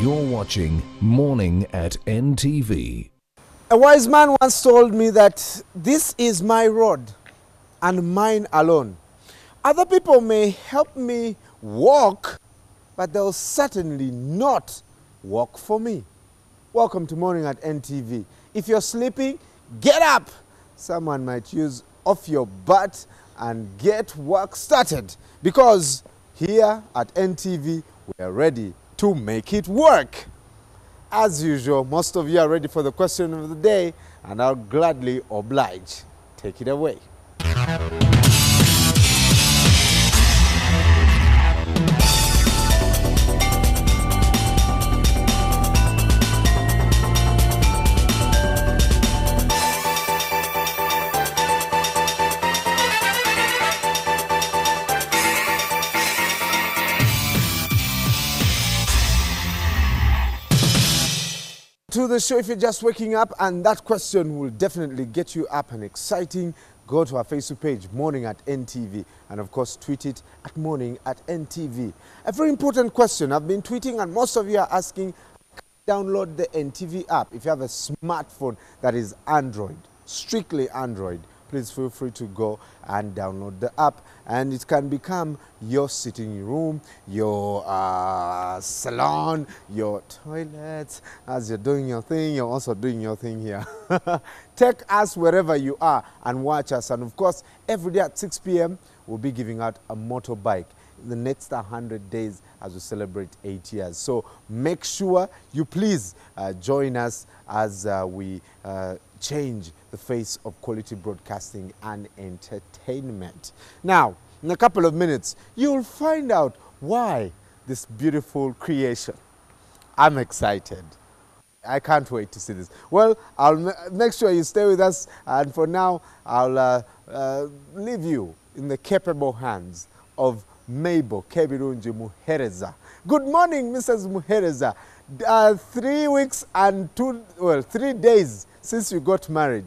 You're watching Morning at NTV. A wise man once told me that this is my road and mine alone. Other people may help me walk, but they'll certainly not walk for me. Welcome to Morning at NTV. If you're sleeping, get up. Someone might use off your butt and get work started, because here at NTV, we are ready to make it work. As usual, most of you are ready for the question of the day, and I'll gladly oblige. Take it away. To the show, if you're just waking up, and that question will definitely get you up and exciting, go to our Facebook page, Morning at NTV, and of course tweet it at Morning at NTV. A very important question I've been tweeting, and most of you are asking, download the NTV app. If you have a smartphone that is Android, strictly Android, please feel free to go and download the app, and it can become your sitting room, your salon, your toilets. As you're doing your thing, you're also doing your thing here. Take us wherever you are and watch us. And of course, every day at 6 p.m, we'll be giving out a motorbike in the next 100 days as we celebrate 8 years. So make sure you please join us as we change the face of quality broadcasting and entertainment. Now, in a couple of minutes, you'll find out why this beautiful creation. I'm excited. I can't wait to see this. Well, I'll make sure you stay with us, and for now, I'll leave you in the capable hands of Mabel Kebirunji Muhereza. Good morning, Mrs. Muhereza. 3 weeks and 3 days since you got married.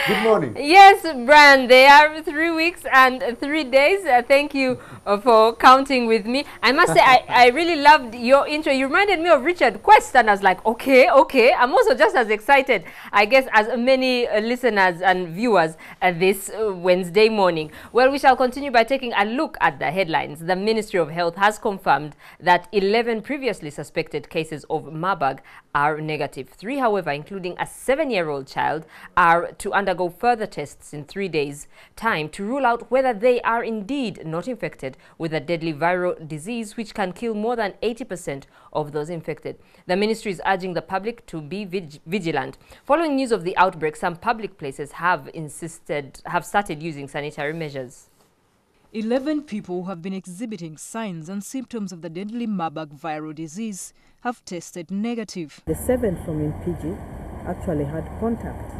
Good morning. Yes, Brian, they are 3 weeks and 3 days. Thank you for counting with me. I must say, I really loved your intro. You reminded me of Richard Quest, and I was like, okay. I'm also just as excited, I guess, as many listeners and viewers this Wednesday morning. Well, we shall continue by taking a look at the headlines. The Ministry of Health has confirmed that 11 previously suspected cases of Marburg are negative. 3, however, including a 7-year-old child, are to undergo further tests in 3 days' time to rule out whether they are indeed not infected with a deadly viral disease which can kill more than 80% of those infected. The ministry is urging the public to be vigilant. Following news of the outbreak, some public places have started using sanitary measures. 11 people who have been exhibiting signs and symptoms of the deadly Marburg viral disease have tested negative. The 7 from Mpiji actually had contact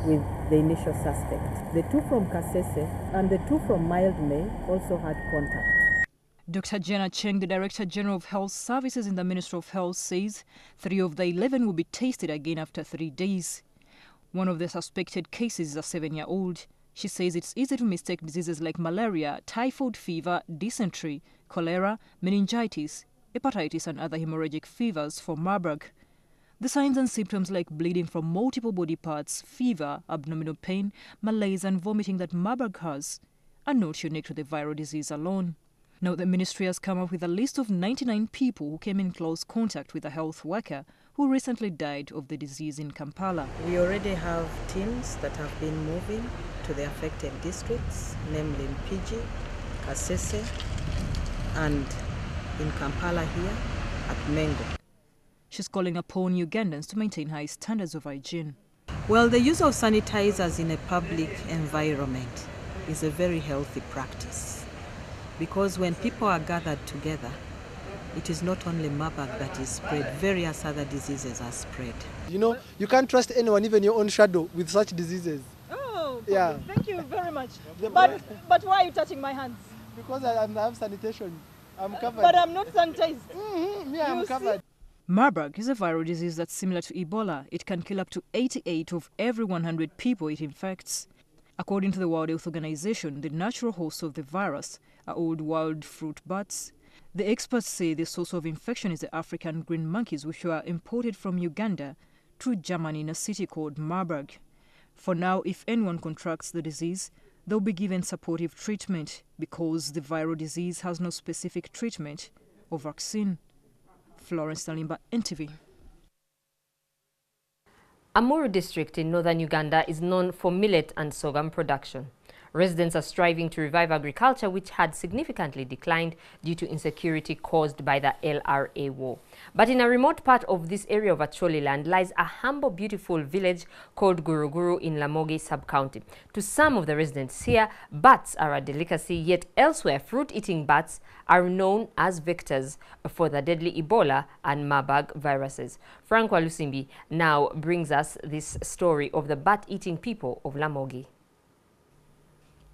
with the initial suspect. The 2 from Kasese and the 2 from Mild May also had contact. Dr. Jenna Cheng, the Director General of Health Services in the Ministry of Health, says 3 of the 11 will be tested again after 3 days. One of the suspected cases is a 7-year-old. She says it's easy to mistake diseases like malaria, typhoid fever, dysentery, cholera, meningitis, hepatitis and other hemorrhagic fevers for Marburg. The signs and symptoms like bleeding from multiple body parts, fever, abdominal pain, malaise and vomiting that Marburg has are not unique to the viral disease alone. Now, the ministry has come up with a list of 99 people who came in close contact with a health worker who recently died of the disease in Kampala. We already have teams that have been moving to the affected districts, namely Mpiji, Kasese, and in Kampala here at Mengo. She's calling upon Ugandans to maintain high standards of hygiene. Well, the use of sanitizers in a public environment is a very healthy practice, because when people are gathered together, it is not only Marburg that is spread, various other diseases are spread. You know, you can't trust anyone, even your own shadow, with such diseases. Oh, yeah. Thank you very much. But why are you touching my hands? Because I have sanitation. I'm covered. But I'm not sanitized. Yeah, I'm covered. Marburg is a viral disease that's similar to Ebola. It can kill up to 88 of every 100 people it infects. According to the World Health Organization, the natural hosts of the virus are old wild fruit bats, The experts say the source of infection is the African green monkeys, which were imported from Uganda through Germany in a city called Marburg. For now, if anyone contracts the disease, they'll be given supportive treatment because the viral disease has no specific treatment or vaccine. Florence Talimba, NTV. Amuru district in northern Uganda is known for millet and sorghum production. Residents are striving to revive agriculture, which had significantly declined due to insecurity caused by the LRA war. But in a remote part of this area of Acholi land lies a humble, beautiful village called Guruguru in Lamogi sub-county. To some of the residents here, bats are a delicacy, yet elsewhere fruit-eating bats are known as vectors for the deadly Ebola and Marburg viruses. Frank Walusimbi now brings us this story of the bat-eating people of Lamogi.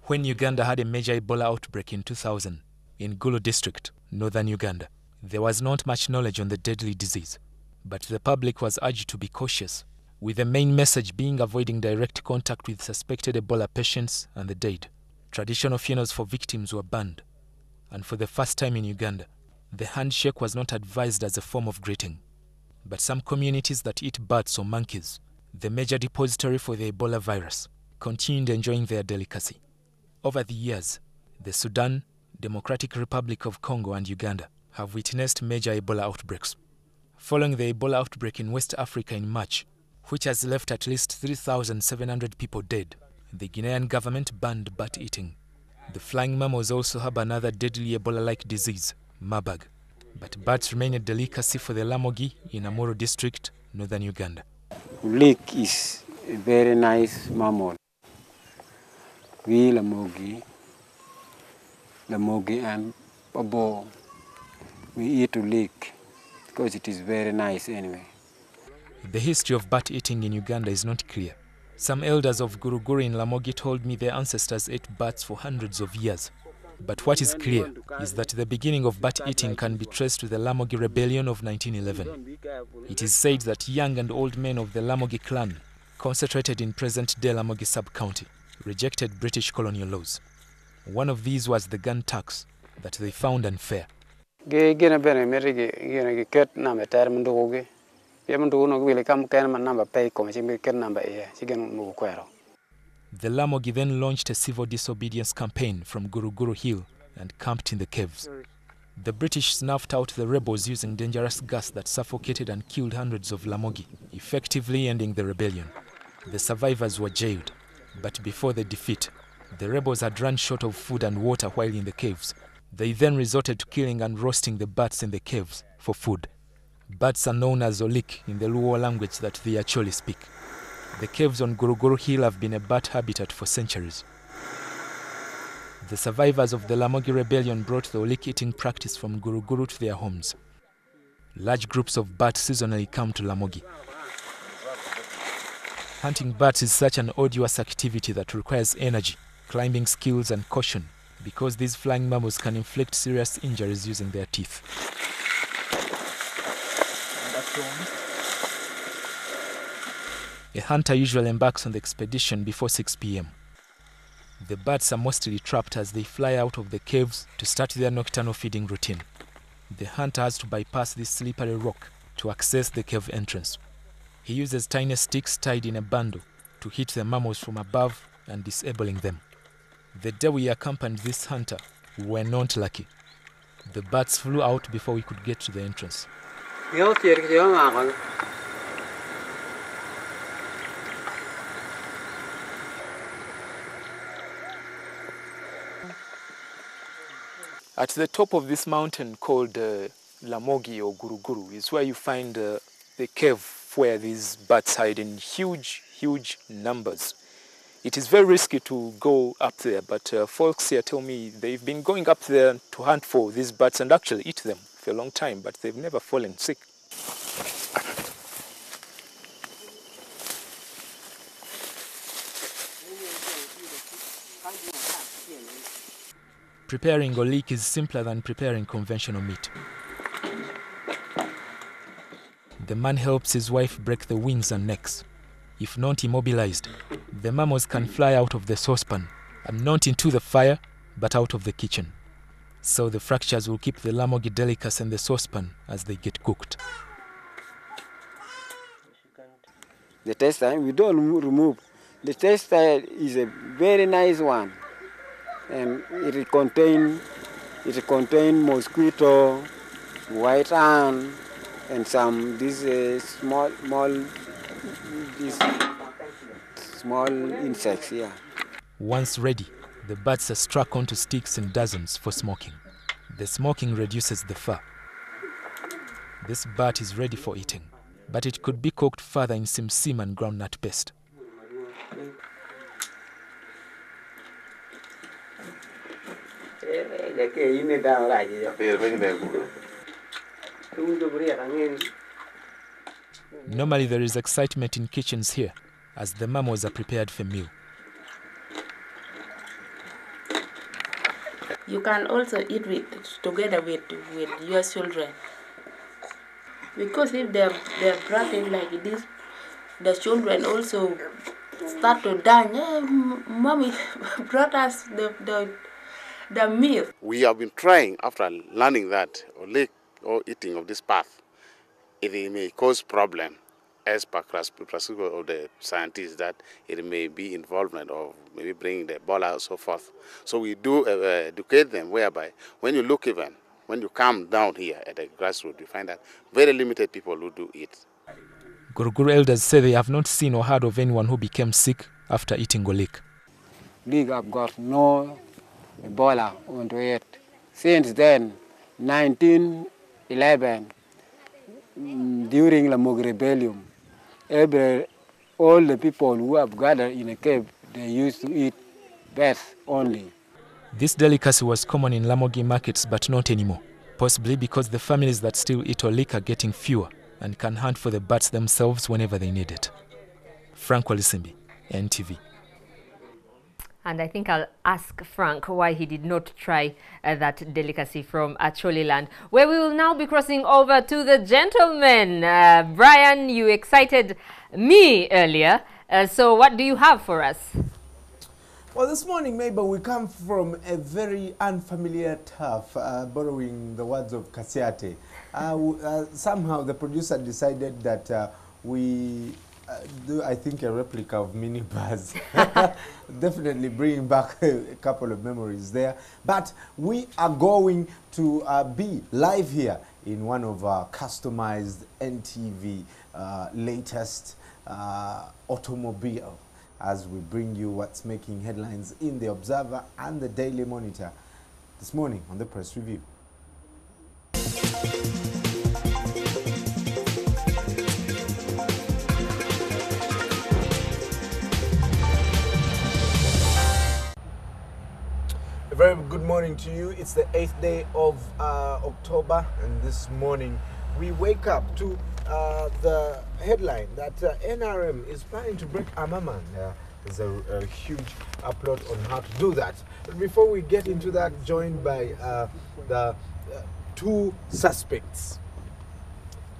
When Uganda had a major Ebola outbreak in 2000 in Gulu district, northern Uganda, there was not much knowledge on the deadly disease, but the public was urged to be cautious, with the main message being avoiding direct contact with suspected Ebola patients and the dead. Traditional funerals for victims were banned, and for the first time in Uganda, the handshake was not advised as a form of greeting. But some communities that eat bats or monkeys, the major depository for the Ebola virus, continued enjoying their delicacy. Over the years, the Sudan, Democratic Republic of Congo and Uganda have witnessed major Ebola outbreaks. Following the Ebola outbreak in West Africa in March, which has left at least 3,700 people dead, the Guinean government banned bat eating. The flying mammals also have another deadly Ebola-like disease, Marburg. But bats remain a delicacy for the Lamogi in Amuru district, northern Uganda. Leek is a very nice mammal. We Lamogi and Abo, we eat leek because it is very nice anyway. The history of bat eating in Uganda is not clear. Some elders of Guruguru in Lamogi told me their ancestors ate bats for hundreds of years. But what is clear is that the beginning of bat eating can be traced to the Lamogi rebellion of 1911. It is said that young and old men of the Lamogi clan, concentrated in present-day Lamogi sub-county, rejected British colonial laws. One of these was the gun tax that they found unfair. The Lamogi then launched a civil disobedience campaign from Guruguru Hill and camped in the caves. The British snuffed out the rebels using dangerous gas that suffocated and killed hundreds of Lamogi, effectively ending the rebellion. The survivors were jailed. But before the defeat, the rebels had run short of food and water while in the caves. They then resorted to killing and roasting the bats in the caves for food. Bats are known as olik in the Luo language that they actually speak. The caves on Guruguru Hill have been a bat habitat for centuries. The survivors of the Lamogi rebellion brought the olik eating practice from Guruguru to their homes. Large groups of bats seasonally come to Lamogi. Hunting bats is such an arduous activity that requires energy, climbing skills and caution, because these flying mammals can inflict serious injuries using their teeth. A hunter usually embarks on the expedition before 6 p.m. The bats are mostly trapped as they fly out of the caves to start their nocturnal feeding routine. The hunter has to bypass this slippery rock to access the cave entrance. He uses tiny sticks tied in a bundle to hit the mammals from above and disabling them. The day we accompanied this hunter, we were not lucky. The bats flew out before we could get to the entrance. At the top of this mountain called Lamogi or Guruguru is where you find the cave where these bats hide in huge numbers. It is very risky to go up there, but folks here tell me they've been going up there to hunt for these bats and actually eat them for a long time, but they've never fallen sick. Preparing olik is simpler than preparing conventional meat. The man helps his wife break the wings and necks. If not immobilized, the mammals can fly out of the saucepan and not into the fire, but out of the kitchen. So the fractures will keep the lamogi delicacy in the saucepan as they get cooked. The tester, we don't remove. The tester is a very nice one, and it contains mosquito, white ant, and some small insects here. Once ready, the butts are struck onto sticks in dozens for smoking. The smoking reduces the fur. This butt is ready for eating, but it could be cooked further in simsim and groundnut paste. Normally there is excitement in kitchens here as the mamos are prepared for meal. You can also eat together with your children. Because if they're brought in like this, the children also start to dance. Hey, Mommy brought us the meal. We have been trying, after learning that, or eating of this path, it may cause problem, as per prescription of the scientists, that it may be involvement of maybe bringing the Ebola and so forth. So we do educate them, whereby when you come down here at the grassroots, you find that very limited people who do it. Guruguru elders say they have not seen or heard of anyone who became sick after eating golik. We have got no Ebola onto it. Since then, 1911, during the Mog Rebellion, all the people who have gathered in a cave, they used to eat bats only. This delicacy was common in Lamogi markets, but not anymore. Possibly because the families that still eat olik are getting fewer and can hunt for the bats themselves whenever they need it. Frank Walisimbi, NTV. And I think I'll ask Frank why he did not try that delicacy from Acholi land, where we will now be crossing over to the gentleman. Brian, you excited me earlier. So what do you have for us? Well, this morning, Mabel, we come from a very unfamiliar turf, borrowing the words of Kasiate. Somehow the producer decided that we do, I think, a replica of minibus. Definitely bringing back a couple of memories there. But we are going to be live here in one of our customized NTV latest automobile, as we bring you what's making headlines in the Observer and the Daily Monitor this morning on the Press Review. A very good morning to you. It's the 8th day of October, and this morning we wake up to the headline that NRM is planning to break Amaman. There's a huge plot on how to do that. But before we get into that, joined by the two suspects,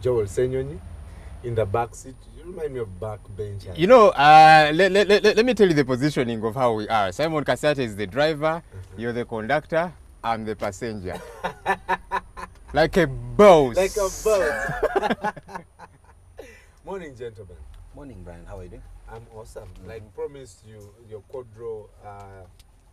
Joel Senyoni in the back seat. You remind me of backbench. You know, let me tell you the positioning of how we are. Simon Kasate is the driver, you're the conductor, I'm the passenger. Like a boss. Like a boss. Morning, gentlemen. Morning, Brian. How are you doing? I'm awesome. Like promised you, your Codro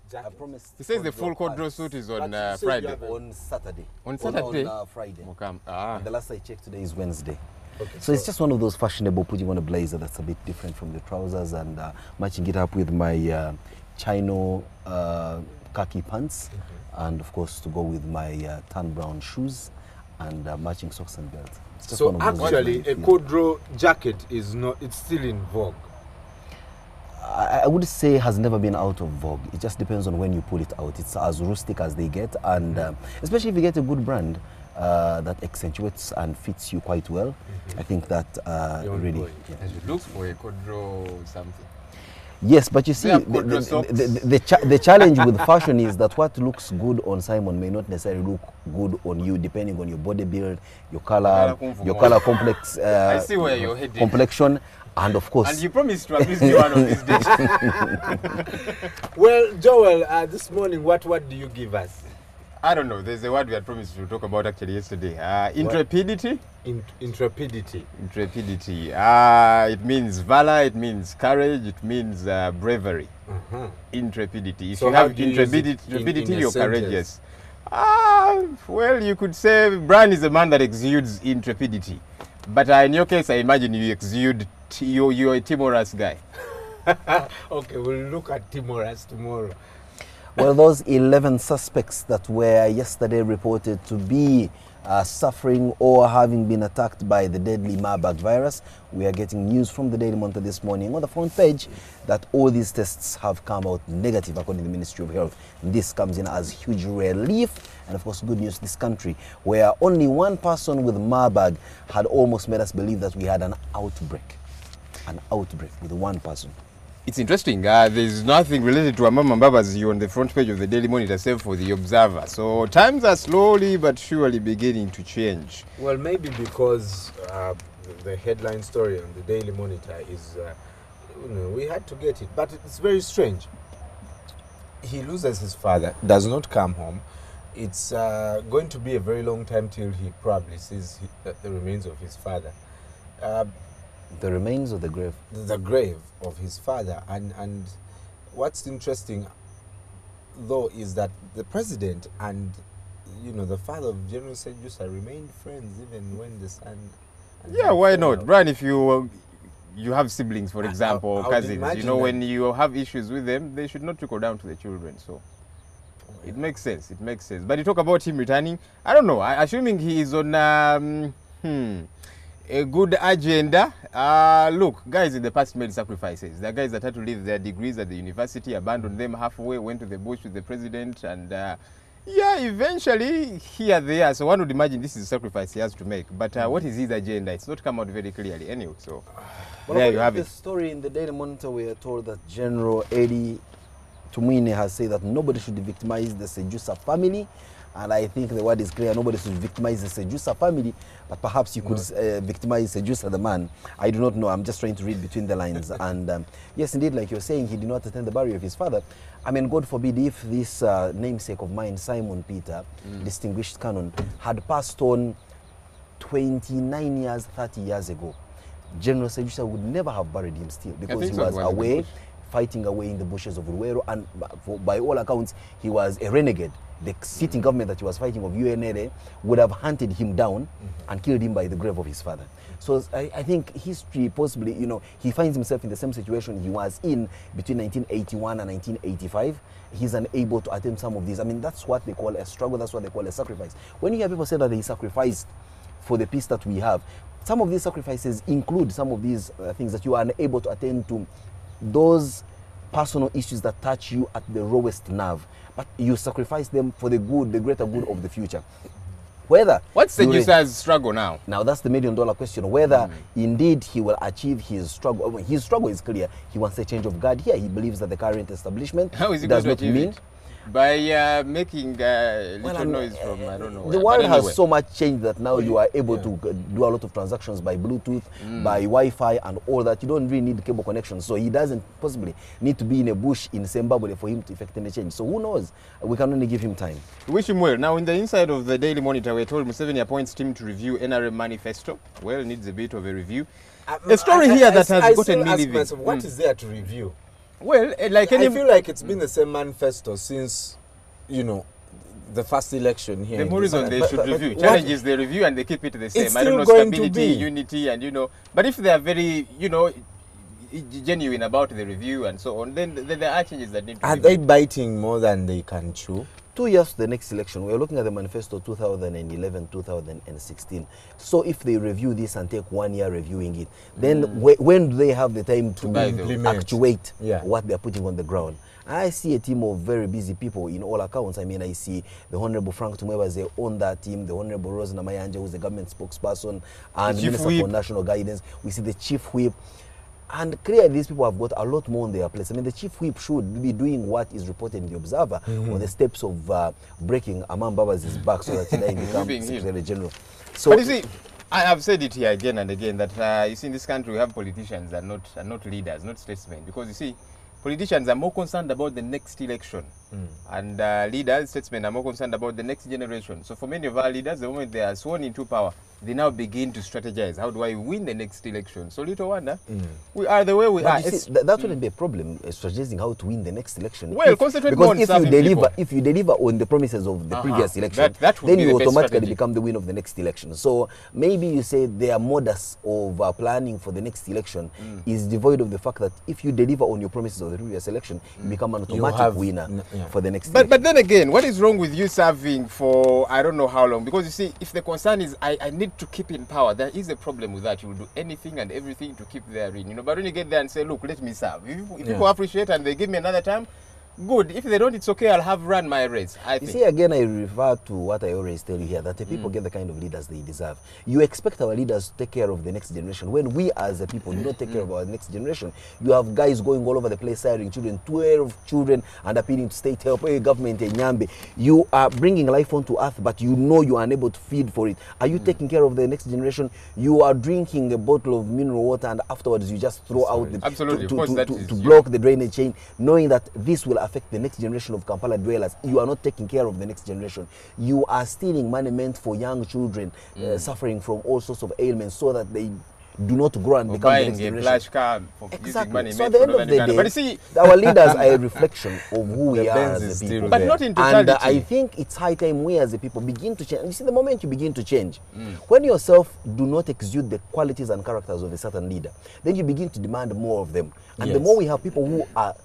jacket. I promised. He says the full Codro suit is on Friday. On Saturday. On Saturday? On Friday. Ah. And the last I checked today is Wednesday. Okay, so it's just one of those fashionable putting on a blazer that's a bit different from the trousers and matching it up with my chino khaki pants, and of course to go with my tan brown shoes and matching socks and belts. So actually a Codro jacket is not, it's still in vogue. I would say has never been out of vogue. It just depends on when you pull it out. It's as rustic as they get, and especially if you get a good brand that accentuates and fits you quite well. I think that really. Yeah. And you look for a Codro something. Yes, but you see, the challenge with fashion is that what looks good on Simon may not necessarily look good on you, depending on your body build, your color complex, I see where you're heading. Complexion, and of course. And you promised to amuse me one of these days. Well, Joel, this morning, what do you give us? I don't know. There's a word we had promised to talk about actually yesterday. Intrepidity. Intrepidity. Intrepidity. It means valor. It means courage. It means bravery. Intrepidity. If So you how have do you use it intrepidity, in a you're sentence? courageous. Well, you could say Brian is a man that exudes intrepidity. But in your case, I imagine you exude, you're a timorous guy. Okay, we'll look at timorous tomorrow. Well, those 11 suspects that were yesterday reported to be suffering or having been attacked by the deadly Marburg virus, we are getting news from the Daily Monitor this morning on the front page that all these tests have come out negative according to the Ministry of Health. This comes in as huge relief and of course good news to this country, where only one person with Marburg had almost made us believe that we had an outbreak. An outbreak with one person. It's interesting. There's nothing related to Amama Mbabazi on the front page of the Daily Monitor, except for the Observer. So times are slowly but surely beginning to change. Well, maybe because the headline story on the Daily Monitor is, we had to get it. But it's very strange. He loses his father, does not come home. It's going to be a very long time till he probably sees the remains of his father. The remains of the grave? The grave of his father. And what's interesting, though, is that the president and, the father of General Sejusa remained friends even when the son... Yeah, why not? Brian, if you have siblings, for example, or cousins, when you have issues with them, they should not trickle down to the children. So it makes sense. It makes sense. But you talk about him returning, I don't know. Assuming he is on... a good agenda. Look, guys in the past made sacrifices. There are guys that had to leave their degrees at the university, abandoned them halfway, went to the bush with the president, and eventually here they are. So one would imagine this is a sacrifice he has to make. But what is his agenda? It's not come out very clearly anyway. So there you have it. The story in the Daily Monitor, we are told that General Eddie Tumwine has said that nobody should victimize the Sejusa family. And I think the word is clear, nobody should victimize the Sejusa family, but perhaps you could victimize Sejusa the man. I do not know, I'm just trying to read between the lines. And yes, indeed, like you're saying, he did not attend the burial of his father. I mean, God forbid if this namesake of mine, Simon Peter, distinguished canon, had passed on 29 years, 30 years ago, General Sejusa would never have buried him still, because he was away, fighting away in the bushes of Ruwero, and by all accounts, he was a renegade. The sitting government that he was fighting of UNLA would have hunted him down and killed him by the grave of his father. So I think history possibly, he finds himself in the same situation he was in between 1981 and 1985. He's unable to attempt some of these. I mean, that's what they call a struggle, that's what they call a sacrifice. When you hear people say that he sacrificed for the peace that we have, some of these sacrifices include some of these things that you are unable to attend to, those personal issues that touch you at the lowest nerve. But you sacrifice them for the good, the greater good of the future. What's Sejusa's struggle now? Now that's the million-dollar question. Whether indeed he will achieve his struggle. His struggle is clear. He wants a change of guard here. He believes that the current establishment does not mean by making little noise from I don't know. The world has so much changed that now you are able to do a lot of transactions by Bluetooth, by Wi-Fi, and all that. You don't really need cable connections. So he doesn't possibly need to be in a bush in Zimbabwe for him to effect any change. So who knows? We can only give him time. Wish him well. Now, in the inside of the Daily Monitor, we're told Museveni appoints team to review NRM manifesto. Well, needs a bit of a review. A story here that has gotten me living. What is there to review? Well, I feel like it's been the same manifesto since, the first election here. The more reason they should review. Challenge is they review and they keep it the same. I don't know, stability, unity, and But if they are very, genuine about the review and so on, then there are changes that need to be made. Are they biting more than they can chew? 2 years to the next election. We're looking at the manifesto 2011-2016. So if they review this and take 1 year reviewing it, then when do they have the time to actuate what they're putting on the ground? I see a team of very busy people in all accounts. I mean, I see the Honorable Frank Tumwebaze on that team, the Honorable Rose Namayanja, who's the government spokesperson, and the Minister for National Guidance. We see the Chief Whip. And clearly, these people have got a lot more on their place. I mean, the Chief Whip should be doing what is reported in the Observer on the steps of breaking Amam Baba's back so that he becomes Secretary General. So, but you see, I have said it here again and again that you see in this country we have politicians that are not leaders, not statesmen. Because you see, Politicians are more concerned about the next election. And leaders, statesmen are more concerned about the next generation. So for many of our leaders, the moment they are sworn into power, they now begin to strategize. How do I win the next election? So little wonder, we are the way we are. You see, that wouldn't be a problem, strategizing how to win the next election. Well, concentrate more on if you deliver on the promises of the previous election, then you automatically become the winner of the next election. So maybe you say their modus of planning for the next election is devoid of the fact that if you deliver on your promises of the previous election, you become an automatic winner for the next election. But then again, what is wrong with you serving for I don't know how long? Because you see, if the concern is I need to keep in power, there is a problem with that. You will do anything and everything to keep there in. But when you get there and say, look, let me serve. If people appreciate and they give me another time, good. If they don't, it's okay. I'll have run my race. You see, again, I refer to what I always tell you here, that the people get the kind of leaders they deserve. You expect our leaders to take care of the next generation. When we as a people do not take care of our next generation, you have guys going all over the place, hiring children, 12 children, and appealing to state help. Hey, government, Nyambe. You are bringing life onto earth, but you know you are unable to feed for it. Are you taking care of the next generation? You are drinking a bottle of mineral water, and afterwards you just throw out the to block the drainage chain, knowing that this will affect the next generation of Kampala dwellers. You are not taking care of the next generation. You are stealing money meant for young children suffering from all sorts of ailments so that they do not grow and become the next generation. Flash card for using money so at the end of the day, but you see, our leaders are a reflection of who we are as a people. But not in totality. And I think it's high time we as a people begin to change. And you see, the moment you begin to change, when yourself do not exude the qualities and characters of a certain leader, then you begin to demand more of them. And the more we have people who are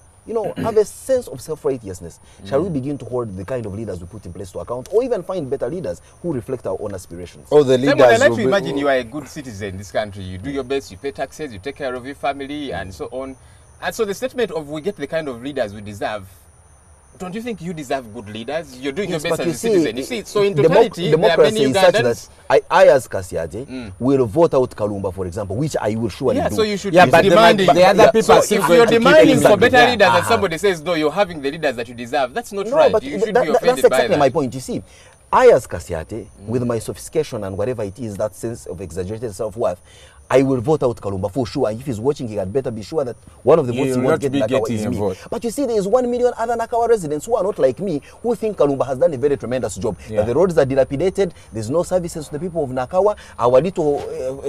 have a sense of self-righteousness, shall we begin to hold the kind of leaders we put in place to account, or even find better leaders who reflect our own aspirations? Oh, the leaders. I like to imagine you are a good citizen in this country. You do your best, you pay taxes, you take care of your family, and so on. And so the statement of we get the kind of leaders we deserve, don't you think you deserve good leaders? You're doing your best as a citizen. You see, so in totality, there are many Ugandans. I as Kasiate, will vote out Kalumba, for example, which I will surely do. So you should be demanding. The other people so if you're demanding for better leaders and somebody says, no, you're having the leaders that you deserve, that's not right. But you should be offended by that. That's exactly my point. You see, I as Kasiate, with my sophistication and whatever it is, that sense of exaggerated self-worth, I will vote out Kalumba for sure. And if he's watching, he had better be sure that one of the votes he won't get Nakawa is me. But you see, there is 1 million other Nakawa residents who are not like me, who think Kalumba has done a very tremendous job. The roads are dilapidated, there's no services to the people of Nakawa, our little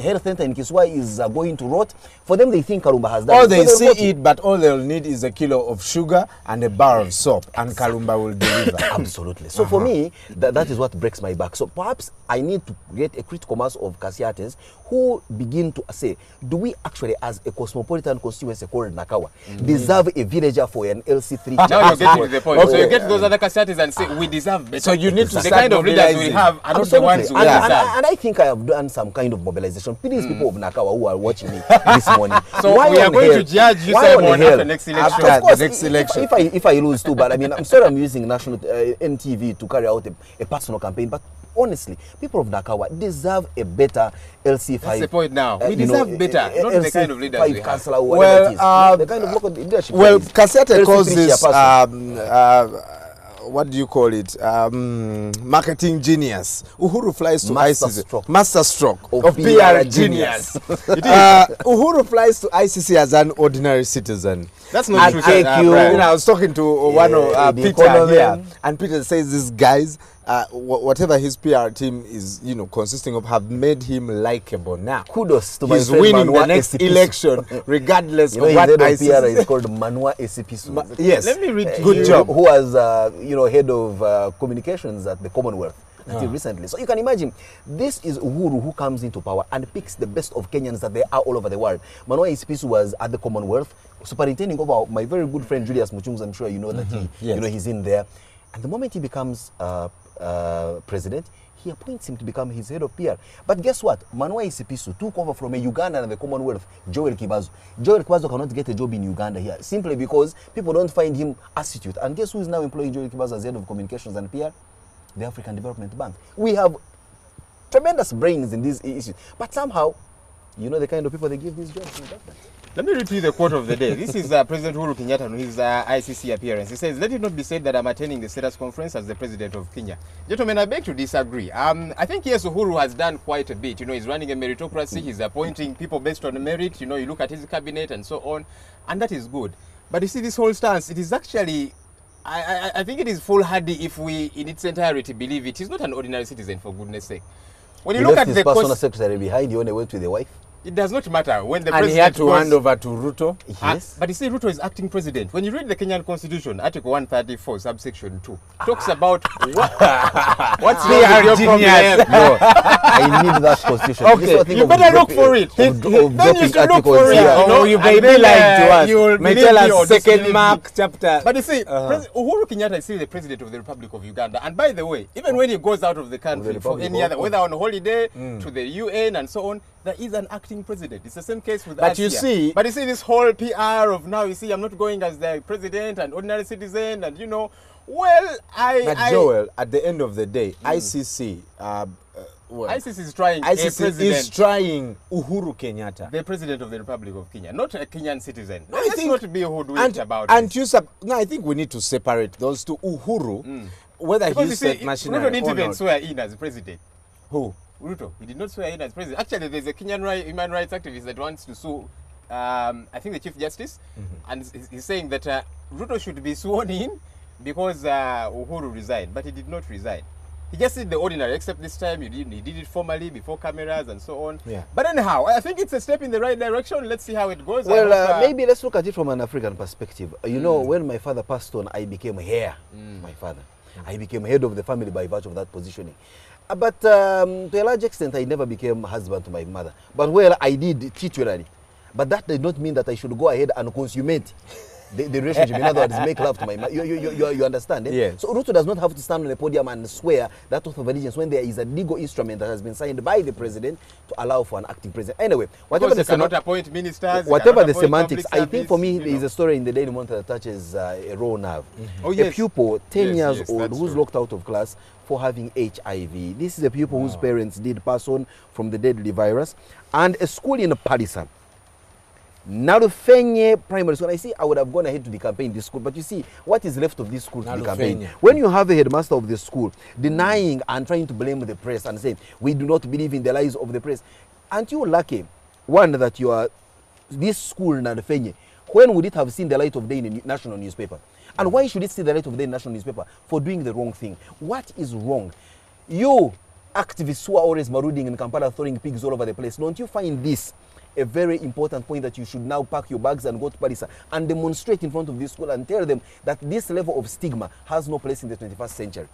health center in Kiswa is going to rot. For them, they think Kalumba has done it. They see it, but all they'll need is a kilo of sugar and a bar of soap, and Kalumba will deliver. Absolutely. So for me, that is what breaks my back. So perhaps I need to get a critical mass of Kasiates who begin to say, do we actually, as a cosmopolitan constituency called Nakawa, deserve a villager for an LC3? Now you're getting to the point. So you get those other Kasiates and say, we deserve better. So you need to the kind of leaders we have are not the ones who deserve. And I think I have done some kind of mobilization. Please, people of Nakawa who are watching me this morning. So we are going to judge you Simon after next election. After the next election. If I lose too, but I mean, I'm sorry I'm using national NTV to carry out a personal campaign, but honestly, people of Nakawa deserve a better LC5. That's the point now. We deserve better, not the kind of leaders we have. Well, the kind of local leadership. Well, Kasete calls this, what do you call it? Marketing genius. Uhuru flies to ICC. Master stroke of PR genius. Uhuru flies to ICC as an ordinary citizen. That's not true. I was talking to one of Peter here, and Peter says these guys, whatever his PR team is, consisting of, have made him likable now. Kudos to He's winning the next election, regardless of what ICC PR is called Manua Esipisu. Yes, let me read. Good job. Who was, head of communications at the Commonwealth until recently. So you can imagine, this is Uhuru who comes into power and picks the best of Kenyans that they are all over the world. Manua Esipisu was at the Commonwealth, superintending over my very good friend Julius Muchungs. I'm sure you know that he's in there. And the moment he becomes president, he appoints him to become his head of PR. But guess what? Manua Isipisu took over from a Ugandan and the Commonwealth, Joel Kibazo. Joel Kibazo cannot get a job in Uganda here, simply because people don't find him astute. And guess who is now employing Joel Kibazo as head of communications and PR? The African Development Bank. We have tremendous brains in these issues. But somehow, the kind of people they give these jobs. Let me read to you the quote of the day. This is President Uhuru Kenyatta on his ICC appearance. He says, "Let it not be said that I'm attending the status conference as the president of Kenya." Gentlemen, I beg to disagree. I think, yes, Uhuru has done quite a bit. He's running a meritocracy. He's appointing people based on merit. You look at his cabinet and so on. And that is good. But you see, this whole stance, it is actually, I think it is foolhardy if we, in its entirety, believe it is not an ordinary citizen, for goodness sake. When you look at the personal secretary behind, he only went with the wife. It does not matter when the and president he had to goes, hand over to Ruto. Yes. but you see, Ruto is acting president. When you read the Kenyan Constitution, Article 134, subsection 2, talks about what's your problem. No, I need that constitution. Okay, you better look for it. Then you should look for it. No, you may be lying to us. You may tell us second mark chapter. But you see, Uhuru Kenyatta is still the president of the Republic of Uganda. And by the way, even when he goes out of the country for any other, whether on holiday, to the UN and so on, there is an acting president. It's the same case with us here. But you see this whole PR of now, you see, I'm not going as the president and ordinary citizen and, you know, well, But Joel, at the end of the day, ICC... ICC is trying ICC is trying Uhuru Kenyatta, the president of the Republic of Kenya, not a Kenyan citizen. No, let's not be hoodwinked about and this. I think we need to separate those two. Uhuru, whether he said machinery Ruto didn't or even not. swear in as president. Who? Ruto. He did not swear in as president. Actually, there's a Kenyan human rights activist that wants to sue, I think, the Chief Justice, and he's saying that Ruto should be sworn in because Uhuru resigned, but he did not resign. He just did the ordinary, except this time he did it formally before cameras and so on. Yeah. But anyhow, I think it's a step in the right direction. Let's see how it goes. Well, maybe let's look at it from an African perspective. You know, when my father passed on, I became heir. My father. I became head of the family by virtue of that positioning. But to a large extent, I never became husband to my mother. But well, I did titulary. But that did not mean that I should go ahead and consummate the relationship. In other words, make love to my mother. You understand? Eh? Yes. So Ruto does not have to stand on the podium and swear that oath of allegiance when there is a legal instrument that has been signed by the president to allow for an acting president. Anyway, whatever because cannot appoint ministers, whatever the semantics, I think for me there is a story in the Daily Monitor that touches a raw nerve. Oh, yes. A pupil 10 years old who's locked out of class for having HIV. This is a pupil whose parents did pass on from the deadly virus. And a school in Palisa, Narufenye Primary School. I see I would have gone ahead to the campaign this school, but you see what is left of this school to the campaign. When you have a headmaster of the school denying and trying to blame the press and saying we do not believe in the lies of the press, aren't you lucky, one, that you are this school Narufenye? When would it have seen the light of day in a national newspaper? And why should it see the light of day in a national newspaper? For doing the wrong thing. What is wrong? You activists who are always marauding in Kampala, throwing pigs all over the place, don't you find this a very important point, that you should now pack your bags and go to Palisa and demonstrate in front of this school and tell them that this level of stigma has no place in the 21st century?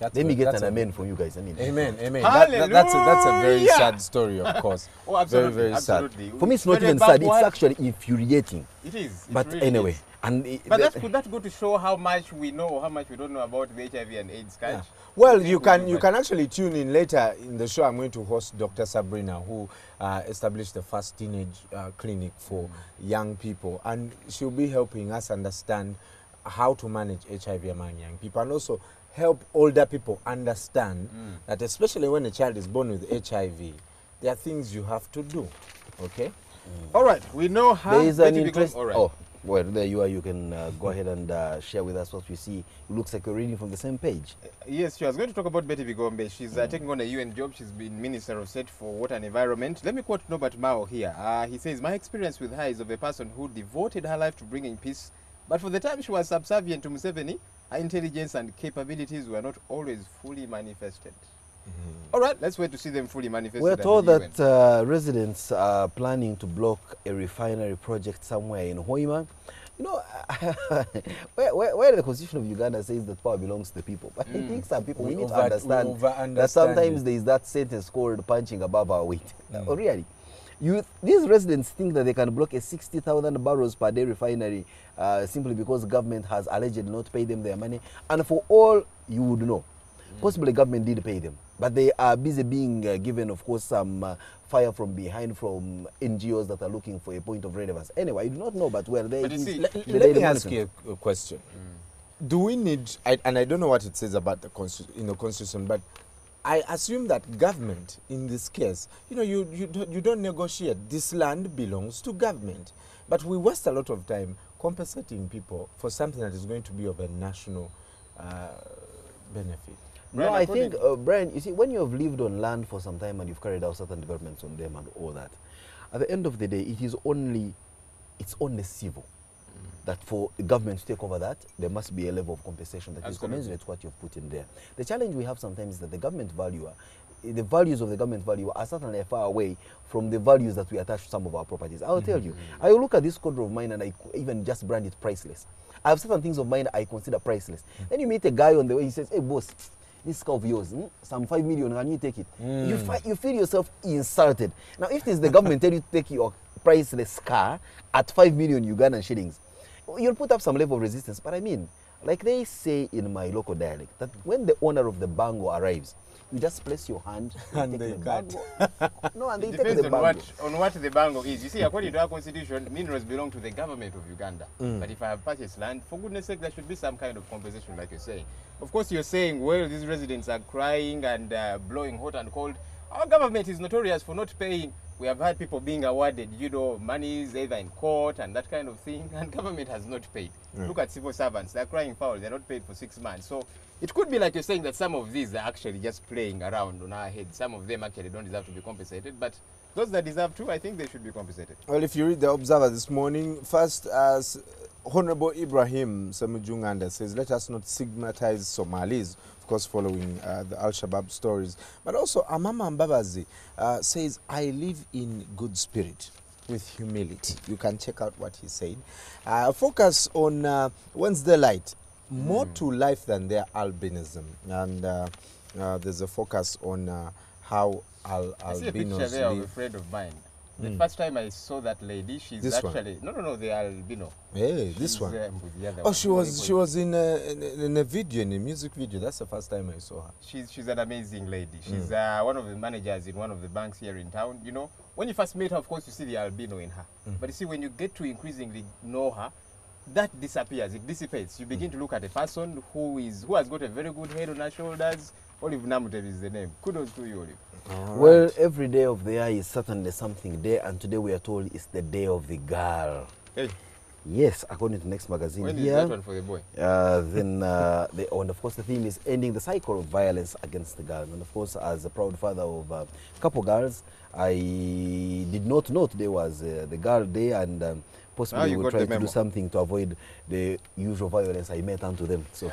Let me get an amen from you guys. I mean, amen, amen. That's a very sad story, of course. Oh, absolutely, very absolutely. sad. For me, it's not even sad. It's actually infuriating. It is. But really anyway. Is. And but could that go to show how much we know or how much we don't know about the HIV and AIDS catch? Yeah. Well, you can actually tune in later in the show. I'm going to host Dr. Sabrina, who established the first teenage clinic for young people, and she'll be helping us understand how to manage HIV among young people, and also help older people understand that, especially when a child is born with HIV, there are things you have to do. Okay. All right. We know how. There is an interest. All right. Oh. Well, there you are. You can go ahead and share with us what you see. It looks like you're reading from the same page. Yes, she was going to talk about Betty Bigombe. She's taking on a UN job. She's been Minister of State for Water and Environment. Let me quote Norbert Mao here. He says, "My experience with her is of a person who devoted her life to bringing peace, but for the time she was subservient to Museveni, her intelligence and capabilities were not always fully manifested." All right, let's wait to see them fully manifested. We're told that residents are planning to block a refinery project somewhere in Hoima. You know, where the Constitution of Uganda says that power belongs to the people. But I think some people, we need to understand that sometimes there is that sentence called punching above our weight. Oh, really? These residents think that they can block a 60,000 barrels per day refinery simply because government has allegedly not paid them their money. And for all you would know, possibly government did pay them, but they are busy being given, of course, some fire from behind from NGOs that are looking for a point of relevance. Anyway, I do not know, but well, let me ask you a question. Do we need, and I don't know what it says about the Constitution, but I assume that government, in this case, you know, you don't negotiate. This land belongs to government, but we waste a lot of time compensating people for something that is going to be of a national benefit. No, I think, Brian, you see, when you have lived on land for some time and you've carried out certain developments on them and all that, at the end of the day, it it's only civil. That for the government to take over that, there must be a level of compensation that is commensurate to what you've put in there. The challenge we have sometimes is that the government valuer, the values of the government valuer are certainly far away from the values that we attach to some of our properties. I'll tell you, I look at this condo of mine and I even just brand it priceless. I have certain things of mine I consider priceless. Then you meet a guy on the way, he says, hey boss, this car of yours, some 5 million, can you take it? You feel yourself insulted. Now if it is the government tell you to take your priceless car at 5 million Ugandan shillings, you'll put up some level of resistance. But I mean, like they say in my local dialect, that when the owner of the bango arrives, you just place your hand and they cut. No, and they take the bango. On what the bango is. You see, according to our constitution, minerals belong to the government of Uganda. But if I have purchased land, for goodness sake, there should be some kind of compensation, like you're saying. Of course, you're saying, well, these residents are crying and blowing hot and cold. Our government is notorious for not paying. We have had people being awarded, monies either in court and that kind of thing, and government has not paid. Look at civil servants, they're crying foul, they're not paid for 6 months. So it could be like you're saying that some of these are actually just playing around on our heads. Some of them actually don't deserve to be compensated, but those that deserve to, I think they should be compensated. Well, if you read the Observer this morning, first as Honorable Ibrahim Samujunganda says, let us not stigmatize Somalis, of course, following the Al-Shabaab stories. But also, Amama Mbabazi says, I live in good spirit with humility. You can check out what he said. Focus on Wednesday Light, more to life than their albinism. And there's a focus on how albinos I see a picture there of a friend of mine. The first time I saw that lady, she's this actually no, the albino. Hey, this one. Oh, she was in a video, in a music video. That's the first time I saw her. She's an amazing lady. She's one of the managers in one of the banks here in town. You know, when you first meet her, of course, you see the albino in her. But you see, when you get to increasingly know her, that disappears. It dissipates. You begin to look at a person who has got a very good head on her shoulders. Olive Namutev is the name. Kudos to you, Olive. Well, every day of the year is certainly something there, and today we are told it's the day of the girl. Hey. Yes, according to Next Magazine when here. Is that one for the boy? And of course the theme is ending the cycle of violence against the girl. And of course, as a proud father of a couple girls, I did not know today was the girl day, and possibly we will try to do something to avoid the usual violence I met unto them. So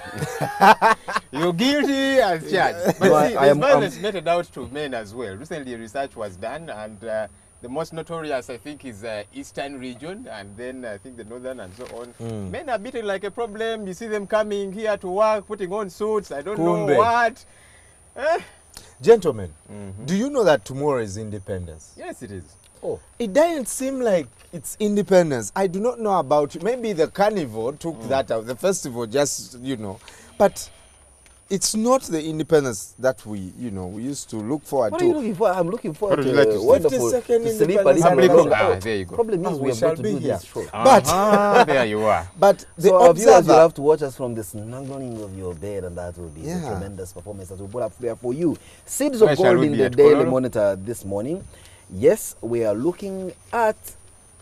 you're guilty as charged. But no, see, there's violence meted out to men as well. Recently, research was done, and the most notorious, I think, is Eastern region, and then I think the Northern and so on. Men are beaten like a problem. You see them coming here to work, putting on suits. I don't know what. Gentlemen, do you know that tomorrow is Independence? Yes, it is. Oh, it doesn't seem like it's independence. I do not know about it. Maybe the carnival took that out. The festival just, but it's not the independence that we used to look forward to. What are you looking for? I'm looking forward to the wonderful 52nd independence. There you go. Problem is we have got to do this show. But there you are. But the our viewers will Observer, have to watch us from the snuggling of your bed, and that will be a tremendous performance that we'll put up there for you. Seeds of Gold in the Daily Monitor this morning. Yes, we are looking at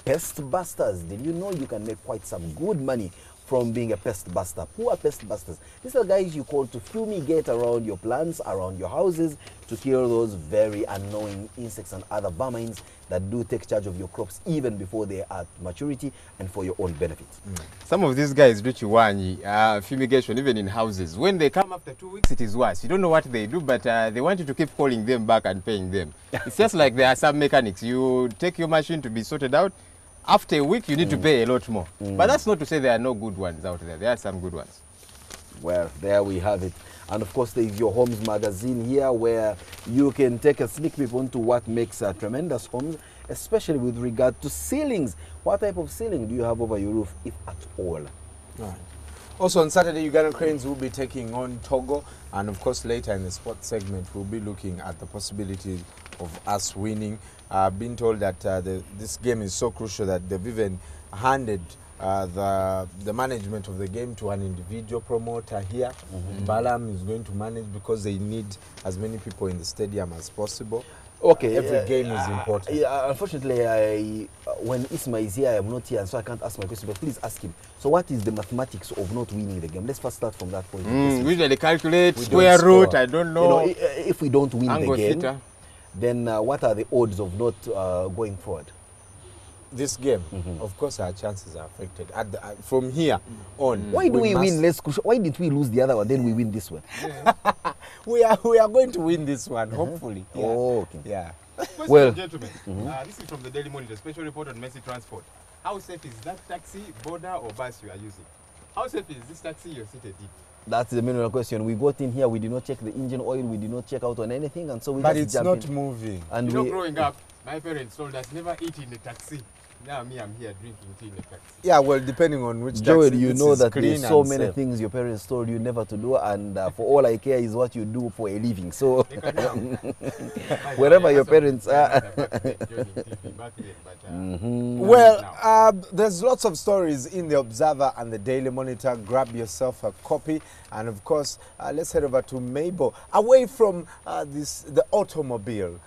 pest busters. Did you know you can make quite some good money from being a pest buster? Who are pest busters? These are guys you call to fumigate around your plants, around your houses, to kill those very annoying insects and other vermines that do take charge of your crops even before they are at maturity, and for your own benefit. Some of these guys do chiwanyi, fumigation, even in houses. When they come after 2 weeks, it is worse. You don't know what they do, but they want you to keep calling them back and paying them. It's just like there are some mechanics. You take your machine to be sorted out. After a week, you need to pay a lot more. But that's not to say there are no good ones out there. There are some good ones. Well, there we have it. And of course, there is your homes magazine here, where you can take a sneak peek into what makes tremendous homes, especially with regard to ceilings. What type of ceiling do you have over your roof, if at all? Right. Also on Saturday, Ugandan Cranes will be taking on Togo. And of course, later in the sports segment, we'll be looking at the possibility of us winning. I've been told that this game is so crucial that they've even handed the management of the game to an individual promoter here. Balam is going to manage because they need as many people in the stadium as possible. Okay. Every game is important. Unfortunately, when Isma is here, I am not here, and so I can't ask my question, but please ask him. So what is the mathematics of not winning the game? Let's first start from that point. Usually calculate, square root, I don't know. If we don't win the game, then what are the odds of not going forward? this game, of course our chances are affected. From here on. Why do we win less crucial? Why did we lose the other one, then we win this one? we are going to win this one, hopefully. Yeah. Oh, okay. Yeah. Well, gentlemen, this is from the Daily Monitor, special report on Mercy Transport. How safe is that taxi, border or bus you are using? How safe is this taxi you're seated in? That's the main question. We got in here, we did not check the engine oil, we did not check out on anything, and so we But just it's jumped not in. moving. And growing up, my parents told us never eat in a taxi. Now I'm here drinking tea in a taxi. Yeah, well, depending on which Joel, taxi, you know that there's so many things your parents told you never to do, and for all I care is what you do for a living. So wherever your parents are. Well, there's lots of stories in the Observer and the Daily Monitor. Grab yourself a copy. And of course, let's head over to Mabel. Away from the automobile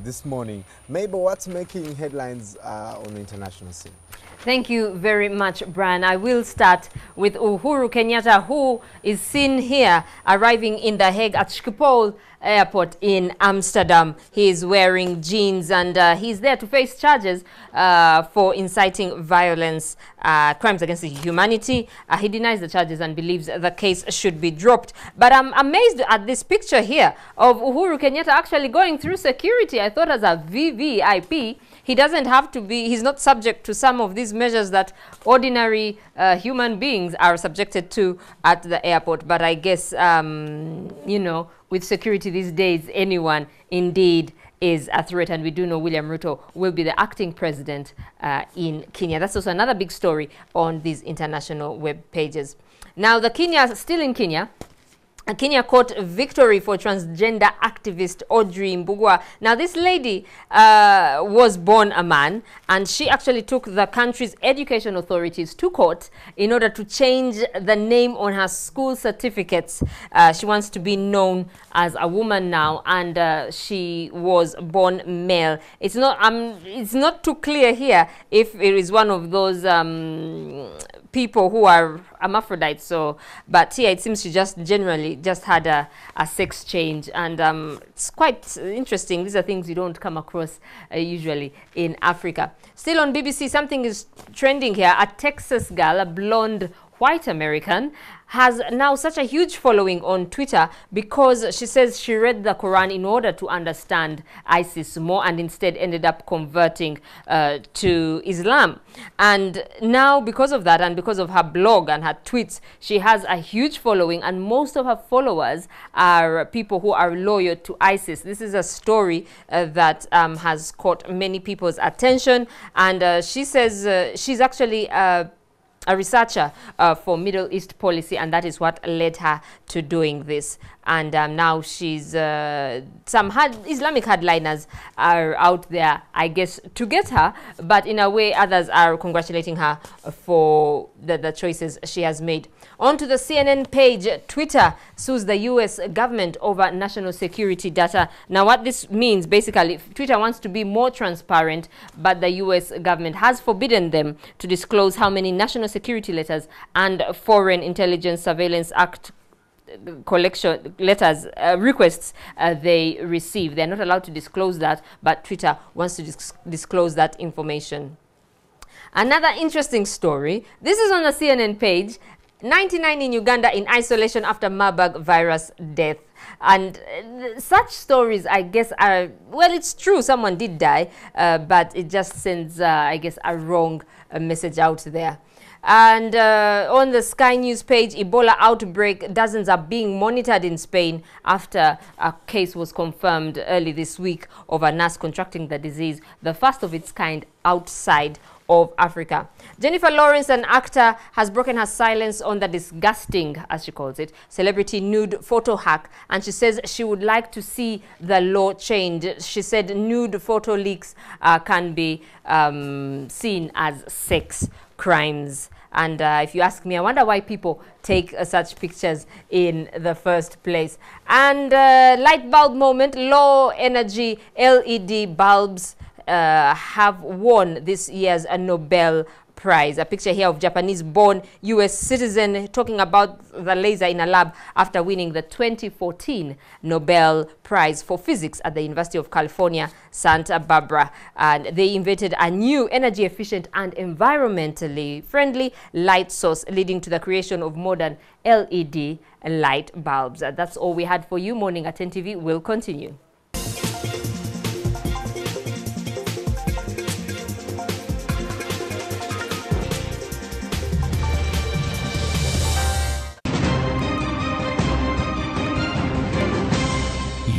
this morning. Mabel, what's making headlines on the international scene? Thank you very much, Brian. I will start with Uhuru Kenyatta, who is seen here arriving in The Hague at Schiphol Airport in Amsterdam. He is wearing jeans and he's there to face charges for inciting violence, crimes against humanity. He denies the charges and believes the case should be dropped. But I'm amazed at this picture here of Uhuru Kenyatta actually going through security. I thought as a VVIP, he doesn't have to be, he's not subject to some of these measures that ordinary human beings are subjected to at the airport. But I guess, you know, with security these days, anyone indeed is a threat. And we do know William Ruto will be the acting president in Kenya. That's also another big story on these international web pages. Now, still in Kenya, a Kenya court victory for transgender activist Audrey Mbugua. Now, this lady was born a man, and she actually took the country's education authorities to court in order to change the name on her school certificates. She wants to be known as a woman now, and she was born male. It's not too clear here if it is one of those people who are hermaphrodites. So, but here it seems she just generally just had a sex change, and it's quite interesting. These are things you don't come across usually in Africa. Still on BBC, something is trending here. A Texas girl, a blonde white American, has now such a huge following on Twitter because she says she read the Quran in order to understand ISIS more, and instead ended up converting to Islam. And now, because of that, and because of her blog and her tweets, she has a huge following, and most of her followers are people who are loyal to ISIS. This is a story that has caught many people's attention, and she says she's actually a researcher for Middle East policy, and that is what led her to doing this. And now she's some Islamic hardliners are out there, I guess, to get her, but in a way others are congratulating her for the choices she has made. On to the CNN page, Twitter sues the US government over national security data. Now, what this means, basically, Twitter wants to be more transparent, but the US government has forbidden them to disclose how many national security letters and Foreign Intelligence Surveillance Act collection letters requests they receive. They're not allowed to disclose that, but Twitter wants to disclose that information. Another interesting story, this is on the CNN page. 99 in Uganda in isolation after Marburg virus death. And such stories, I guess, are, well, it's true, someone did die, but it just sends, I guess, a wrong message out there. And on the Sky News page, Ebola outbreak, dozens are being monitored in Spain after a case was confirmed early this week of a nurse contracting the disease, the first of its kind outside of Africa. Jennifer Lawrence, an actor, has broken her silence on the disgusting, as she calls it, celebrity nude photo hack, and she says she would like to see the law changed. She said nude photo leaks can be seen as sex crimes. And if you ask me, I wonder why people take such pictures in the first place. And light bulb moment, low energy LED bulbs have won this year's Nobel Prize. A picture here of Japanese-born U.S. citizen talking about the laser in a lab after winning the 2014 Nobel Prize for Physics at the University of California, Santa Barbara. And they invented a new energy-efficient and environmentally friendly light source, leading to the creation of modern LED light bulbs. That's all we had for you. Morning at NTV will continue.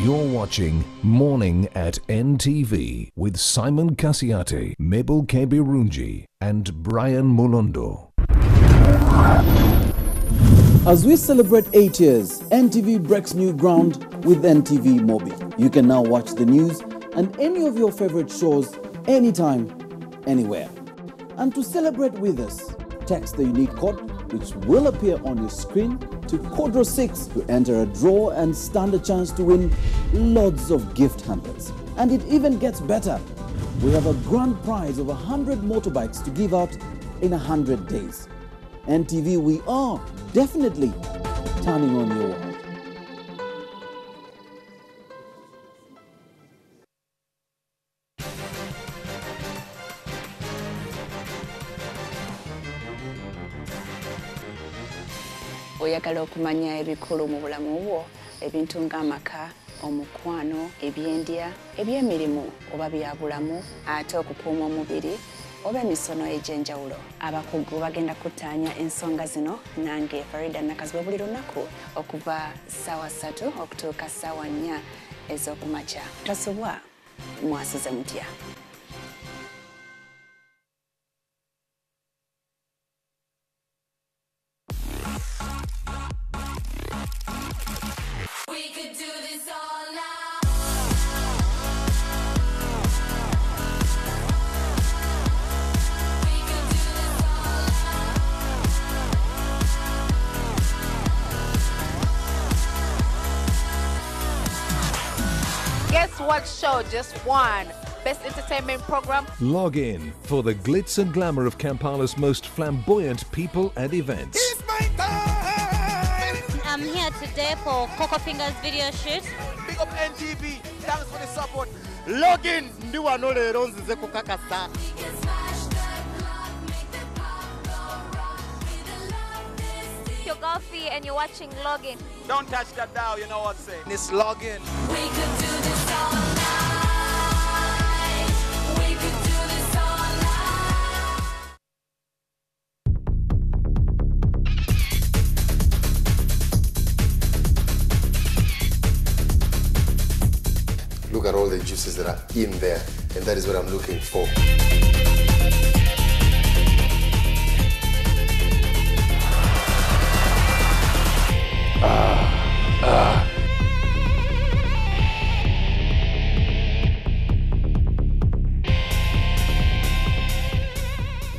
You're watching Morning at NTV with Simon Kasiate, Mabel Kebirunji and Brian Molondo. As we celebrate 8 years, NTV breaks new ground with NTV Mobi. You can now watch the news and any of your favorite shows anytime, anywhere. And to celebrate with us, text the unique code which will appear on your screen to Code 6 to enter a draw and stand a chance to win loads of gift hampers. And it even gets better. We have a grand prize of 100 motorbikes to give out in 100 days. NTV, we are definitely turning on your world. Oyagala okumanya ebikulu mu bulamu bwo, ebintu ng'amaka, omukwano, ebyendya, ebyemirimu oba byabulamu, ate okukuuma omubiri oba emisono egy'enjawulo. Abakugu bagenda kuttaanya ensonga zino nange Farida Nakazibwe buli lunaku okuva ssaawa 3 okutuuka ssaawa 4 ez'okumakya. Tasubwa mwasize mutya. Guess what show just won Best Entertainment Program? Log in for the glitz and glamour of Kampala's most flamboyant people and events. I'm here today for Coco Fingers video shoot. Big up NTV, thanks for the support. Log in, ndiwa nole ronzi zeko kakasa. You're Golfy and you're watching Login. Don't touch that dial, you know what I'm saying. It's Log in. We could do this all night. We could do this all night. Look at all the juices that are in there, and that is what I'm looking for.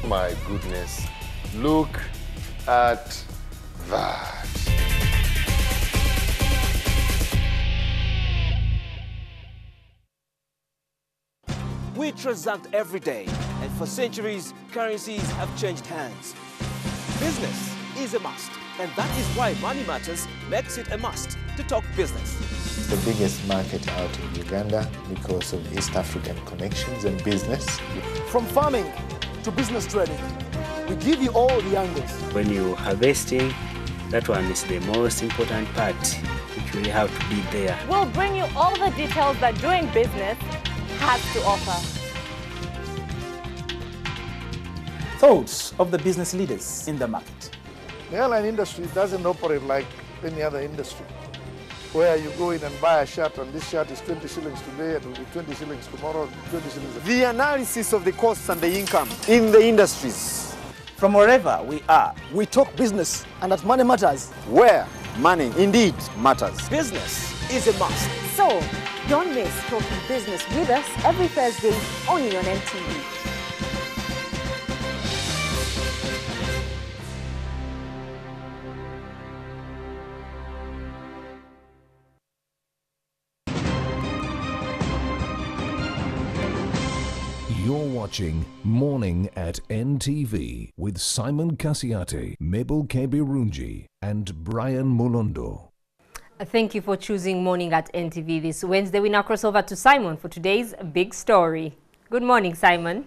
My goodness, look at that. We transact every day, and for centuries, currencies have changed hands. Business is a must, and that is why Money Matters makes it a must to talk business. It's the biggest market out in Uganda because of East African connections and business. From farming to business trading, we give you all the angles. When you're harvesting, that one is the most important part, which we have to be there. We'll bring you all the details that doing business has to offer. Thoughts of the business leaders in the market. The airline industry doesn't operate like any other industry, where you go in and buy a shirt and this shirt is 20 shillings today, it will be 20 shillings tomorrow, 20 shillings. The analysis of the costs and the income in the industries. From wherever we are, we talk business, and at Money Matters, where money indeed matters. Business is a must. So, don't miss talking business with us every Thursday only on NTV. You're watching Morning at NTV with Simon Kasiate, Mabel Kebirunji, and Brian Mulondo. Thank you for choosing Morning at NTV this Wednesday. We now cross over to Simon for today's big story. Good morning, Simon.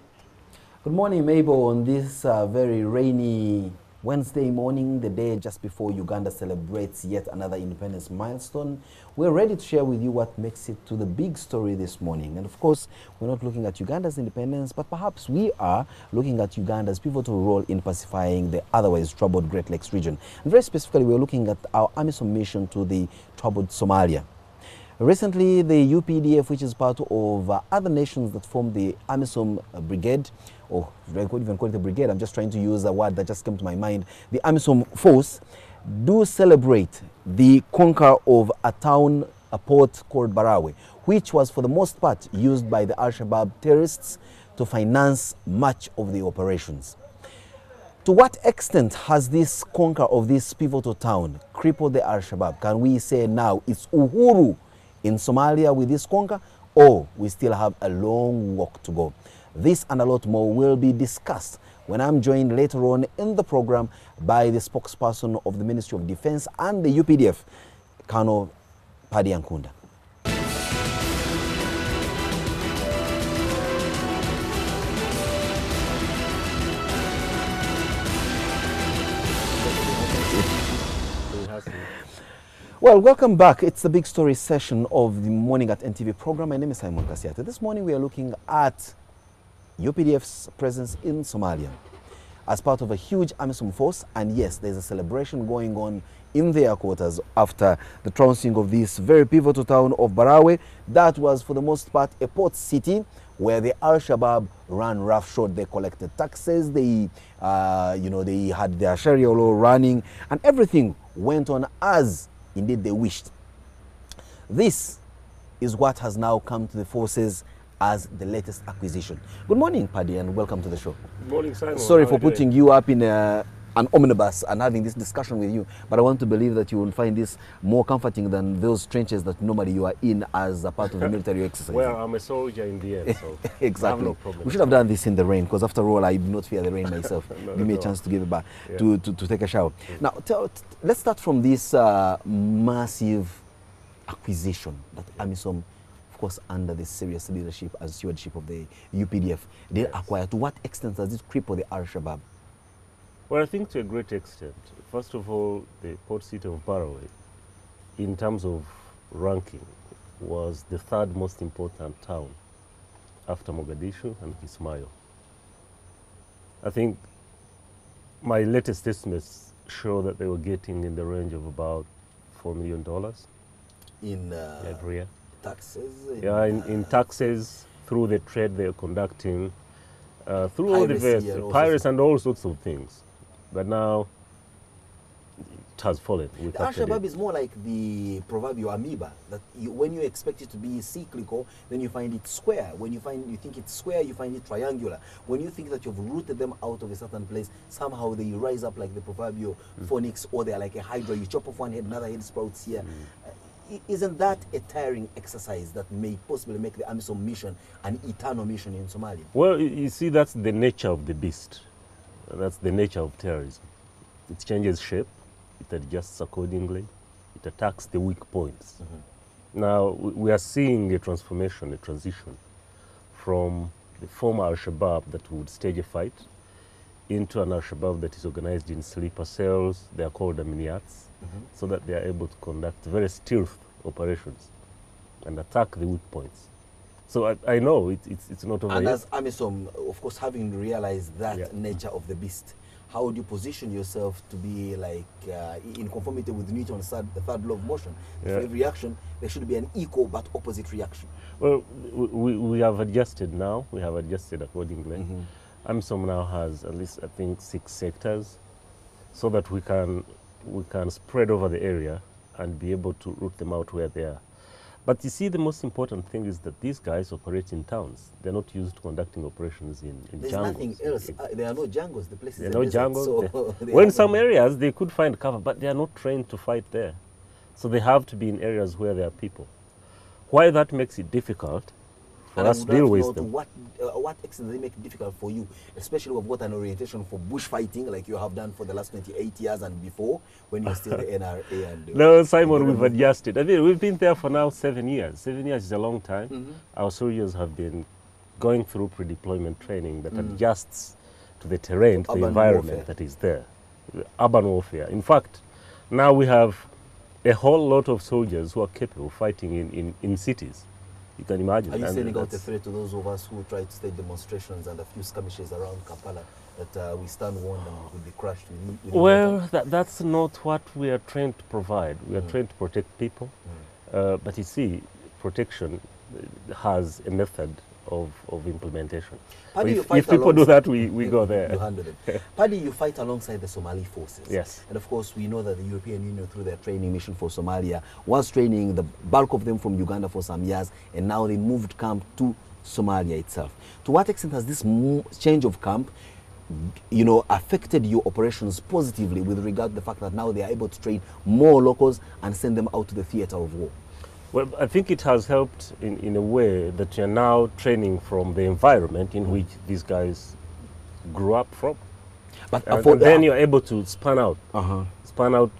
Good morning, Mabel, on this very rainy Wednesday morning, the day just before Uganda celebrates yet another independence milestone. We're ready to share with you what makes it to the big story this morning. And of course, we're not looking at Uganda's independence, but perhaps we are looking at Uganda's pivotal role in pacifying the otherwise troubled Great Lakes region. And very specifically, we're looking at our AMISOM mission to the troubled Somalia. Recently, the UPDF, which is part of other nations that form the AMISOM brigade, or I could even call it a brigade, I'm just trying to use a word that just came to my mind, the AMISOM force, do celebrate the conquer of a town, a port called Barawe, which was for the most part used by the Al-Shabaab terrorists to finance much of the operations. To what extent has this conquer of this pivotal town crippled the Al-Shabaab? Can we say now it's Uhuru in Somalia with this conquer, or we still have a long walk to go? This and a lot more will be discussed when I'm joined later on in the program by the spokesperson of the Ministry of Defense and the UPDF, Colonel Paddy Ankunda. Well, welcome back. It's the big story session of the Morning at NTV program. My name is Simon Kasiate. This morning we are looking at UPDF's presence in Somalia as part of a huge AMISOM force. And yes, there's a celebration going on in their quarters after the trouncing of this very pivotal town of Barawe. That was for the most part a port city where the Al-Shabaab ran roughshod. They collected taxes, they had their Sharia law running, and everything went on as indeed they wished. This is what has now come to the forces as the latest acquisition. Good morning, Paddy, and welcome to the show. Good morning, Simon. Sorry for putting you up in an omnibus and having this discussion with you, but I want to believe that you will find this more comforting than those trenches that normally you are in as a part of the military exercise. Well, I'm a soldier in the end, so exactly. I have no problem. We should have done this in the rain, because after all, I do not fear the rain myself. Give me a chance to give it back, to take a shower. Now, let's start from this massive acquisition that AMISOM, of course, under the serious leadership and stewardship of the UPDF, they acquire. To what extent does it cripple the Al-Shabaab? Well, I think to a great extent. First of all, the port city of Barawe, in terms of ranking, was the third most important town after Mogadishu and Kismayo. I think my latest estimates show that they were getting in the range of about $4 million in every year. Taxes? In taxes, through the trade they are conducting, through all the various pirates and all sorts of things. But now it has fallen. The Al-Shabaab is more like the proverbial amoeba, that when you expect it to be cyclical, then you find it square. When you think it's square, you find it triangular. When you think that you've rooted them out of a certain place, somehow they rise up like the proverbial phoenix, or they're like a hydra. You chop off one head, another head sprouts here. Isn't that a tiring exercise that may possibly make the AMISOM mission an eternal mission in Somalia? Well, you see, that's the nature of the beast. That's the nature of terrorism. It changes shape, it adjusts accordingly, it attacks the weak points. Now, we are seeing a transformation, a transition from the former Al-Shabaab that would stage a fight into an Al-Shabaab that is organized in sleeper cells. They are called amniyats, so that they are able to conduct very stealth operations and attack the weak points. So I know it's not over And yet. as AMISOM, of course, having realized that nature of the beast, how would you position yourself to be like in conformity with Newton's third law of motion? For every action, there should be an equal but opposite reaction. Well, we have adjusted now. We have adjusted accordingly. AMISOM now has at least, I think, 6 sectors, so that we can spread over the area and be able to root them out where they are. But you see, the most important thing is that these guys operate in towns. They're not used to conducting operations in There's jungles. nothing else. There are no jungles. The place is There are no jungles. So well, in some areas, they could find cover, but they are not trained to fight there. So they have to be in areas where there are people. Why that makes it difficult for us to deal with To them. what extent they make it difficult for you, especially we've got an orientation for bushfighting like you have done for the last 28 years and before when you're still the NRA and No, Simon, we've adjusted. I mean, we've been there for now 7 years. 7 years is a long time. Our soldiers have been going through pre-deployment training that adjusts to the terrain, to the environment that is there. Urban warfare. In fact, now we have a whole lot of soldiers who are capable of fighting in cities. You can imagine. Are you sending out a threat to those of us who try to stage demonstrations and a few skirmishes around Kampala that we stand warned and will be crushed? Well, that's not what we are trained to provide. We are trained to protect people. But you see, protection has a method of implementation. If people do that, we go there. You handle them. Paddy, you fight alongside the Somali forces. Yes. And of course, we know that the European Union, through their training mission for Somalia, was training the bulk of them from Uganda for some years, and now they moved camp to Somalia itself. To what extent has this change of camp affected your operations positively with regard to the fact that now they are able to train more locals and send them out to the theater of war? Well, I think it has helped in a way that you're now training from the environment in which these guys grew up from. But then you're able to span out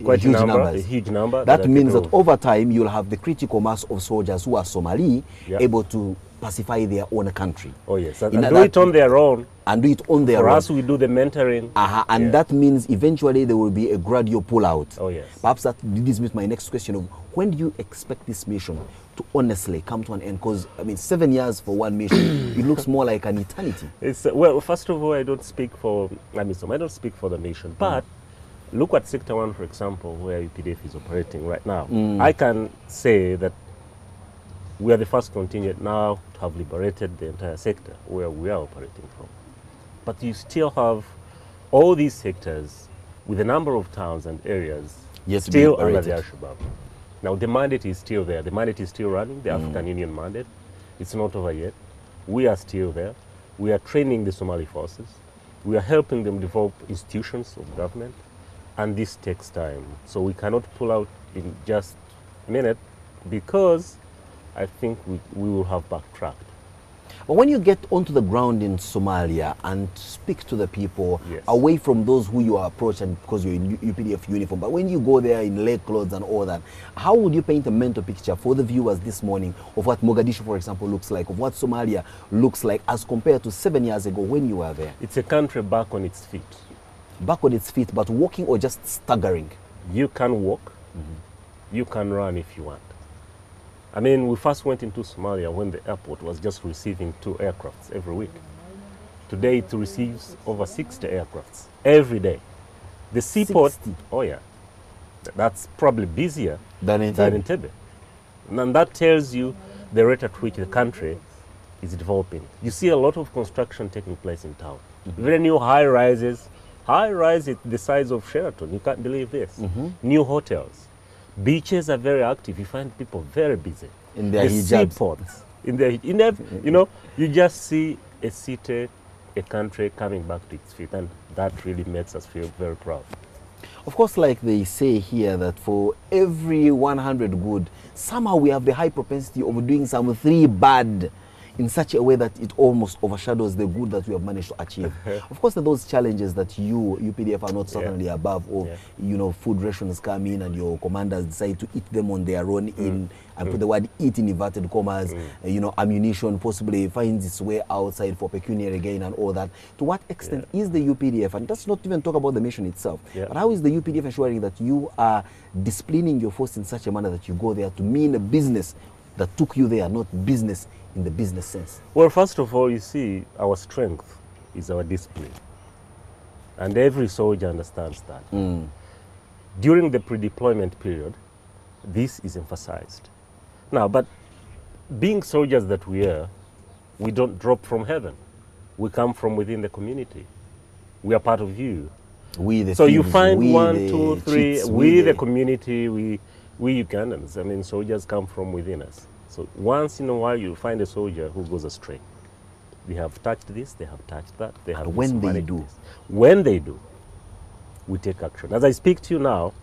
quite a huge number. That means that over time you'll have the critical mass of soldiers who are Somali able to pacify their own country. Oh yes, and do it on their own. And do it on their own. For us, we do the mentoring. And that means eventually there will be a gradual pull-out. Oh yes. Perhaps that leads me to my next question of when do you expect this mission to honestly come to an end? Because, I mean, 7 years for one mission, it looks more like an eternity. Well, first of all, I don't speak for the mission, but look at Sector 1, for example, where UPDF is operating right now. I can say that we are the first contingent now to have liberated the entire sector where we are operating from. But you still have all these sectors with a number of towns and areas still under the Al-Shabaab. Now the mandate is still there. The mandate is still running, the African Union mandate. It's not over yet. We are still there. We are training the Somali forces. We are helping them develop institutions of government. And this takes time. So we cannot pull out in just a minute because I think we will have backtracked. But when you get onto the ground in Somalia and speak to the people, away from those who you approach and because you're in UPDF uniform, but when you go there in lay clothes and all that, how would you paint a mental picture for the viewers this morning of what Mogadishu, for example, looks like, of what Somalia looks like as compared to 7 years ago when you were there? It's a country back on its feet. Back on its feet, but walking or just staggering? You can walk, you can run if you want. I mean, we first went into Somalia when the airport was just receiving 2 aircrafts every week. Today it receives over 60 aircrafts every day. The seaport, 60. Oh yeah, that's probably busier than Entebbe. And that tells you the rate at which the country is developing. You see a lot of construction taking place in town. Very new high-rise the size of Sheraton. You can't believe this. New hotels. Beaches are very active. You find people very busy. In their hijabs. Seaports. You just see a city, a country coming back to its feet, and that really makes us feel very proud. Of course, like they say here, that for every 100 good, somehow we have the high propensity of doing some 3 bad in such a way that it almost overshadows the good that we have managed to achieve. Of course, there are those challenges that UPDF are not certainly above, or food rations come in and your commanders decide to eat them on their own and put the word eat in inverted commas, ammunition possibly finds its way outside for pecuniary gain and all that. To what extent is the UPDF, and let's not even talk about the mission itself, but how is the UPDF ensuring that you are disciplining your force in such a manner that you go there to mean a business that took you there, not business in the business sense? Well, first of all, you see, our strength is our discipline. And every soldier understands that. During the pre-deployment period, this is emphasized. Now, but being soldiers that we are, we don't drop from heaven. We come from within the community. We are part of you. So you find 1, 2, 3, we the community, we Ugandans, I mean, soldiers come from within us. So once in a while you find a soldier who goes astray. They have touched this, they have touched that, they have when they do. When they do, we take action. As I speak to you now,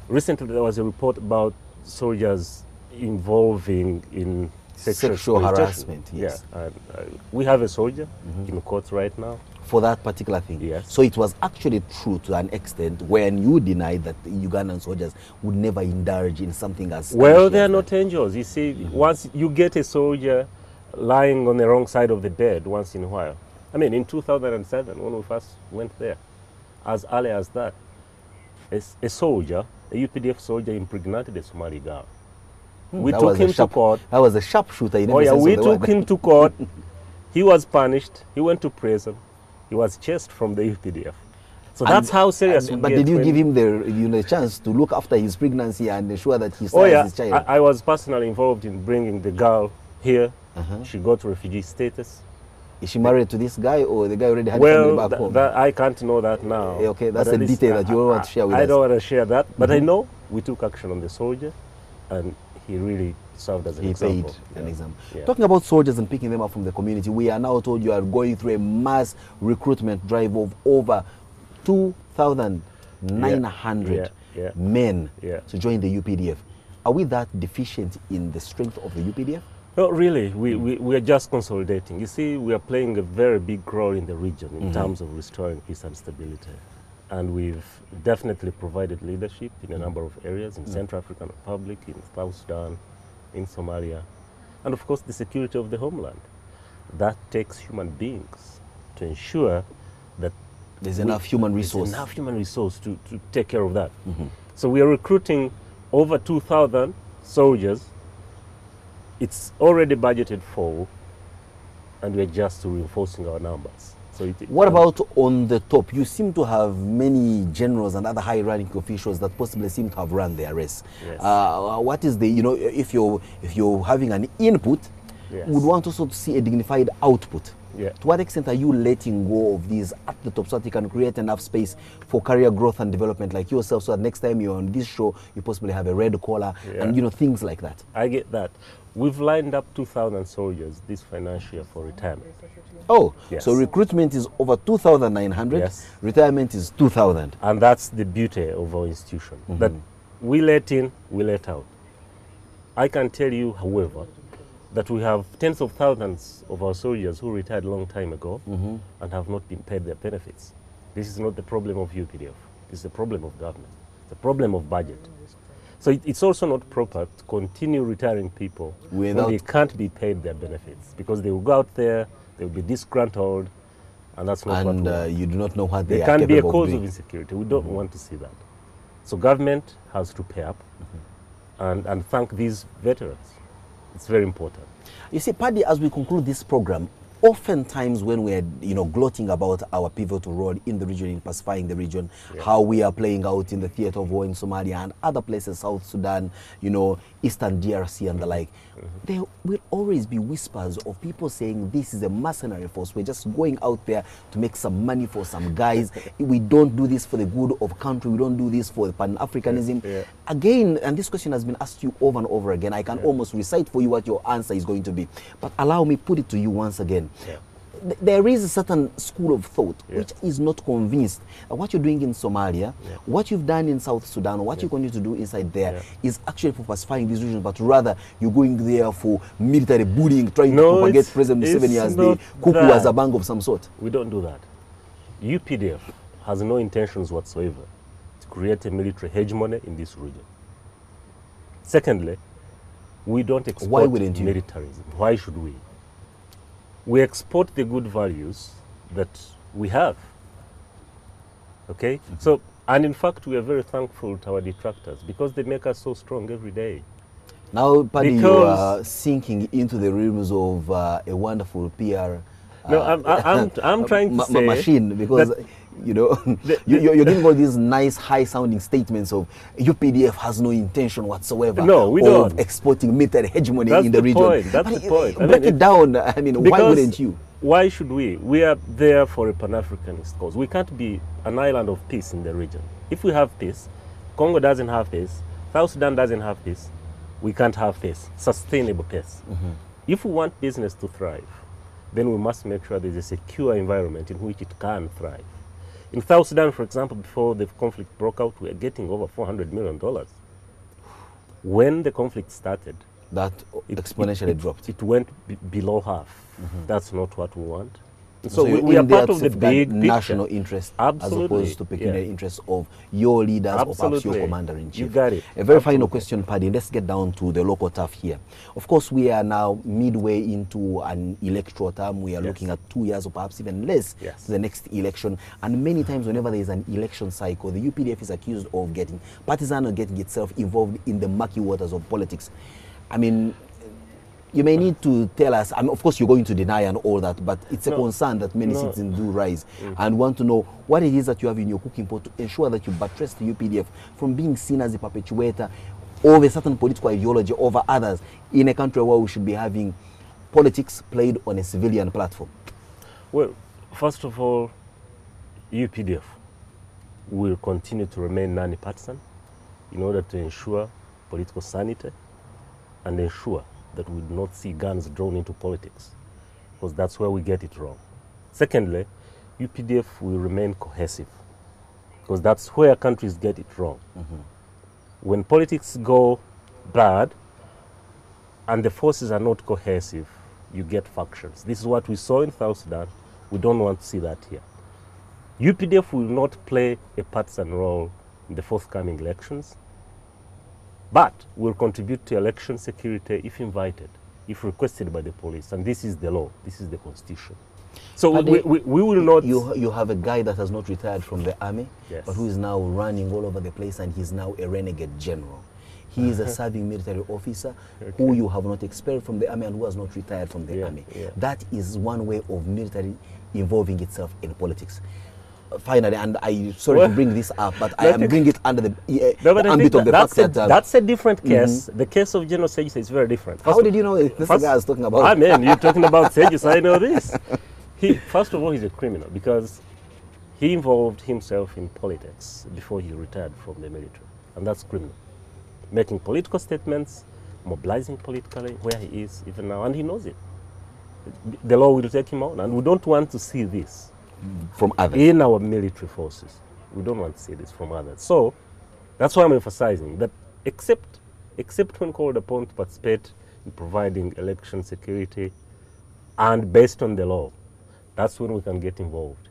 recently there was a report about soldiers involving in Sexual harassment, yes. Yeah, and, we have a soldier in court right now. For that particular thing? Yes. So it was actually true to an extent when you denied that the Ugandan soldiers would never indulge in something as... Well, they are not angels. You see, once you get a soldier lying on the wrong side of the bed once in a while. I mean, in 2007, when we first went there, as early as that, a soldier, a UPDF soldier, impregnated a Somali girl. We took him to court. That was a sharpshooter. Oh yeah, we took him to court. He was punished. He went to prison. He was chased from the UPDF. So that's how serious we get. But did you give him the chance to look after his pregnancy and ensure that he stays his child? I was personally involved in bringing the girl here. She got refugee status. Is she married to this guy, or the guy already had family back home? I can't know that now. Okay, that's a detail that you don't want to share with us. I don't want to share that, but I know we took action on the soldier, and he really served as an example. He paid an example. Yeah. Talking about soldiers and picking them up from the community, we are now told you are going through a mass recruitment drive of over 2,900 men to join the UPDF. Are we that deficient in the strength of the UPDF? No, really. We are just consolidating. You see, we are playing a very big role in the region in terms of restoring peace and stability. And we've definitely provided leadership in a number of areas, in Central African Republic, in South Sudan, in Somalia, and of course the security of the homeland. That takes human beings to ensure that there's enough human resource. Enough human resource to take care of that. So we are recruiting over 2,000 soldiers. It's already budgeted for, and we're just reinforcing our numbers. So what about on the top? You seem to have many generals and other high-ranking officials that possibly seem to have run their race. Yes. What is the, if you're having an input, would want also to see a dignified output. Yeah. To what extent are you letting go of these at the top so that you can create enough space for career growth and development like yourself, so that next time you're on this show, you possibly have a red collar and things like that? I get that. We've lined up 2,000 soldiers this financial year for retirement. Oh, so recruitment is over 2,900, retirement is 2,000. And that's the beauty of our institution, that we let in, we let out. I can tell you, however, that we have tens of thousands of our soldiers who retired a long time ago and have not been paid their benefits. This is not the problem of UPDF. It's the problem of government. It's the problem of budget. So it's also not proper to continue retiring people when they can't be paid their benefits, because they will go out there, they will be disgruntled, and that's not what we want. You do not know what they are can be a capable cause of of insecurity. We don't want to see that. So government has to pay up and thank these veterans. It's very important. You see, Paddy, as we conclude this program, oftentimes when we're gloating about our pivotal role in the region, in pacifying the region, how we are playing out in the theater of war in Somalia and other places, South Sudan, Eastern DRC and the like, there will always be whispers of people saying this is a mercenary force. We're just going out there to make some money for some guys. We don't do this for the good of country. We don't do this for Pan-Africanism. Again, and this question has been asked you over and over again. I can almost recite for you what your answer is going to be. But allow me put it to you once again. There is a certain school of thought which is not convinced that what you're doing in Somalia, what you've done in South Sudan, what you continue to do inside there is actually for pacifying this region, but rather you're going there for military bullying, trying to propagate President Museveni as the cuckoo, as a bang of some sort. We don't do that. UPDF has no intentions whatsoever to create a military hegemony in this region. Secondly, we don't export militarism. Why should we? We export the good values that we have. Okay? So, and in fact, we are very thankful to our detractors because they make us so strong every day. Now, Paddy, you are sinking into the realms of a wonderful PR. No, I'm trying to say machine, because you're giving all these nice, high-sounding statements of UPDF has no intention whatsoever of exporting military hegemony in the region. That's the point. Break it down. I mean, why wouldn't you? Why should we? We are there for a Pan-Africanist cause. We can't be an island of peace in the region. If we have peace, Congo doesn't have peace, South Sudan doesn't have peace, we can't have peace, sustainable peace. If we want business to thrive, then we must make sure there's a secure environment in which it can thrive. In South Sudan, for example, before the conflict broke out, we were getting over $400 million. When the conflict started, that exponentially dropped. It went below half. That's not what we want. So we are part of the big national picture. interest, Absolutely. as opposed to pecuniary interest of your leaders or perhaps your commander-in-chief. You got it. A very final question, Paddy. Let's get down to the local turf here. Of course, we are now midway into an electoral term. We are looking at 2 years or perhaps even less to the next election. And many times whenever there is an election cycle, the UPDF is accused of getting partisan or getting itself involved in the murky waters of politics. I mean, you may need to tell us, I mean, of course you're going to deny and all that, but it's a concern that many citizens do rise and want to know what it is that you have in your cooking pot to ensure that you buttress the UPDF from being seen as a perpetuator of a certain political ideology over others in a country where we should be having politics played on a civilian platform. Well, first of all, UPDF will continue to remain non-partisan in order to ensure political sanity and ensure that we do not see guns drawn into politics, because that's where we get it wrong. Secondly, UPDF will remain cohesive, because that's where countries get it wrong. When politics go bad and the forces are not cohesive, you get factions. This is what we saw in South Sudan. We don't want to see that here. UPDF will not play a partisan role in the forthcoming elections, but will contribute to election security if invited, if requested by the police. And this is the law, this is the constitution. So we will not... You have a guy that has not retired from the army, but who is now running all over the place, and he's now a renegade general. He is a serving military officer who you have not expelled from the army and who has not retired from the army. That is one way of military involving itself in politics. Finally, and I'm sorry to bring this up, but I am bringing it under the ambit of the fact that... that's a different case. The case of General Segis is very different. How did you know this guy I was talking about? I mean, you're talking about Segis, I know this. First of all, he's a criminal because he involved himself in politics before he retired from the military, and that's criminal. Making political statements, mobilizing politically where he is even now, and he knows it. The law will take him on, and we don't want to see this from others in our military forces. We don't want to see this from others. So that's why I'm emphasizing that except when called upon to participate in providing election security and based on the law, that's when we can get involved.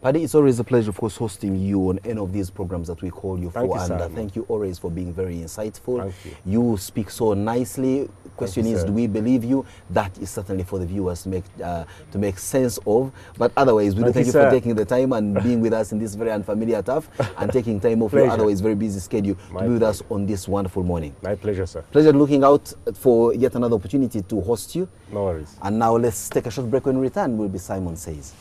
Paddy, it's always a pleasure, of course, hosting you on any of these programs that we call you for. And thank you always for being very insightful. Thank you. You speak so nicely. Question is, do we believe you? That is certainly for the viewers to make sense of. But otherwise, we do thank you for taking the time and being with us in this very unfamiliar turf and taking time off your otherwise very busy schedule to be with us on this wonderful morning. My pleasure, sir. Pleasure looking out for yet another opportunity to host you. No worries. And now let's take a short break. When we return, we'll be Simon Says.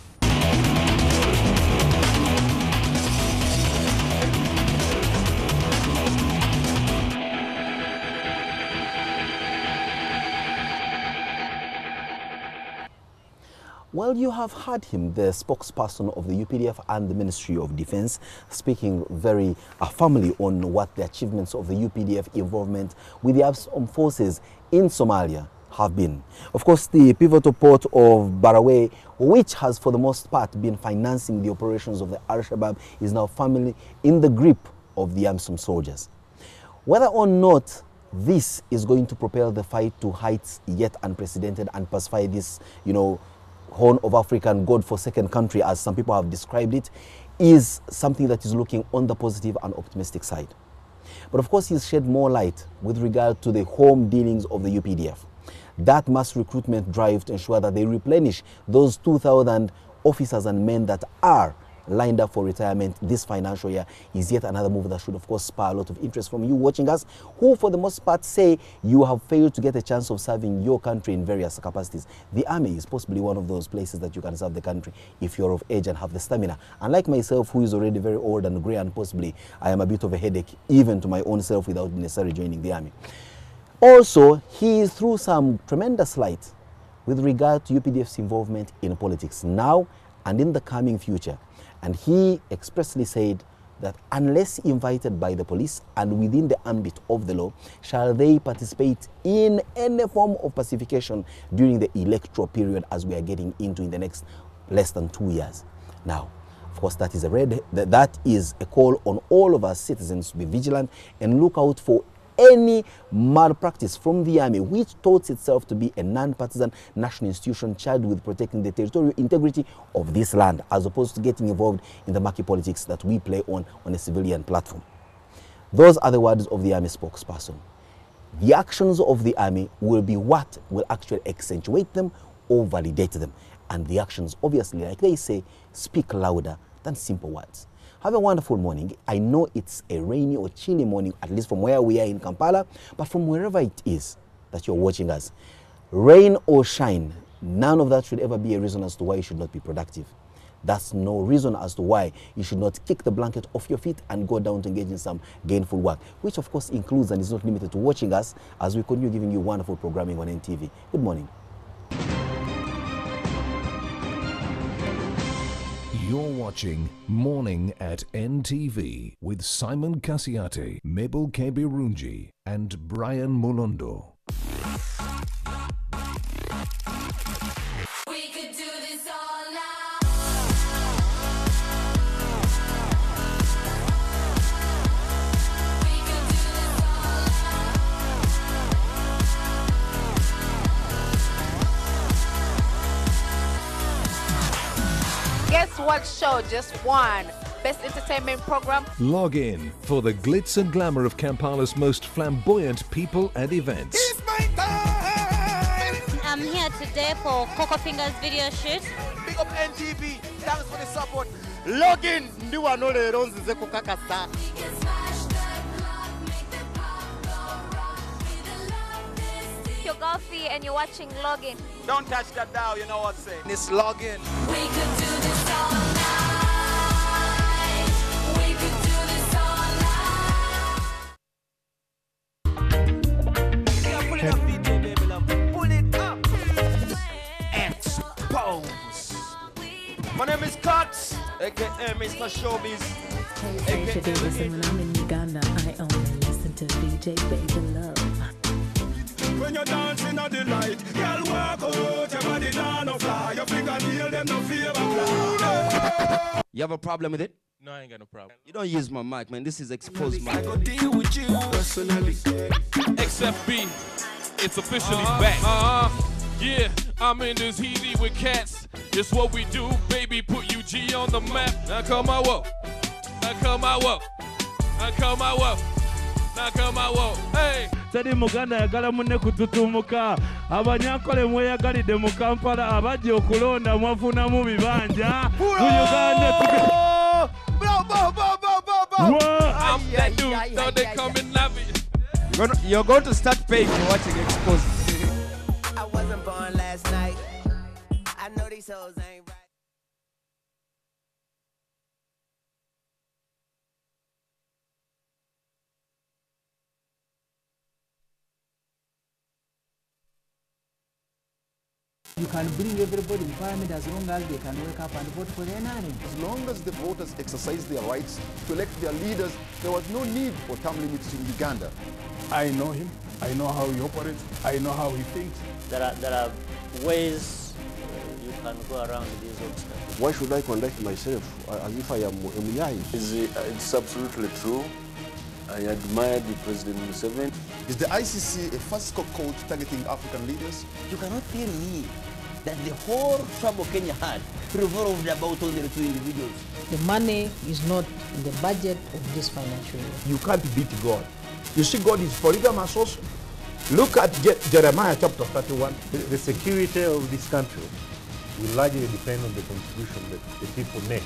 Well, you have heard him, the spokesperson of the UPDF and the Ministry of Defense, speaking very firmly on what the achievements of the UPDF involvement with the armed forces in Somalia have been. Of course, the pivotal port of Barawe, which has for the most part been financing the operations of the Al-Shabaab, is now firmly in the grip of the armed soldiers. Whether or not this is going to propel the fight to heights yet unprecedented and pacify this, Horn of African God-forsaken country, as some people have described it, is something that is looking on the positive and optimistic side. But of course, he's shed more light with regard to the home dealings of the UPDF. That mass recruitment drive to ensure that they replenish those 2,000 officers and men that are lined up for retirement this financial year is yet another move that should, of course, spur a lot of interest from you watching us, who for the most part say you have failed to get a chance of serving your country in various capacities. The army is possibly one of those places that you can serve the country if you're of age and have the stamina. Unlike myself, who is already very old and grey, and possibly I am a bit of a headache even to my own self without necessarily joining the army. Also, he threw some tremendous light with regard to UPDF's involvement in politics now and in the coming future. And he expressly said that unless invited by the police and within the ambit of the law, shall they participate in any form of pacification during the electoral period as we are getting into in the next less than 2 years. Now, of course, that is a call on all of our citizens to be vigilant and look out for any malpractice from the army, which touts itself to be a non-partisan national institution charged with protecting the territorial integrity of this land, as opposed to getting involved in the murky politics that we play on a civilian platform. Those are the words of the army spokesperson. The actions of the army will be what will actually accentuate them or validate them. And the actions, obviously, like they say, speak louder than simple words. Have a wonderful morning. I know it's a rainy or chilly morning, at least from where we are in Kampala, but from wherever it is that you're watching us, rain or shine, none of that should ever be a reason as to why you should not be productive. That's no reason as to why you should not kick the blanket off your feet and go down to engage in some gainful work, which of course includes and is not limited to watching us as we continue giving you wonderful programming on NTV. Good morning. You're watching Morning at NTV with Simon Kasiate, Mabel Kebirunji and Brian Mulondo. We could do this all night. We could do this all night. Guess what show just won? Best entertainment program. Log in for the glitz and glamour of Kampala's most flamboyant people and events. I'm here today for Coco Fingers video shoot. Big up NTV. Thanks for the support. Log in. Ndiwa no lero nzize kukakasa. You're Golfy and you're watching Login. Don't touch that dial, you know what I'm saying. It's login. We could do this all night. We could do this all night. Yeah, pull it up, DJ, baby love. Pull it up. Expose. My name is Cuts, aka Mr. Showbiz. Today, when I'm in Uganda, I only listen to DJ Baby Love. When you're dancing at the light, girl walk out, your body down no fly, your fingernail them no fear fly. You have a problem with it? No, I ain't got no problem. You don't use my mic, man. This is exposed mic. I go deal with you personally. XFB, it's officially back. Yeah, I'm in this heaty with cats. It's what we do, baby. Put UG on the map. Now come my walk. Now come my walk. Now come my walk. Now come my walk. Hey. Tadi Muganda yagala munne kututumuka abanyankole mweyagalidde mu Kampala abajja okulonda mwafuna mu bibanja mu Uganda I'm that dude, so they come and love it. You're going to start paying for watching Exposed. I wasn't born last night. I know these hoes ain't right. You can bring everybody in parliament as long as they can wake up and vote for their NRM. As long as the voters exercise their rights to elect their leaders, there was no need for term limits in Uganda. I know him. I know how he operates. I know how he thinks. There are ways you can go around these obstacles. Why should I conduct myself as if I am Muyai? It's absolutely true. I admire the President Museveni. Is the ICC a fascistic code targeting African leaders? You cannot tell me that the whole trouble Kenya had revolved about only 2 individuals. The money is not in the budget of this financial year. You can't beat God. You see, God is polygamous also. Look at Jeremiah chapter 31. The security of this country will largely depend on the contribution that the people make.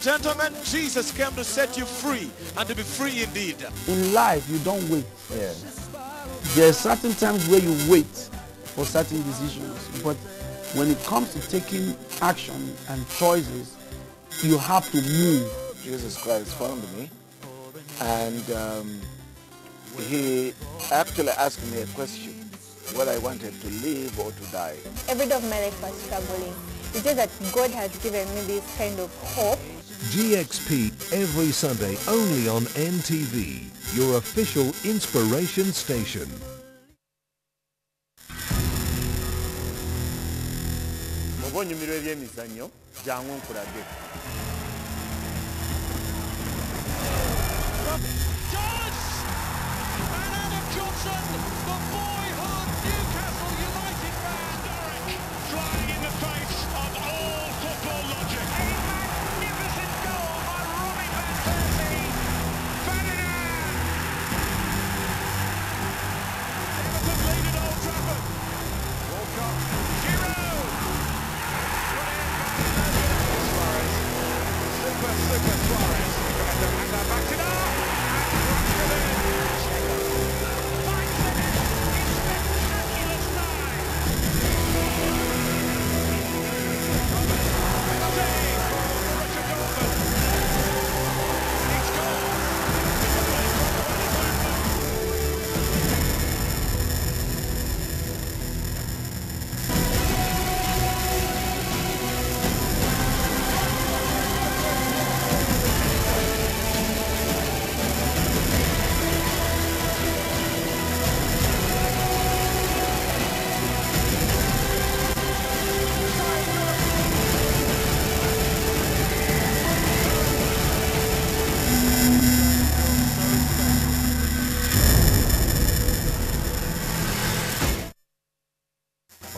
and gentlemen, Jesus came to set you free and to be free indeed. In life, you don't wait. Yeah. There are certain times where you wait for certain decisions, but when it comes to taking action and choices, you have to move. Jesus Christ found me, and he actually asked me a question, whether I wanted to live or to die. Every day of my life was struggling. It's just that God has given me this kind of hope. GXP every Sunday only on NTV, your official inspiration station.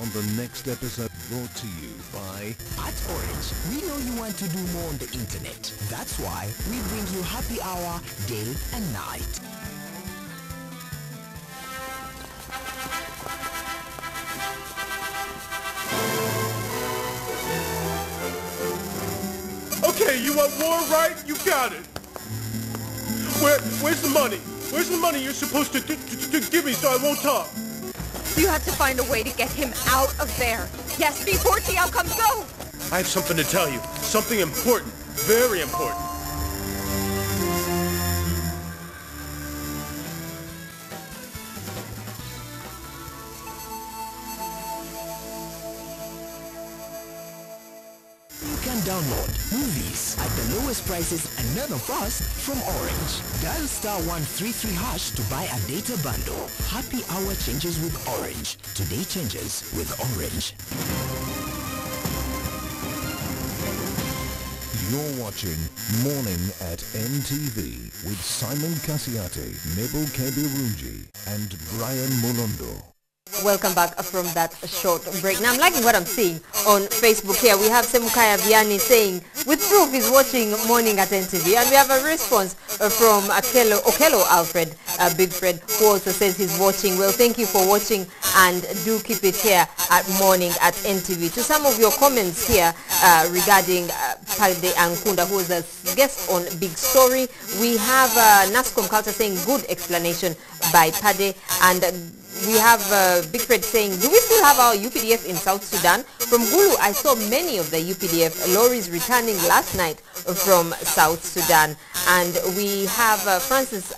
On the next episode, brought to you by At Orange, we know you want to do more on the internet. That's why we bring you happy hour day and night. Okay, you want war, right? You got it. Where's the money? Where's the money you're supposed to give me so I won't talk? You have to find a way to get him out of there. Yes, before the outcomes go. I have something to tell you. Something important. Very important. You can download movies at the lowest prices and none of us from Orange. Dial *133# to buy a data bundle. Happy hour changes with Orange. Today changes with Orange. You're watching Morning at NTV with Simon Kasiate, Mabel Kebirunji and Brian Molondo. Welcome back from that short break. Now I'm liking what I'm seeing on Facebook here. We have Semukaya Vianney saying, with proof he's watching Morning at NTV. And we have a response from Okello Alfred, Big Fred, who also says he's watching. Well, thank you for watching and do keep it here at Morning at NTV. To some of your comments here regarding Pade Ankunda, who is a guest on Big Story, we have Nascom Culture saying good explanation by Pade, and we have Big Fred saying, do we still have our UPDF in South Sudan? From Gulu, I saw many of the UPDF lorries returning last night from South Sudan. And we have Francis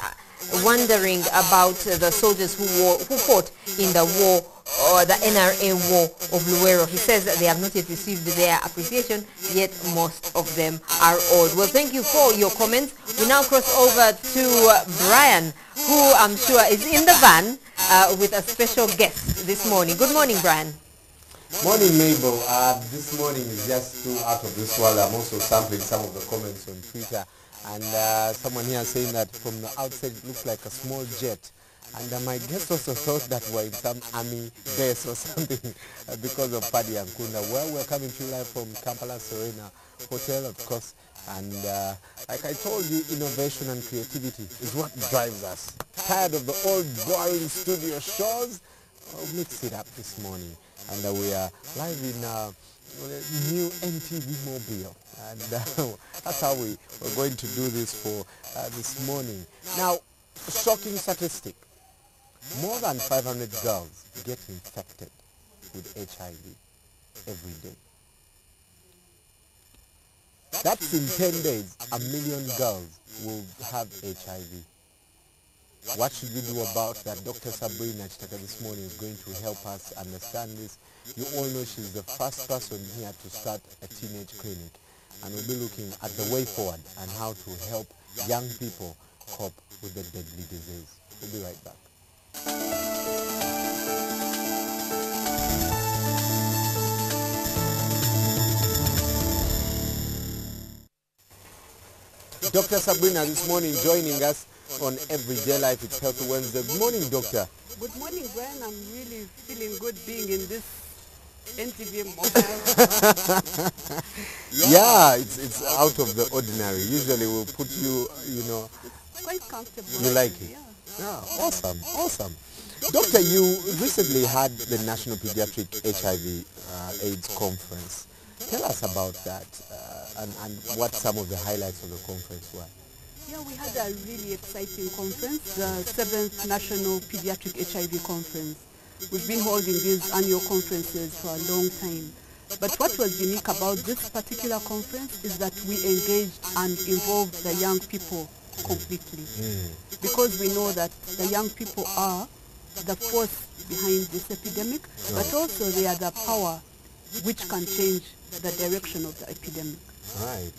wondering about the soldiers who fought in the war, or the NRA war of Luero. He says that they have not yet received their appreciation, yet most of them are old. Well, thank you for your comments. We now cross over to Brian, who I'm sure is in the van with a special guest this morning. Good morning, Brian. Morning, Mabel. This morning is just too out of this world. I'm also sampling some of the comments on Twitter. And someone here saying that from the outside it looks like a small jet. And my guest also thought that we're in some army base or something because of Paddy Ankunda. Well, we're coming to you live from Kampala Serena Hotel, of course. And like I told you, innovation and creativity is what drives us. Tired of the old boring studio shows? I'll mix it up this morning. And we are live in new NTV mobile, and that's how we're going to do this for this morning. Now, shocking statistic: more than 500 girls get infected with HIV every day. That's in 10 days, 1 million girls will have HIV. What should we do about that? Dr. Sabrina Chitaka this morning is going to help us understand this. You all know she's the first person here to start a teenage clinic, and we'll be looking at the way forward and how to help young people cope with the deadly disease. We'll be right back. Dr. Sabrina this morning joining us on Everyday Life. It's Healthy Wednesday. Good morning, Doctor. Good morning, Brian. I'm really feeling good being in this NTV mobile. Yeah, it's out of the ordinary. Usually we'll put you, quite comfortable. You like it? Yeah, awesome, awesome. Doctor, you recently had the National Pediatric HIV AIDS Conference. Tell us about that and what some of the highlights of the conference were. Yeah, we had a really exciting conference, the 7th National Pediatric HIV Conference. We've been holding these annual conferences for a long time. But what was unique about this particular conference is that we engaged and involved the young people completely. Because we know that the young people are the force behind this epidemic, but also they are the power which can change the direction of the epidemic. Right.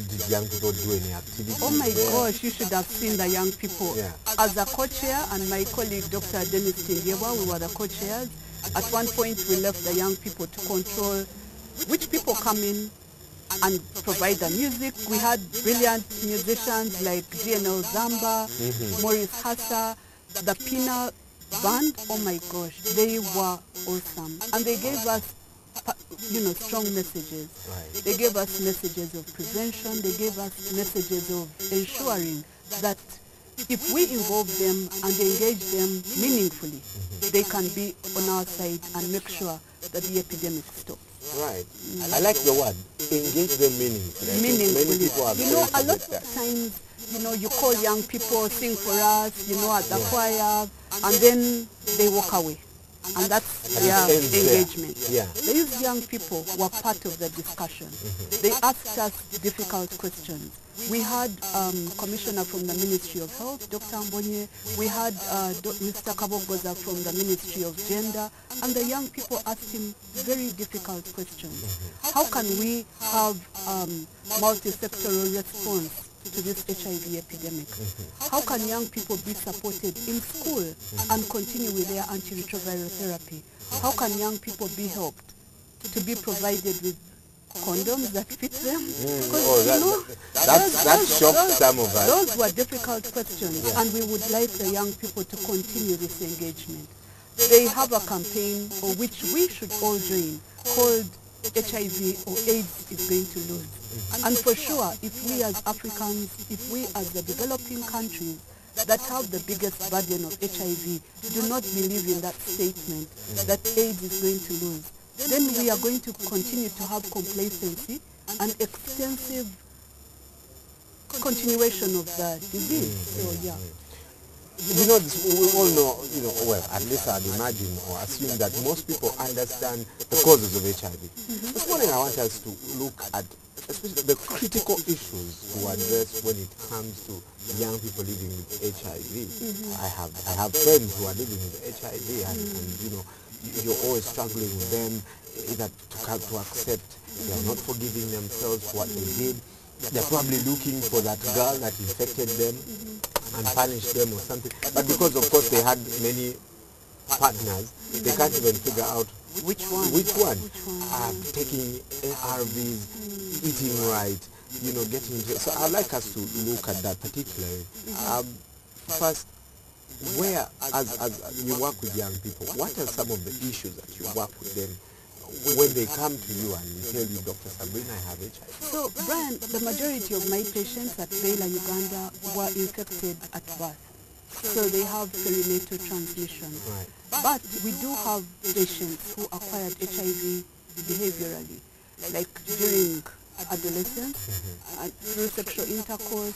Did young people do any activities? Oh my gosh, you should have seen the young people. Yeah. As a co-chair and my colleague Dr. Dennis Tingewa, we were the co-chairs. At one point we left the young people to control which people come in and provide the music. We had brilliant musicians like GNL Zamba, Maurice Hassa, the Pina band. Oh my gosh, they were awesome. And they gave us strong messages. Right. They gave us messages of prevention. They gave us messages of ensuring that if we involve them and engage them meaningfully, they can be on our side and make sure that the epidemic stops. Right. I like the word, engage them meaningfully. Many people are a lot of times, you call young people, sing for us, at the choir, and then they walk away. And that's their engagement. Yeah. These young people were part of the discussion. They asked us difficult questions. We had Commissioner from the Ministry of Health, Dr. Mbonye. We had Mr. Kabogoza from the Ministry of Gender. And the young people asked him very difficult questions. How can we have multi-sectoral response to this HIV epidemic? How can young people be supported in school and continue with their antiretroviral therapy? How can young people be helped to be provided with condoms that fit them? That shocked some of us. Those were difficult questions, and we would like the young people to continue this engagement. They have a campaign, or which we should all join, called HIV or AIDS is going to lose. And for sure, if we as Africans, if we as the developing countries that have the biggest burden of HIV do not believe in that statement that AIDS is going to lose, then we are going to continue to have complacency and extensive continuation of the disease. So yeah. We all know, well, at least I'd imagine or assume that most people understand the causes of HIV. This morning I want us to look at especially the critical issues to address when it comes to young people living with HIV. I have friends who are living with HIV and you're always struggling with them, either to accept they are not forgiving themselves for what they did. They're probably looking for that girl that infected them and punished them or something. But because, of course, they had many partners, they can't even figure out which one. Taking ARVs, eating right, getting into it. So I'd like us to look at that particularly. First, where, as you work with young people, what are some of the issues that you work with them when they come to you and they tell you, Dr. Sabrina, I have HIV? So, Brian, the majority of my patients at Baylor, Uganda were infected at birth. So they have perinatal transmission. Right. But we do have patients who acquired HIV behaviorally, like during adolescence, through sexual intercourse.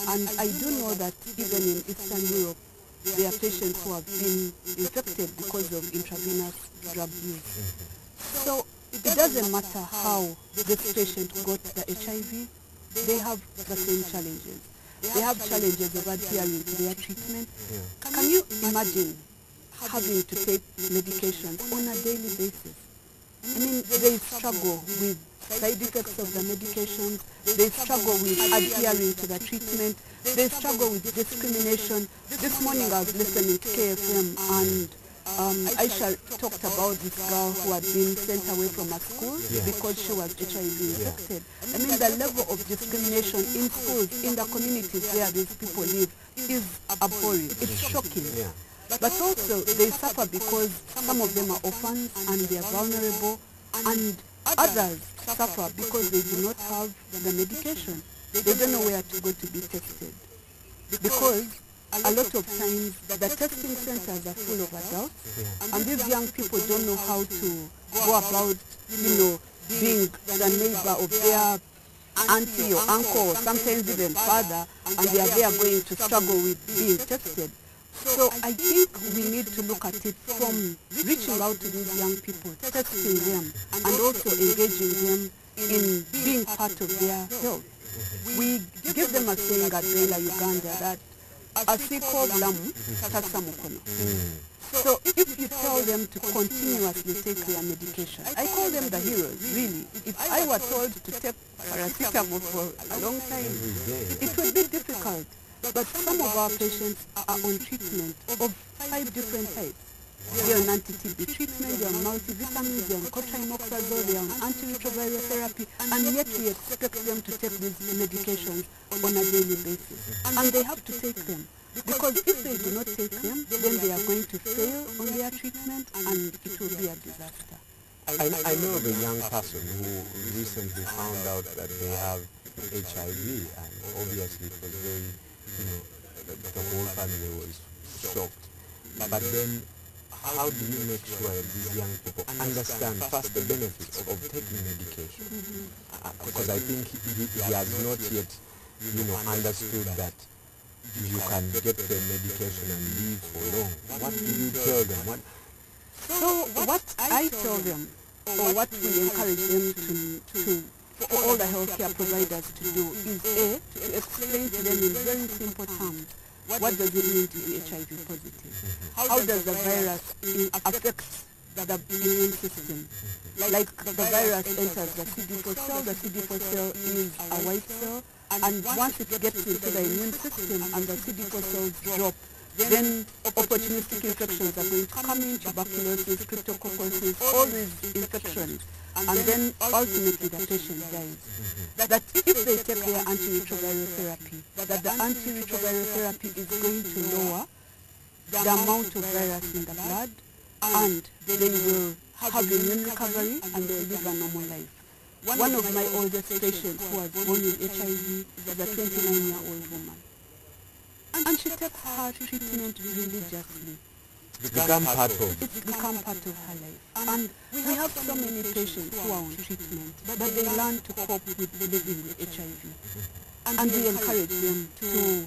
And I do know that even in Eastern Europe, there are patients who have been infected because of intravenous drug use. So it doesn't matter how this patient got the HIV, they have the same challenges. They have challenges of adhering to their treatment. Can you imagine having to take medications on a daily basis? I mean, they struggle with side effects of the medications, they struggle with adhering to the treatment, they struggle with discrimination. This morning I was listening to KFM and Aisha talked about this girl who had been sent away from a school because she was HIV infected. I mean, the level of discrimination in schools, in the communities where these people live is abhorrent. It's shocking. But also they suffer because some of them are orphans and they are vulnerable, and others suffer because they do not have the medication. They don't know where to go to be tested. Because a lot of times the testing centers are full of adults, and these young people don't know how to go about, being the neighbor of their auntie or uncle or sometimes even father, and they are there going to struggle with being tested. So I think we need to look at it from reaching out to these young people, testing them, and also engaging them in being part of their health. We give them a saying at Bela, Uganda, that asiko blamu tasa mukono. So if you tell them to continuously take their medication, I call them the heroes, really. If I were told to take paracetamol for a long time, it would be difficult. But some of our patients are on treatment of 5 different types. They are on anti-TB treatment, they are on multivitamins, they are on cotrimoxazole, they are on antiretroviral therapy, and yet we expect them to take these medications on a daily basis. And they have to take them, because if they do not take them, then they are going to fail on their treatment and it will be a disaster. I know of a young person who recently found out that they have HIV, and obviously it was very, the whole family was shocked. But then, how do you make sure that these young people understand first the benefits of taking medication? Because I think he has not yet, understood that you can get the medication and live for long. What do you tell them? So what I tell them, or what we encourage them to for all the healthcare providers to do, is to explain to them in very simple terms, what does it mean to be HIV positive? How does the virus affect the immune system? Like the virus enters the CD4 cell, the CD4 cell is a white cell, and once it gets into the immune system and the CD4 cells drop, then opportunistic infections are going to come in, tuberculosis, cryptococcosis, all these infections, and then ultimately the patient dies. That if they take their antiretroviral therapy, that the antiretroviral therapy is going to lower the amount of virus in the blood, and they will have immune recovery and they will live a normal life. One of my oldest patients who was born with HIV is a 29-year-old woman. And she takes her treatment religiously. It's become part of her life. And we have so many patients who are on treatment, but they learn to cope with living with HIV. And we encourage them to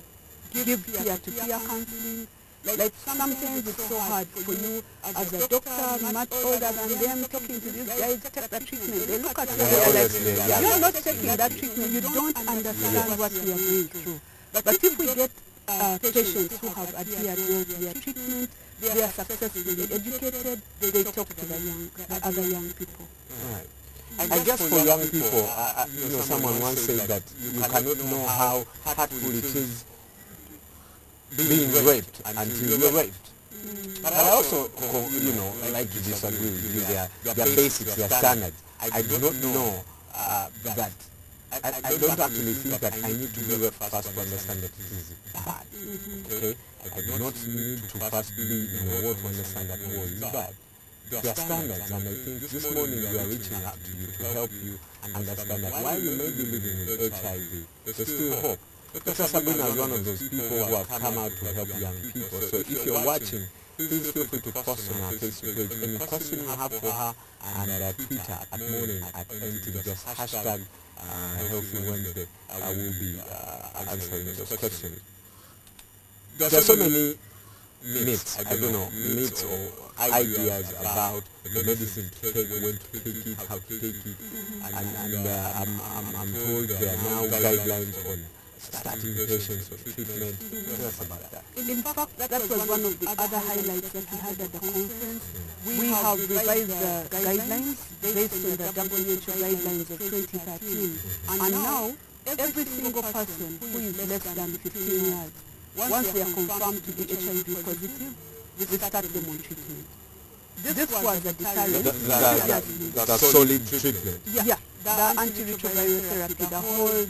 give peer-to-peer counseling. Like sometimes it's so hard for you as a doctor, much older than them, talking to these guys, take the treatment. They look at you, they're like, you're not taking that treatment, you don't understand what we are going through. But if we get patients who have adhered well to their treatment, they are successfully educated, they talk to the other young people. Right. I guess for young people, someone once said that you cannot know how hurtful it is being raped until you're raped. But I also, like to disagree with you. Their basics, their standards. I do not know that. I don't actually think that I need to be raped first to understand that it is bad. Okay? I do not need to first be in a war to understand that war is bad. There are standards, and I think this morning we are reaching out to you to help you understand that while you may be living with HIV, there's still hope. Dr. Sabina is one of those people who have come out to help young people. So if you're watching please feel free to post on our Facebook page any question you have for her, and Twitter at morning at Ntv, just hashtag Healthy Wednesday. I will be answering those questions. There are so many myths, I don't know, myths or ideas about the medicine to take, when to take it, how to take it, and I'm told there are now guidelines on starting patients with treatment. Tell us about that. In fact, that was one of the other highlights that we had at the conference. We have revised the guidelines based on the WHO guidelines of 2013. And now, every single person who is less than 15 years, once they are confirmed to be HIV positive, we start them on treatment. This was a deterrent. The solid treatment. Yeah, the antiretroviral therapy, the whole,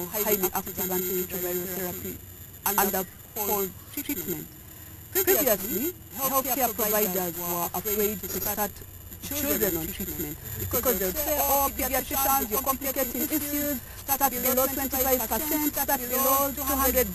highly active antiretroviral therapy, and the whole treatment. Previously, healthcare providers were afraid to start children on treatment because they would say, oh, pediatricians, you're complicating issues, start below 25%, start below 200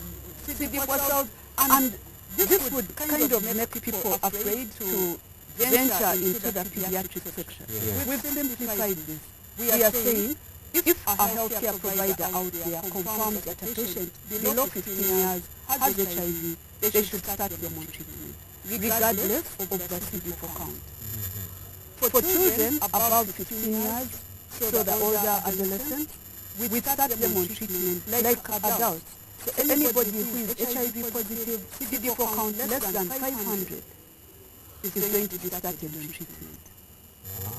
CD4 cells, and this would kind of make people afraid to venture into the pediatric section. Yeah. We've simplified this. We are saying if a healthcare provider out there confirms that a patient below 15 years has HIV, they should start them on treatment, regardless of the CD4 count. For children above 15 years, so the older adolescents, we start them on treatment like adults. So anybody who is HIV positive, CD4 count less than 500 is going to be started on treatment.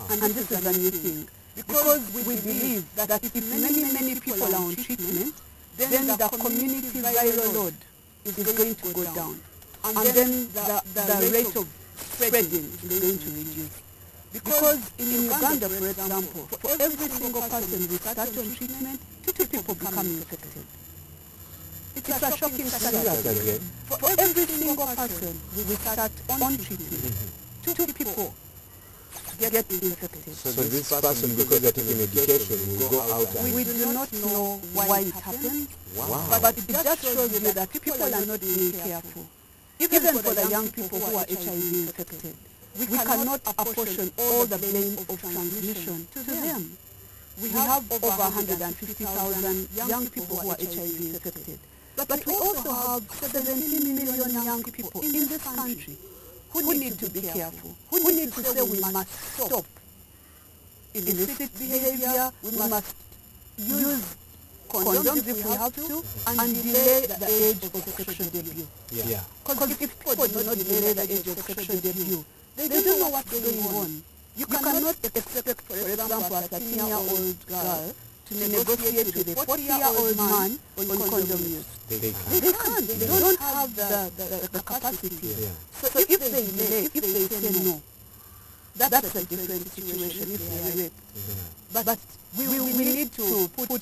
And this is a new thing. Because we believe that if many people are on treatment, then the community viral load is going to go down. And then the rate of spreading is going to reduce. Because in Uganda, for example, for every single person we start on treatment, 2 people become infected. It's a shocking statistic. For every single person we start on treatment, 2 people get infected. So this person, because they're taking medication, will go out and... We do not know why it happens, but it just shows you that people are not being careful. Even for the young people who are HIV infected, we cannot apportion all the blame of transmission to them. We have over 150,000 young people who are HIV infected. But we also have 17 million young people in this country who need to be careful, who need to say we must stop illicit behavior, we must use condoms if we have to, and delay the age of sexual debut. Because if people do not delay the age of sexual debut, they don't know what's going on. You cannot expect, for example, a 13-year-old girl to negotiate with a 40-year-old man on condom use. They can't. They don't have the capacity. So if they delay, if they say no, that's a different situation if they are raped. But we need to put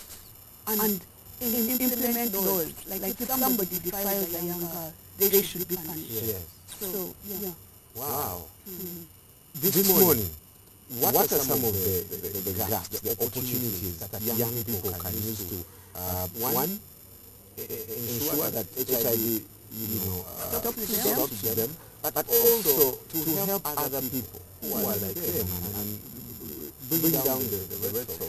and implement laws. Like if somebody defiles a young girl, they should be punished. So, yeah. Wow. This morning, what are some of the gaps, the opportunities that young people can use to, one, ensure that HIV, stops them, but also to help other people who are like them and bring down the rate of...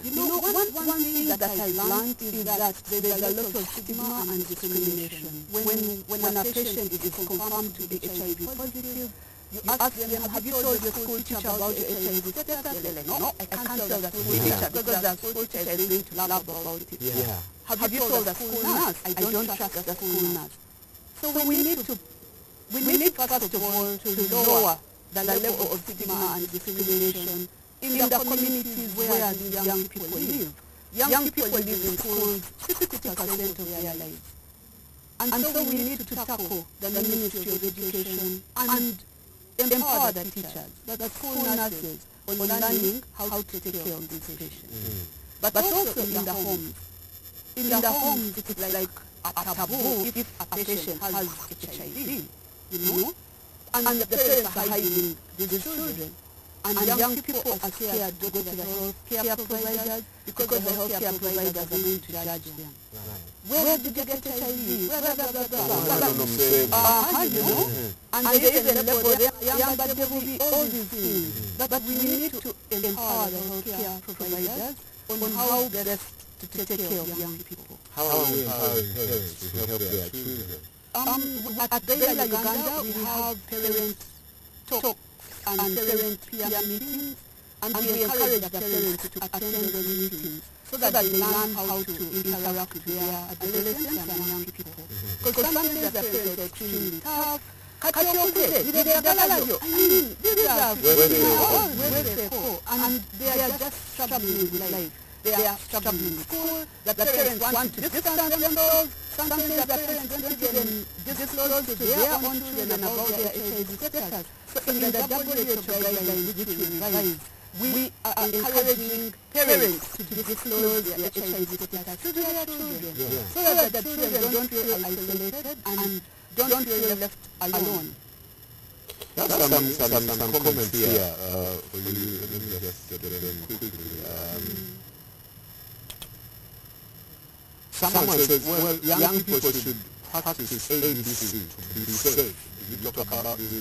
One thing that I've learned is that there is a lot of stigma and discrimination. When a patient is confirmed to be HIV positive, you ask them, have you told the school teacher about your HIV status? They're like, no, I can't tell the school teacher because the school teacher is going to laugh about it. Have you told the school nurse? I don't trust the school nurse. So we need first of all to lower the level of stigma and discrimination in the communities where these young people live. Young people live in schools 60% of their lives. And so we need to tackle the Ministry of Education and empower the teachers, the school nurses, on learning how to take care of these patients. But also in the homes. In the homes, it's like a taboo if a patient has HIV, and the parents are hiding these children. And young people are scared to go to the health care providers because the health care providers are going to judge them. Where did you get HIV? Blah, blah, blah, blah. You know? And they even label them young, but there will be all these things. But we need to empower the health care providers on how best to take care of young people. How are we empowering parents to help their children? At Baila Uganda, we have parents talk and parent peer meetings, and we encourage the parents to attend those meetings so that they learn how to interact with their adolescents and young people. Because sometimes the parents are extremely tough. I mean, these are where they go, and they are just struggling with life. They are struggling with school. The parents want to distance themselves. Sometimes the parents don't even disclose to their own children about their HIV status. So in the WHO guidelines which we revise, we are encouraging parents to disclose their HIV status to their children, so that the children don't feel isolated and don't feel left alone. That's some comments here for you. Let me just get them quickly. Someone says, well, young people should practice ABC to be safe. You talk about this.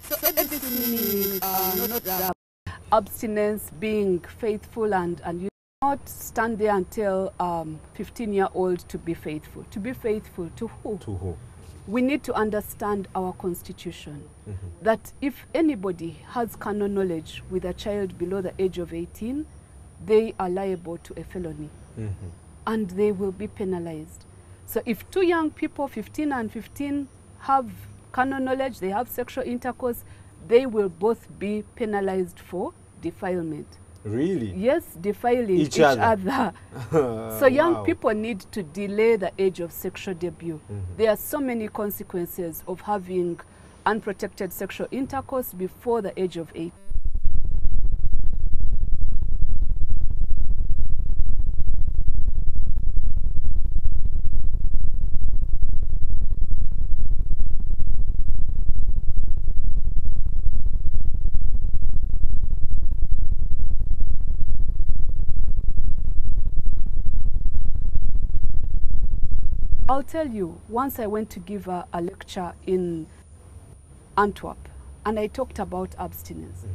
So ABC meaning not abstinence, being faithful, and you not stand there and tell 15-year-old to be faithful. To be faithful to who? To who? We need to understand our constitution, that if anybody has canon knowledge with a child below the age of 18, they are liable to a felony. And they will be penalized. So if two young people, 15 and 15, have canon knowledge, they have sexual intercourse, they will both be penalized for defilement. Really? Yes, defiling each other. So young people need to delay the age of sexual debut. There are so many consequences of having unprotected sexual intercourse before the age of 18. I'll tell you, once I went to give a lecture in Antwerp, and I talked about abstinence.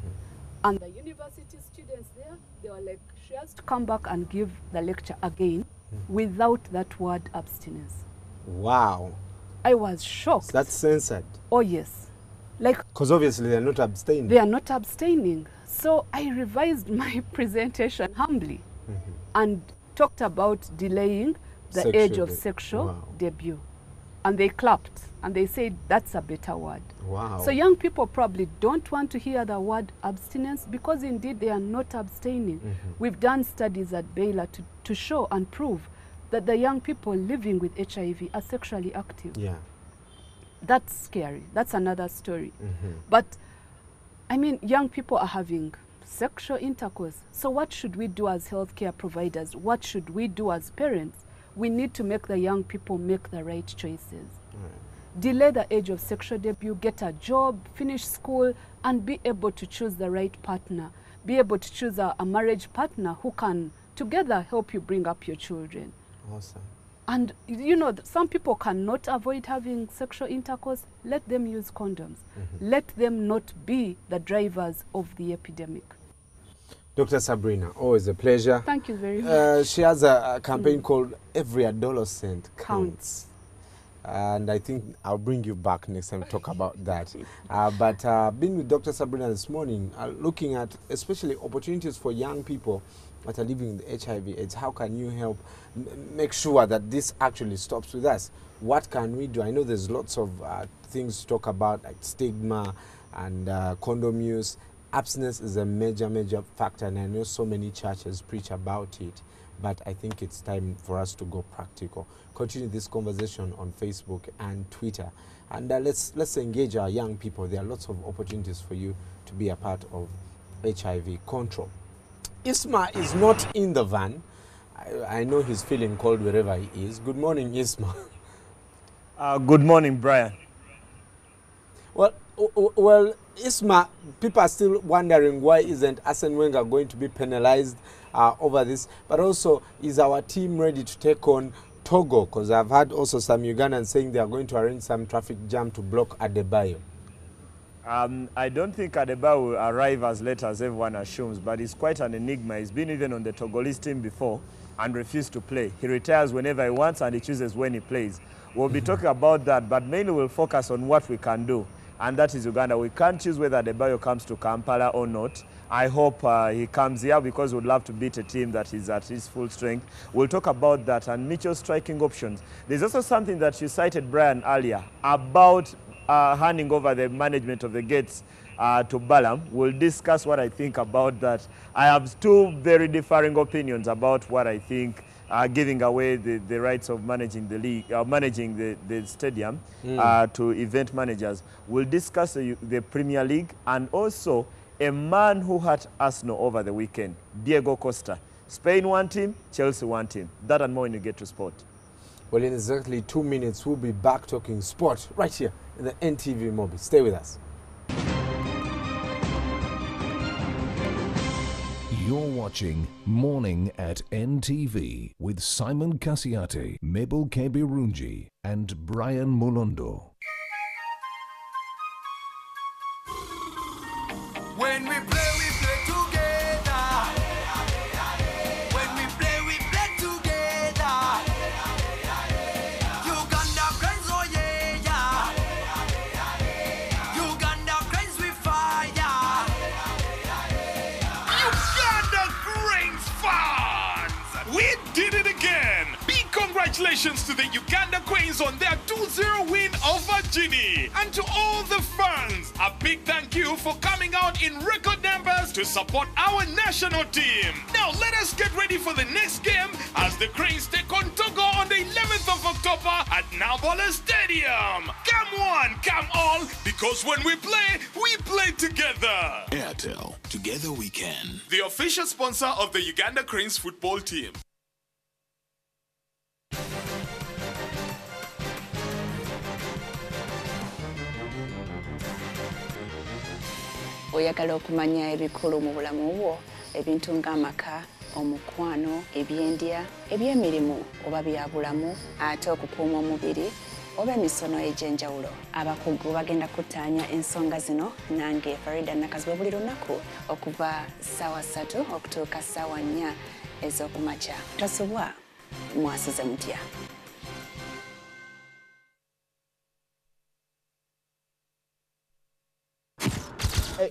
And the university students there, they were like, she has to come back and give the lecture again without that word abstinence. Wow. I was shocked. So that's censored? Oh, yes. Like, because obviously they're not abstaining. They are not abstaining. So I revised my presentation humbly and talked about delaying the age of sexual debut. And they clapped and they said, that's a better word. Wow. So young people probably don't want to hear the word abstinence because indeed they are not abstaining. We've done studies at Baylor to show and prove that the young people living with HIV are sexually active. Yeah. That's scary. That's another story. But I mean, young people are having sexual intercourse. So what should we do as healthcare providers? What should we do as parents? We need to make the young people make the right choices. Delay the age of sexual debut, get a job, finish school, and be able to choose the right partner. Be able to choose a marriage partner who can together help you bring up your children. Awesome. And you know, some people cannot avoid having sexual intercourse. Let them use condoms. Let them not be the drivers of the epidemic. Dr. Sabrina, always a pleasure. Thank you very much. She has a campaign called Every Adolescent Counts. And I think I'll bring you back next time to talk about that. But being with Dr. Sabrina this morning, looking at especially opportunities for young people that are living with HIV/AIDS, how can you help make sure that this actually stops with us? What can we do? I know there's lots of things to talk about, like stigma and condom use. Abstinence is a major factor, and I know so many churches preach about it, but I think it's time for us to go practical. Continue this conversation on Facebook and Twitter, and let's engage our young people. There are lots of opportunities for you to be a part of HIV control. Isma is not in the van. I know he's feeling cold wherever he is. Good morning, Isma. Good morning, Brian. Well, Isma, people are still wondering why isn't Arsene Wenger going to be penalized over this, but also is our team ready to take on Togo? Because I've heard also some Ugandans saying they are going to arrange some traffic jam to block Adebayo. I don't think Adebayo will arrive as late as everyone assumes, but he's quite an enigma. He's been even on the Togolese team before and refused to play. He retires whenever he wants and he chooses when he plays. We'll be talking about that, but mainly we'll focus on what we can do, and that is Uganda. We can't choose whether Adebayo comes to Kampala or not. I hope he comes here because we'd love to beat a team that is at his full strength. We'll talk about that and Mitchell's striking options. There's also something that you cited, Brian, earlier about handing over the management of the gates to Balaam. We'll discuss what I think about that. I have two very differing opinions about what I think giving away the rights of managing the league, managing the stadium to event managers. We'll discuss the Premier League and also a man who had Arsenal over the weekend, Diego Costa. Spain one team, Chelsea one team. That and more when you get to sport. Well, in exactly 2 minutes, we'll be back talking sport right here in the NTV Mobile. Stay with us. You're watching Morning at NTV with Simon Kasiate, Mabel Kebirunji, and Brian Mulondo. When we play together. When we play together. Uganda cranes, oh yeah. Uganda cranes with fire. Uganda cranes fans! We did it again! Big congratulations to the Uganda Cranes on their 2-0 win over Guinea. And to all the fans, a big thank you for coming out in record numbers to support our national team. Now let us get ready for the next game as the Cranes take on Togo on the 11th of October at Nambola Stadium. Come on, come all, because when we play together. Airtel, together we can. The official sponsor of the Uganda Cranes football team. Oyagala okumanya ebikulu mu bulamu bwo, ebintu ng'amaka, omukwano, ebyendya, eby'emirimu oba byabulamu, ate okukuuma omubiri oba emisono egy'enjawulo. Abakugu bagenda kuttaanya ensonga zino nange Farida Nakazibwe buli lunaku okuva ssaawa 3 okutuuka ssaawa 4 ez'okumakya. Tosubwa, mwasize mutya.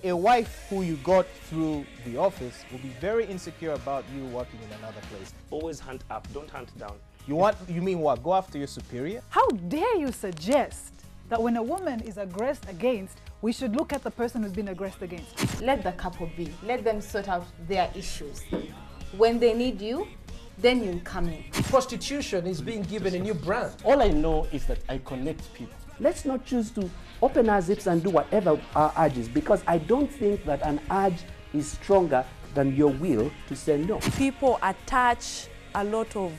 A wife who you got through the office will be very insecure about you working in another place. Always hunt up, don't hunt down. You mean what? Go after your superior? How dare you suggest that when a woman is aggressed against, we should look at the person who's been aggressed against? Let the couple be. Let them sort out their issues. When they need you, then you come in. Prostitution is being given a new brand. All I know is that I connect people. Let's not choose to open our zips and do whatever our urge is, because I don't think that an urge is stronger than your will to say no. People attach a lot of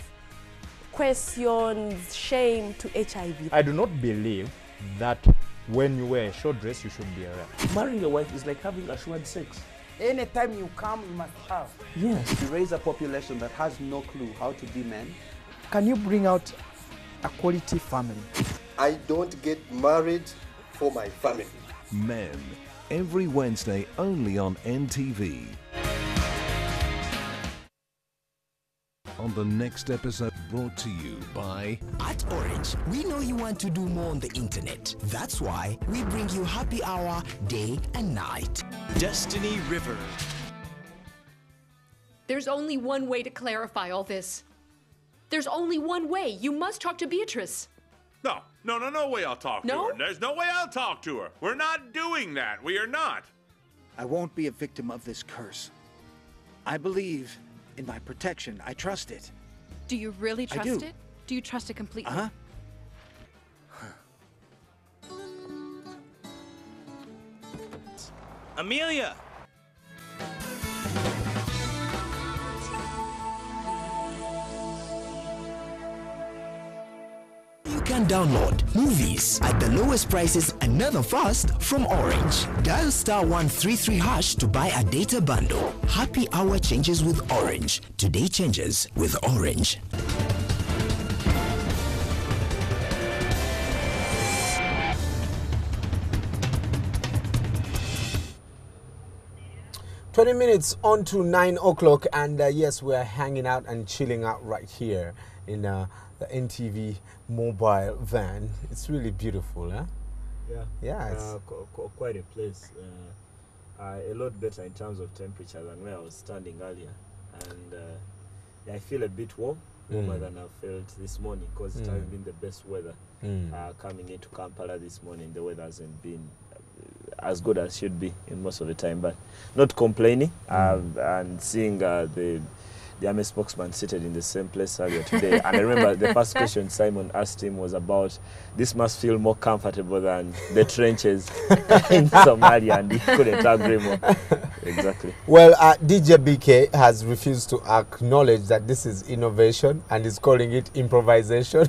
questions, shame to HIV. I do not believe that when you wear a short dress, you should be around. Marrying a wife is like having assured sex. Anytime you come, you must have. Yes. To raise a population that has no clue how to be men. Can you bring out a quality family? I don't get married for my family. Men, every Wednesday only on NTV. On the next episode, brought to you by... At Orange, we know you want to do more on the internet. That's why we bring you happy hour day and night. Destiny River. There's only one way to clarify all this. There's only one way. You must talk to Beatrice. No way I'll talk to her. There's no way I'll talk to her. We're not doing that. We are not. I won't be a victim of this curse. I believe in my protection. I trust it. Do you really I trust do. it? Do you trust it completely? Uh-huh. Amelia! can download movies at the lowest prices and never fast from Orange. Dial *133# to buy a data bundle. Happy hour changes with Orange. Today changes with Orange. "20 minutes on to 9 o'clock, and yes, we're hanging out and chilling out right here in the NTV mobile van. It's really beautiful, huh? Yeah, it's quite a place. A lot better in terms of temperature than where I was standing earlier, and I feel a bit warmer than I felt this morning, because it hasn't been the best weather. Coming into Kampala this morning, the weather hasn't been as good as should be in most of the time, but not complaining. And seeing the army spokesman seated in the same place earlier today, and I remember the first question Simon asked him was about, this must feel more comfortable than the trenches in Somalia, and he couldn't agree more. Exactly. Well, DJ BK has refused to acknowledge that this is innovation and is calling it improvisation.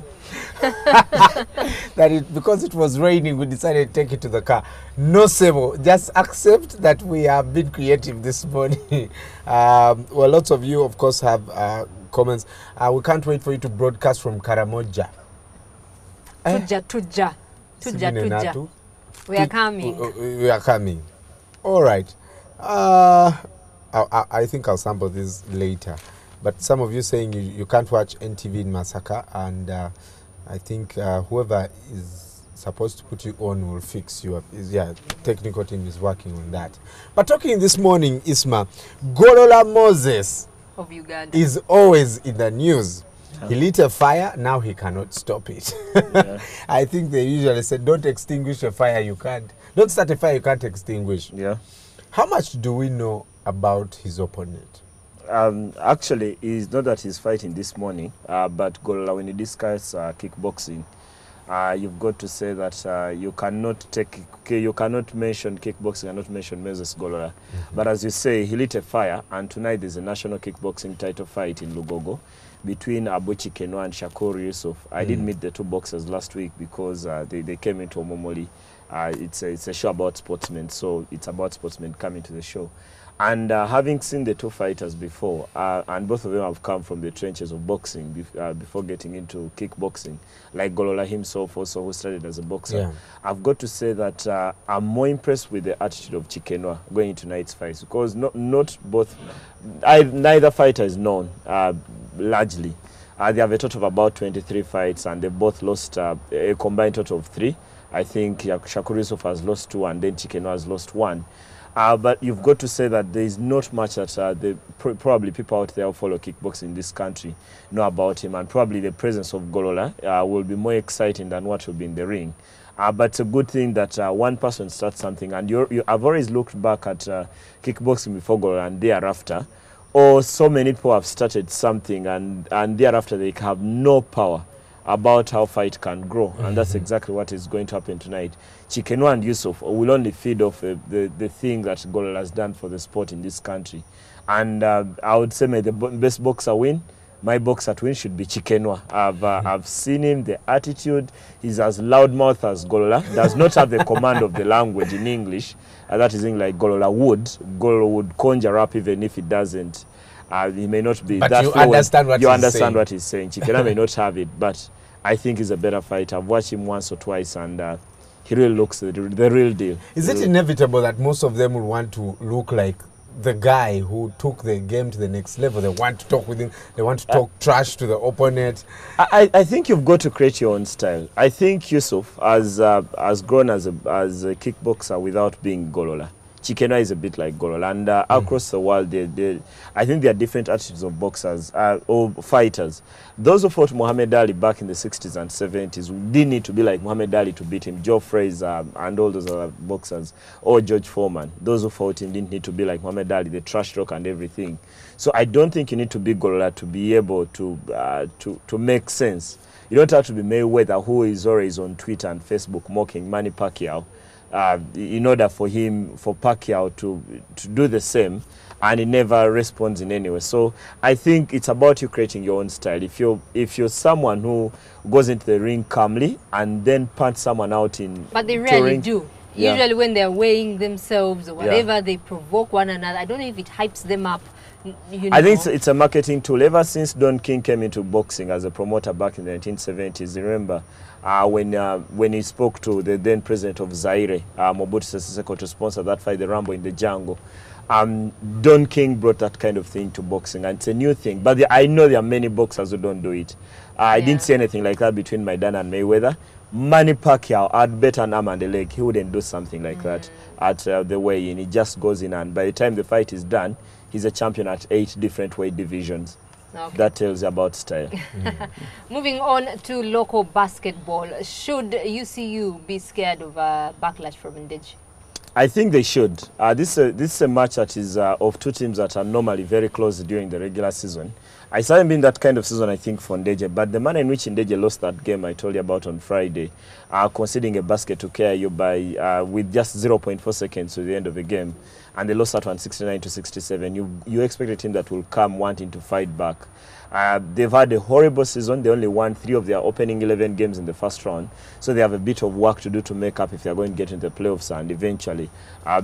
Because it was raining, we decided to take it to the car. No, Sebo, just accept that we have been creative this morning. Well, lots of you, of course, have comments. We can't wait for you to broadcast from Karamoja. Tuja. We are coming. We are coming. All right. I think I'll sample this later. But some of you saying you can't watch NTV in Masaka, and I think whoever is supposed to put you on will fix you up. Technical team is working on that. But talking this morning, Isma, Golola Moses of Uganda is always in the news. He lit a fire, now he cannot stop it. I think they usually say, don't extinguish a fire you can't. Don't start a fire you can't extinguish. Yeah. How much do we know about his opponent? Actually, it's not that he's fighting this morning, but Golola, when you discuss kickboxing, you've got to say that you cannot mention kickboxing and not mention Moses Golola. But as you say, he lit a fire, and tonight there's a national kickboxing title fight in Lugogo between Abuchi Keno and Shakur Yusuf. I did meet the two boxers last week because they came into Omomoli. It's a show about sportsmen, so it's about sportsmen coming to the show. And having seen the two fighters before, and both of them have come from the trenches of boxing before getting into kickboxing, like Golola himself also, who started as a boxer. Yeah. I've got to say that I'm more impressed with the attitude of Chikenwa going into tonight's fight, because neither fighter is known largely. They have a total of about 23 fights, and they both lost a combined total of 3. I think Shakur Yusuf has lost 2, and then Chikenwa has lost 1. But you've got to say that there is not much that probably people out there who follow kickboxing in this country know about him, and probably the presence of Golola will be more exciting than what will be in the ring. But it's a good thing that one person starts something, and I've always looked back at kickboxing before Golola and thereafter, or so many people have started something and thereafter they have no power about how fight can grow, and that's exactly what is going to happen tonight. Chikenwa and Yusuf will only feed off the thing that Golola has done for the sport in this country. And I would say, may the best boxer win. My boxer to win should be Chikenwa. I've seen him, the attitude. He's as loudmouth as Golola. Does not have the command of the language in English. That is in like Golola would. Golola would conjure up even if he doesn't. He may not be but that you fluent. Understand what he's saying. Chikenwa may not have it, but I think he's a better fighter. I've watched him once or twice, and he really looks the real deal. Is it inevitable that most of them will want to look like the guy who took the game to the next level? They want to talk with him. They want to talk trash to the opponent. I think you've got to create your own style. I think Yusuf has grown as a kickboxer without being Golola. Chikenwa is a bit like Golola, and across the world, I think there are different attitudes of boxers or fighters. Those who fought Muhammad Ali back in the 60s and 70s didn't need to be like Muhammad Ali to beat him. Joe Frazier and all those other boxers, or George Foreman. Those who fought him didn't need to be like Muhammad Ali, the trash talk and everything. So I don't think you need to be Golola to be able to make sense. You don't have to be Mayweather, who is always on Twitter and Facebook mocking Manny Pacquiao. In order for Pacquiao to do the same and he never responds in any way. So I think it's about you creating your own style. If you're someone who goes into the ring calmly and then punch someone out in But they rarely do. Yeah. Usually when they're weighing themselves or whatever, they provoke one another. I don't know if it hypes them up. You know. I think it's a marketing tool. Ever since Don King came into boxing as a promoter back in the 1970s, remember when he spoke to the then president of Zaire, Mobutu Sese Seko, to sponsor that fight, the Rambo in the Jungle. Don King brought that kind of thing to boxing, and it's a new thing. But I know there are many boxers who don't do it. I didn't see anything like that between Maidana and Mayweather. Manny Pacquiao had better an arm and a leg. He wouldn't do something like that at the weigh-in. He just goes in, and by the time the fight is done, he's a champion at 8 different weight divisions. Okay. That tells you about style. Moving on to local basketball. Should UCU be scared of backlash from Ndeji? I think they should. This is a match that is of two teams that are normally very close during the regular season. It's hasn't been that kind of season, I think, for Ndeje, but the manner in which Ndeje lost that game I told you about on Friday, conceding a basket to KIU by with just 0.4 seconds to the end of the game, and they lost that one 69-67. You expect a team that will come wanting to fight back. They've had a horrible season. They only won 3 of their opening 11 games in the first round, so they have a bit of work to do to make up if they're going to get into the playoffs and eventually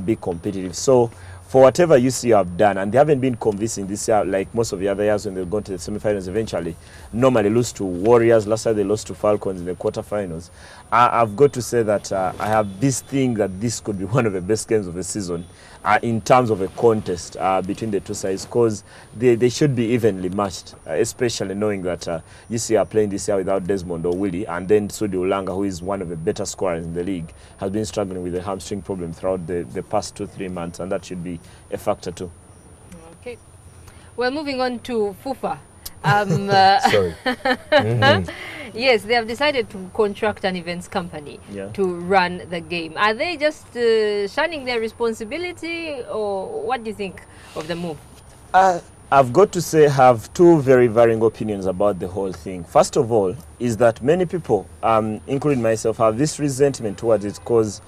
be competitive. So for whatever UCU have done, and they haven't been convincing this year like most of the other years when they've gone to the semifinals eventually, normally lose to Warriors. Last year they lost to Falcons in the quarterfinals. I've got to say that I have this thing that this could be one of the best games of the season in terms of a contest between the two sides, because they should be evenly matched, especially knowing that UCU are playing this year without Desmond or Willie, and then Sudi Ulanga, who is one of the better scorers in the league, has been struggling with a hamstring problem throughout the past 2-3 months, and that should be a factor too. Okay. Well, moving on to FUFA. Sorry. Yes, they have decided to contract an events company to run the game. Are they just shunning their responsibility, or what do you think of the move? I've got to say, have 2 very varying opinions about the whole thing. First of all, is that many people, including myself, have this resentment towards it because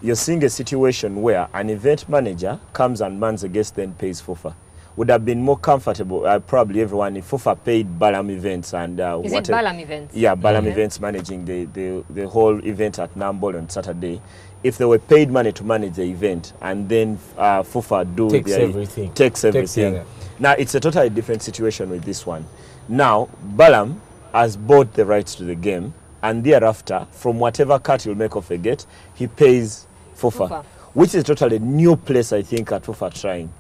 you're seeing a situation where an event manager comes and mans a guest, then pays FUFA. Would have been more comfortable, probably everyone, if FUFA paid Balam Events and is it Balam Events? Yeah, Balam Events managing the whole event at Nambol on Saturday. If they were paid money to manage the event, and then FUFA takes everything. Now it's a totally different situation with this one. Now Balam has bought the rights to the game, and thereafter, from whatever cut he'll make of a gate, he pays FUFA, which is totally new place, I think, at FUFA trying.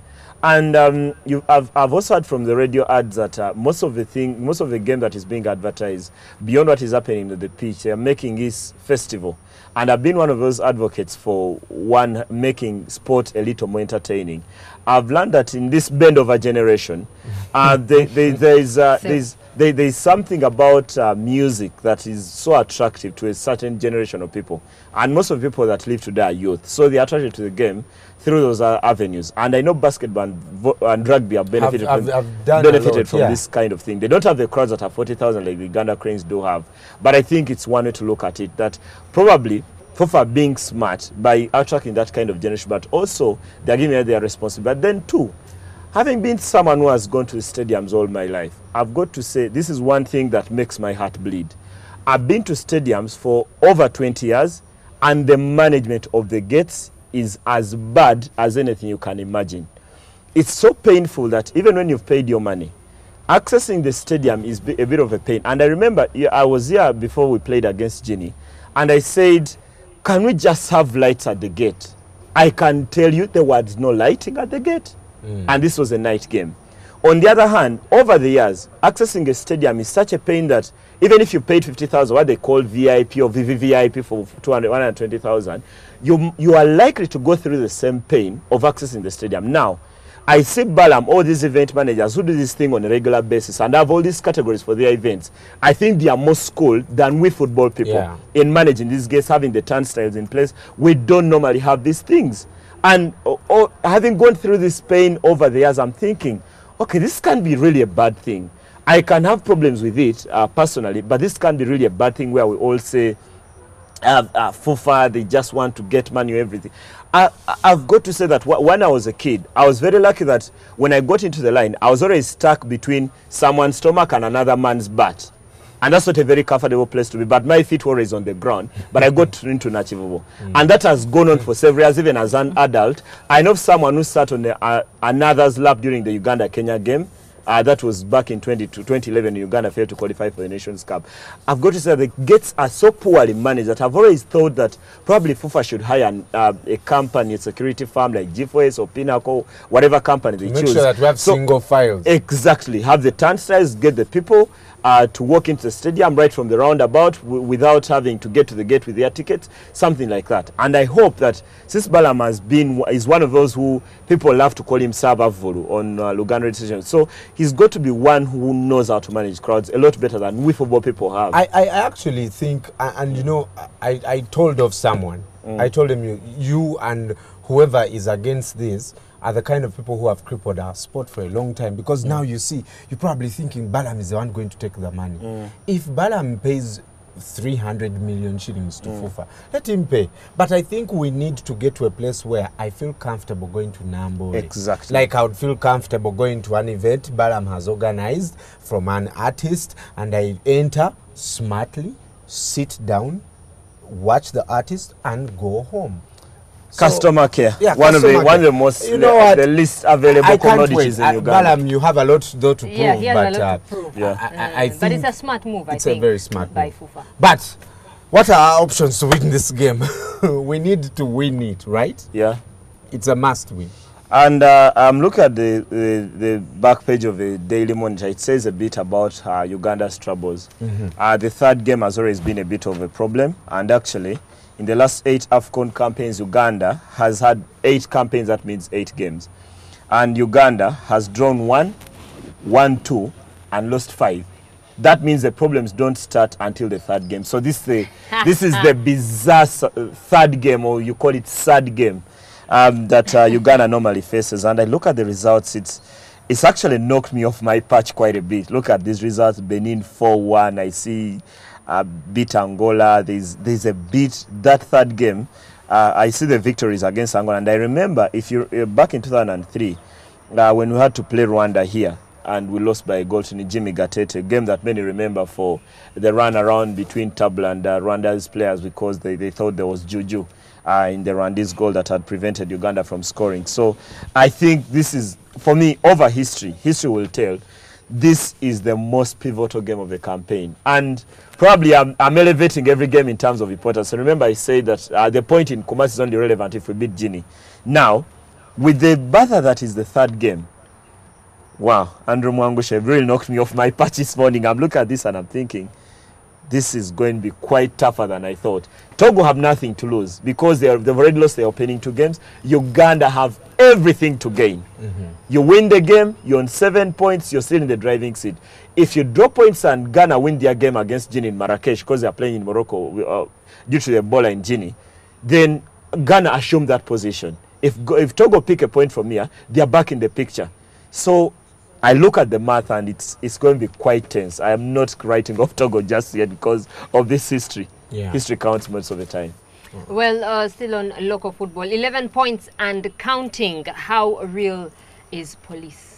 And I've also heard from the radio ads that most of the game that is being advertised, beyond what is happening to the pitch, they are making this festival. And I've been one of those advocates for making sport a little more entertaining. I've learned that in this bend of a generation, there's something about music that is so attractive to a certain generation of people. And most of the people that live today are youth. So they're attracted to the game through those avenues. And I know basketball and rugby have benefited from this kind of thing. They don't have the crowds that have 40,000 like the Uganda Cranes do have. But I think it's one way to look at it, that probably FUFA being smart by attracting that kind of generation, but also they're giving them their responsibility. But then too, having been someone who has gone to the stadiums all my life, I've got to say this is one thing that makes my heart bleed. I've been to stadiums for over 20 years, and the management of the gates is as bad as anything you can imagine. It's so painful that even when you've paid your money, accessing the stadium is a bit of a pain. And I remember I was here before we played against Ginny, and I said, can we just have lights at the gate? I can tell you there was no lighting at the gate. And this was a night game. On the other hand, over the years, accessing a stadium is such a pain that even if you paid 50,000, what they call VIP or VVVIP for 120,000, you are likely to go through the same pain of accessing the stadium. Now, I see Balam, all these event managers who do this thing on a regular basis and have all these categories for their events. I think they are more schooled than we football people in managing these games, having the turnstiles in place. We don't normally have these things. And having gone through this pain over the years, I'm thinking, okay, this can be really a bad thing. I can have problems with it personally, but this can be really a bad thing where we all say, FUFA, they just want to get money, everything. I've got to say that when I was a kid, I was very lucky that when I got into the line, I was always stuck between someone's stomach and another man's butt. And that's not a very comfortable place to be. But my feet were always on the ground. But I got into Nachivovo. And that has gone on for several years, even as an adult. I know someone who sat on another's lap during the Uganda-Kenya game. That was back in 2011. Uganda failed to qualify for the Nations Cup. I've got to say the gates are so poorly managed that I've always thought that probably FUFA should hire a company, a security firm like G4S or Pinnacle, whatever company they choose. Make sure that we have single files. Exactly. Have the turnstiles, get the people to walk into the stadium right from the roundabout without having to get to the gate with their tickets, something like that. And I hope that since Balam is one of those who people love to call him Sabavulu on Luganda decision, so he's got to be one who knows how to manage crowds a lot better than we football people have. I actually think, and you know, I told of someone, I told him you and whoever is against this are the kind of people who have crippled our sport for a long time, because now you see, you're probably thinking Balam is the one going to take the money. If Balam pays 300 million shillings to FUFA, let him pay. But I think we need to get to a place where I feel comfortable going to Nambo. Exactly. Like I would feel comfortable going to an event Balam has organized from an artist, and I enter smartly, sit down, watch the artist, and go home. Customer care. Yeah, one of the most, you know the least available commodities in Uganda. Balam, you have a lot though to prove. Yeah, he has but, a lot to prove. I think but it's a smart move, I think. It's a very smart by move. FUFA. But what are our options to win this game? We need to win it, right? Yeah. It's a must win. And look at the back page of the Daily Monitor. It says a bit about Uganda's troubles. The third game has always been a bit of a problem. And actually, in the last 8 AFCON campaigns, Uganda has had 8 campaigns. That means 8 games. And Uganda has drawn 1, won 2, and lost 5. That means the problems don't start until the third game. So this is the bizarre third game, or you call it sad game, that Uganda normally faces. And I look at the results, it's actually knocked me off my perch quite a bit. Look at these results: Benin 4-1. I see beat Angola. There's a beat that third game. I see the victories against Angola, and I remember if you back in 2003 when we had to play Rwanda here, and we lost by a goal to Jimmy Gatete, a game that many remember for the run around between Tabla and Rwanda's players, because they thought there was juju in the Rwandese goal that had prevented Uganda from scoring. So I think this is, for me, over history will tell, this is the most pivotal game of the campaign. And probably I'm elevating every game in terms of importance. So remember I said that the point in Kumasi is only relevant if we beat Guinea. Now, with the Batha that is the third game, wow, Andrew Mwangusha really knocked me off my perch this morning. I'm looking at this and I'm thinking, this is going to be quite tougher than I thought. Togo have nothing to lose because they've already lost their opening 2 games. Uganda have everything to gain. You win the game, you're on 7 points, you're still in the driving seat. If you drop points and Ghana win their game against Guinea in Marrakesh, because they're playing in Morocco due to the Ebola in Guinea, then Ghana assume that position. If Togo pick a point from here, they're back in the picture. So I look at the math and it's going to be quite tense. I am not writing off Togo just yet because of this history. Yeah. History counts most of the time. Well, still on local football, 11 points and counting. How real is police?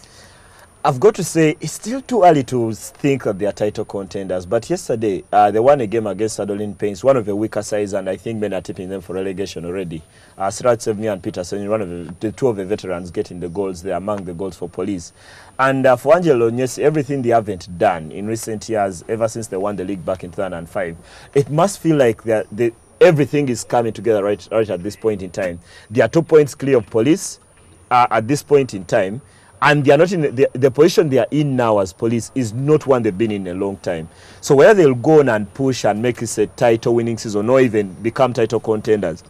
I've got to say, it's still too early to think that they are title contenders. But yesterday, they won a game against Adolin Paints, one of the weaker sides, and I think men are tipping them for relegation already. Sirat Sevnia and Peterson, one of the 2 of the veterans getting the goals. They're among the goals for police. And for Angelo Nyesi, everything they haven't done in recent years, ever since they won the league back in 2005, it must feel like everything is coming together right at this point in time. They are 2 points clear of police at this point in time. And they are not in the position they are in now as police is not one they've been in a long time. So whether they'll go on and push and make this a title winning season or even become title contenders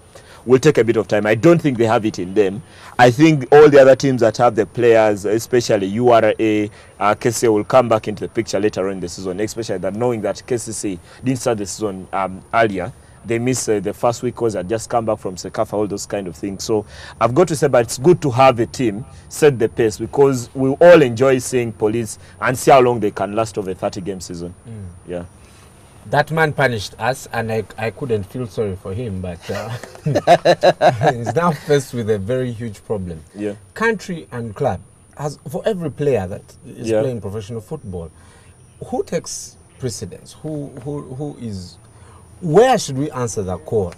will take a bit of time. I don't think they have it in them. I think all the other teams that have the players, especially URA, KCC, will come back into the picture later on in the season, especially that knowing that KCC didn't start the season earlier. They missed the first week because they had just come back from Sekafa, all those kind of things. So I've got to say, but it's good to have a team set the pace, because we all enjoy seeing police and see how long they can last over a 30-game season. Yeah. That man punished us, and I couldn't feel sorry for him, but he's now faced with a very huge problem. Yeah. Country and club, as for every player that is playing professional football, who takes precedence? Who is? Where should we answer the call?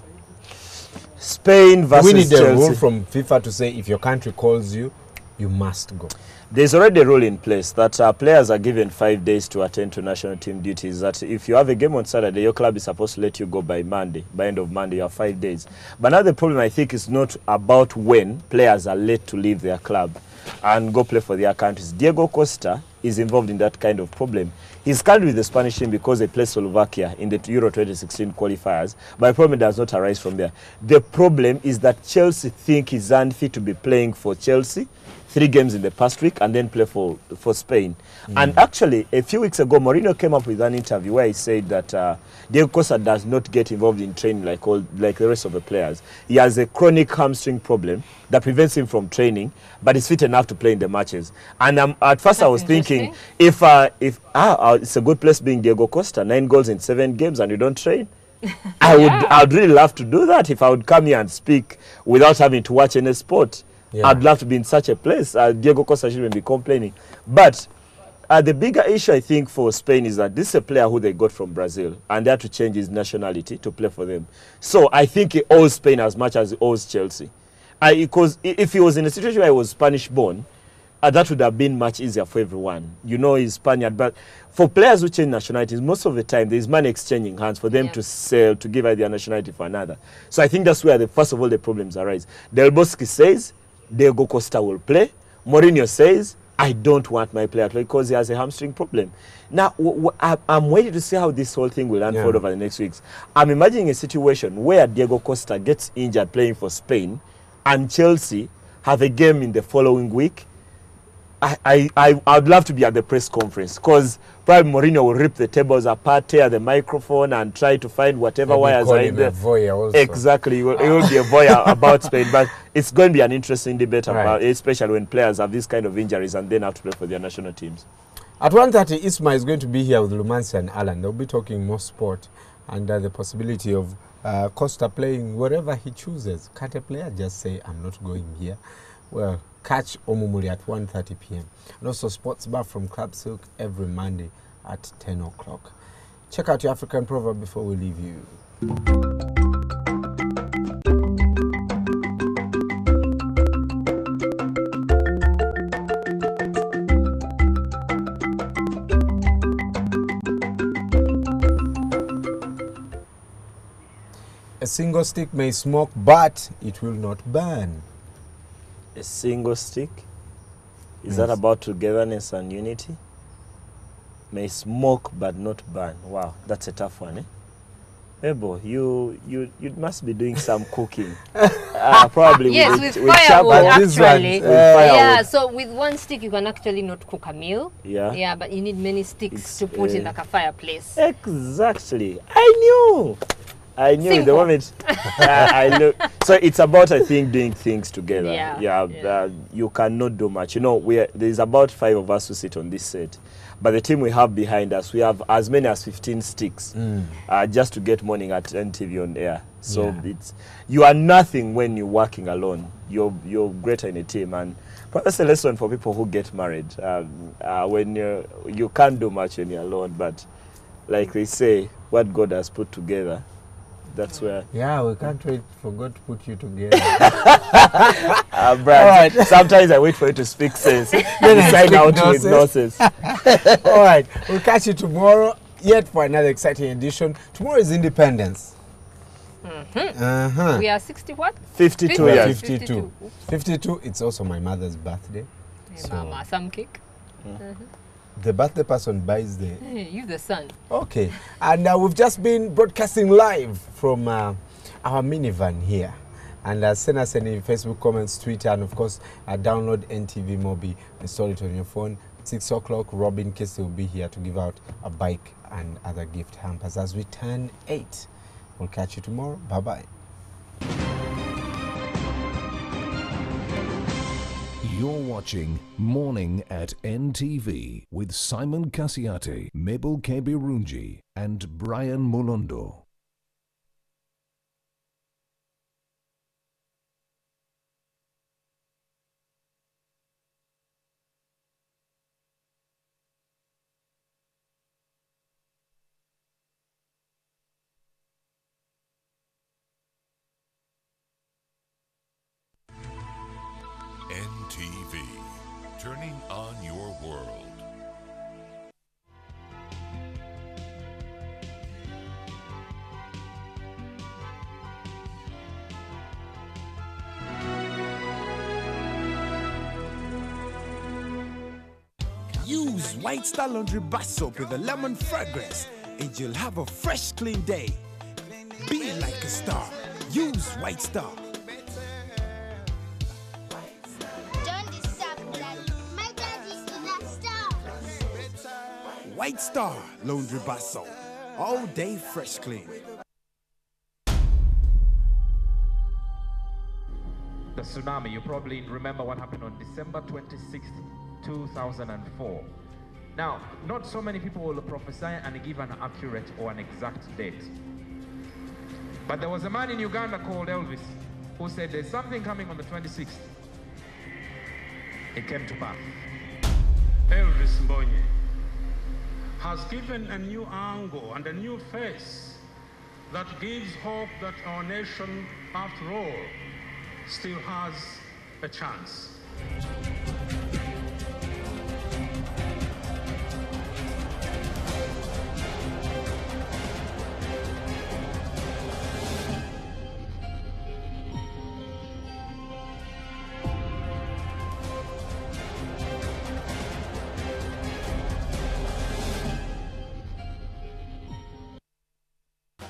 Spain versus We need a Chelsea. rule from FIFA to say if your country calls you, you must go. There's already a rule in place that players are given 5 days to attend to national team duties. That if you have a game on Saturday, your club is supposed to let you go by Monday. By end of Monday, you have 5 days. But now the problem, I think, is not about when players are late to leave their club and go play for their countries. Diego Costa is involved in that kind of problem. He's currently with the Spanish team because they play Slovakia in the Euro 2016 qualifiers, but the problem does not arise from there. The problem is that Chelsea think he's unfit to be playing for Chelsea 3 games in the past week and then play for Spain. And actually, a few weeks ago, Mourinho came up with an interview where he said that Diego Costa does not get involved in training like the rest of the players. He has a chronic hamstring problem that prevents him from training, but he's fit enough to play in the matches. And at first I was thinking, if it's a good place being Diego Costa, 9 goals in 7 games and you don't train. I'd really love to do that if I would come here and speak without having to watch any sport. I'd love to be in such a place. Diego Costa shouldn't be complaining. But the bigger issue, I think, for Spain is that this is a player who they got from Brazil, and they had to change his nationality to play for them. So I think he owes Spain as much as he owes Chelsea. Because if he was in a situation where he was Spanish-born, that would have been much easier for everyone. You know, he's Spaniard. But for players who change nationalities, most of the time, there's money exchanging hands for them to sell, to give out their nationality for another. So I think that's where, first of all, the problems arise. Del Bosque says Diego Costa will play. Mourinho says, I don't want my player to play because he has a hamstring problem. Now, I'm waiting to see how this whole thing will unfold over the next weeks. I'm imagining a situation where Diego Costa gets injured playing for Spain and Chelsea have a game in the following week. I'd love to be at the press conference because probably Mourinho will rip the tables apart, tear the microphone and try to find whatever wires are in there. Exactly. It will be a voyeur about Spain, but it's going to be an interesting debate, about, especially when players have these kind of injuries and then have to play for their national teams. At 1:30, Isma is going to be here with Lumansi and Alan. They'll be talking more sport and the possibility of Costa playing wherever he chooses. Can't a player just say, I'm not going here? Well, catch Omumuri at 1:30 p.m. And also Sports Bar from Club Silk every Monday at 10 o'clock. Check out your African proverb before we leave you. A single stick may smoke, but it will not burn. A single stick? Is that about togetherness and unity? May smoke but not burn. Wow, that's a tough one, eh? Ebo, you must be doing some cooking. Probably yes, with firewood, actually. Yeah, so with one stick you can actually not cook a meal. Yeah, but you need many sticks to put in like a fireplace. Exactly. I knew the moment I look. So it's about, I think, doing things together. You cannot do much. You know, there's about 5 of us who sit on this set. But the team we have behind us, we have as many as 15 sticks just to get morning at NTV on air. So you are nothing when you're working alone. You're greater in a team. And that's a lesson for people who get married. When you can't do much when you're alone. But like they say, what God has put together, that's where... Yeah, we can't wait for God to put you together. Brad, sometimes I wait for you to speak sense. Then sign out with nonsense. All right, we'll catch you tomorrow yet for another exciting edition. Tomorrow is Independence. We are 60 what? 52 years. 52. 52, it's also my mother's birthday. So Mama, some cake. The birthday person buys the... You the son. Okay. And we've just been broadcasting live from our minivan here. And send us any Facebook comments, Twitter, and of course, download NTV Mobi, install it on your phone. 6 o'clock, Robin Casey will be here to give out a bike and other gift hampers as we turn 8. We'll catch you tomorrow. Bye-bye. You're watching Morning at NTV with Simon Kasiate, Mabel Kebirunji, and Brian Mulondo. NTV, turning on your world. Use White Star Laundry Bar Soap with a lemon fragrance and you'll have a fresh, clean day. Be like a star. Use White Star. White Star Laundry Bar Soap. All day fresh clean. The tsunami, you probably remember what happened on December 26th, 2004. Now, not so many people will prophesy and give an accurate or an exact date. But there was a man in Uganda called Elvis who said there's something coming on the 26th. It came to pass. Elvis Mbonye has given a new angle and a new face that gives hope that our nation, after all, still has a chance.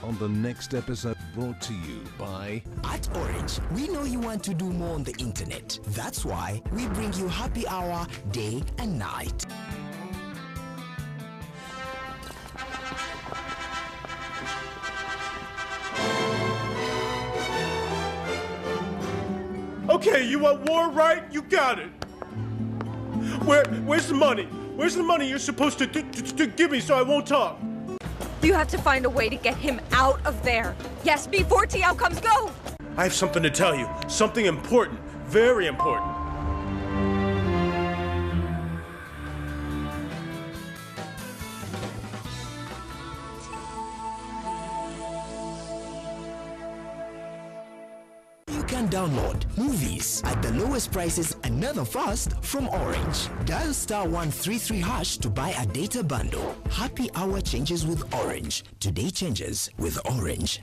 On the next episode, brought to you by At Orange, we know you want to do more on the internet. That's why we bring you happy hour day and night. Okay, you want war, right? You got it. Where's the money? Where's the money you're supposed to give me so I won't talk? You have to find a way to get him out of there. Yes, before T outcomes go. I have something to tell you. Something important. Very important. You can download movies at the lowest prices and never fast from Orange. Dial *133# to buy a data bundle. Happy hour changes with Orange. Today changes with Orange.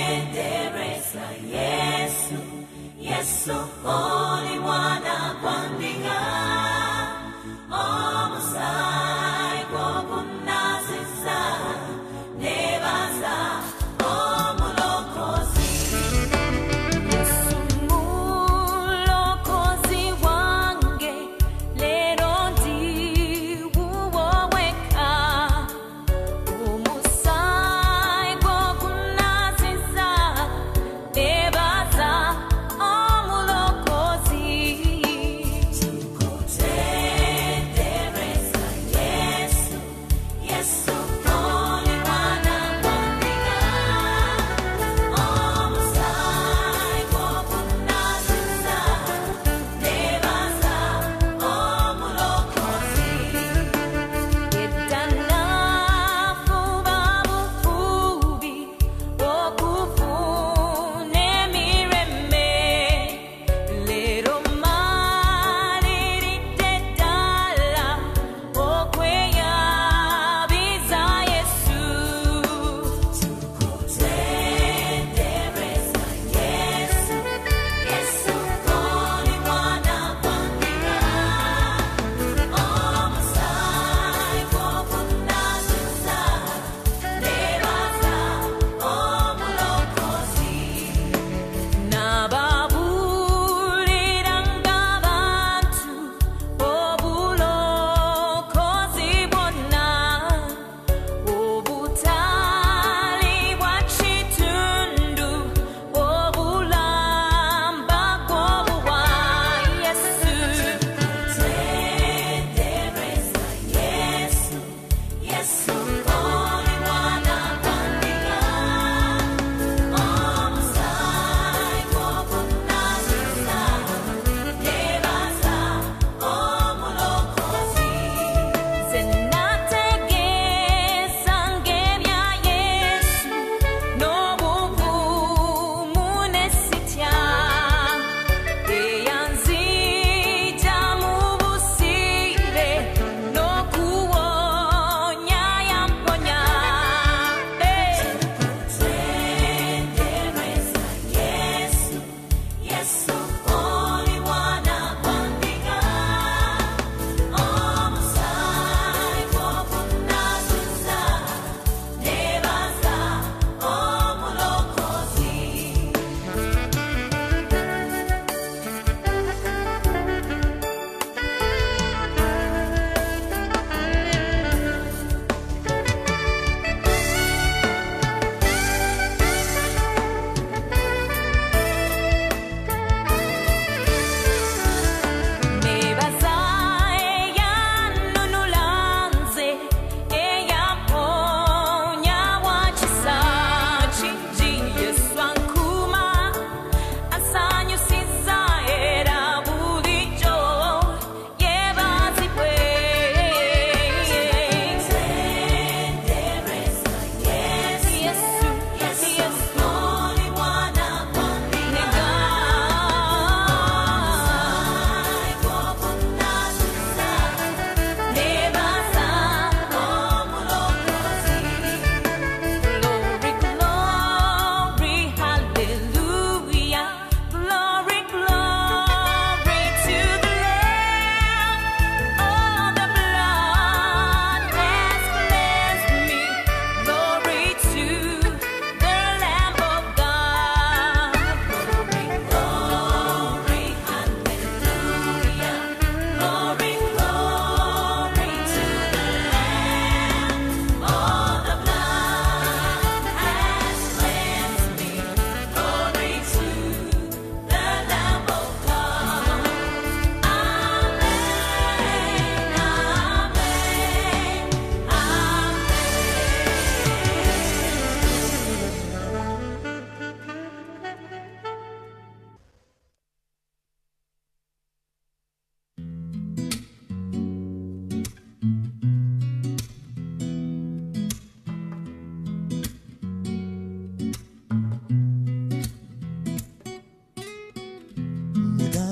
Tukutendereza Yesu, Yesu oli mwana kwandinga, omusai gwokunaziza, nebaza omulokozi. Yesu mulokozi wange, lero ndiwuwo weka. Omusai gwokunaziza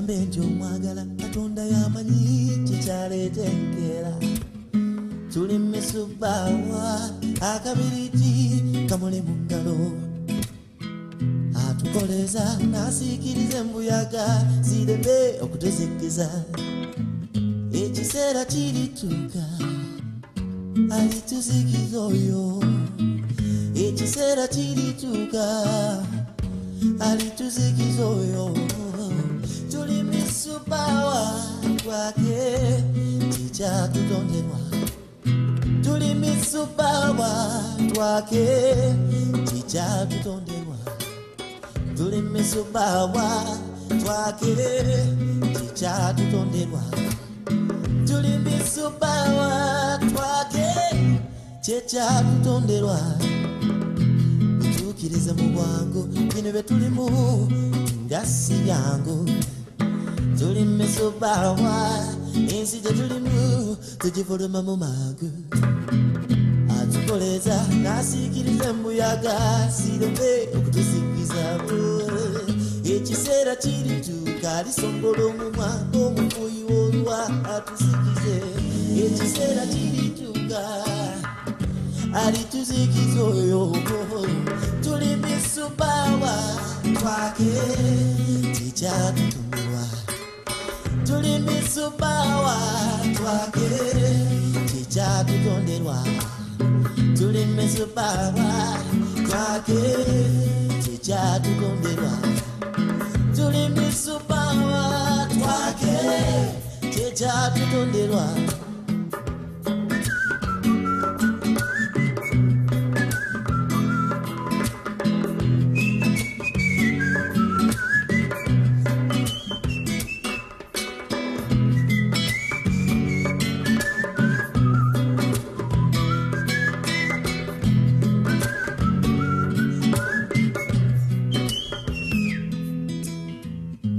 mugambe nti omwagala katonda yamanyi kikyaletenkera tuli misubawa akabiriti kamuli mu ngalo atukoleza nasiikiriza embuyaga zireme okutuzikkiza ekiseera kirituuka alituzikiza oyo ekiseera kirituuka alituzikiza oyo tuli misubawa kwake kikyatutonderwa tuli misubawa twake kikyatutonderwa tuli misubawa twake kikyatutonderwa tuli misubawa twake kikyatutonderwa tukiriza mu bwangu bino bye tulimu ngasi yangu tuli misubawa ensi gye tulimu tugifuluma mu mangu atukoleza nasiikiriza embuyaga sireme okutusikiza ekiseera kirituuka alisongola omumwa ng'omufuuyi w'olwa atusikize ekiseera kirituuka alituzikiza oyo tuli misubawa twake kikyatutumirwa tuli misubawa twake kikyatutonderwa tuli misubawa twake kikyatutonderwa tuli misubawa twake kikyatutonderwa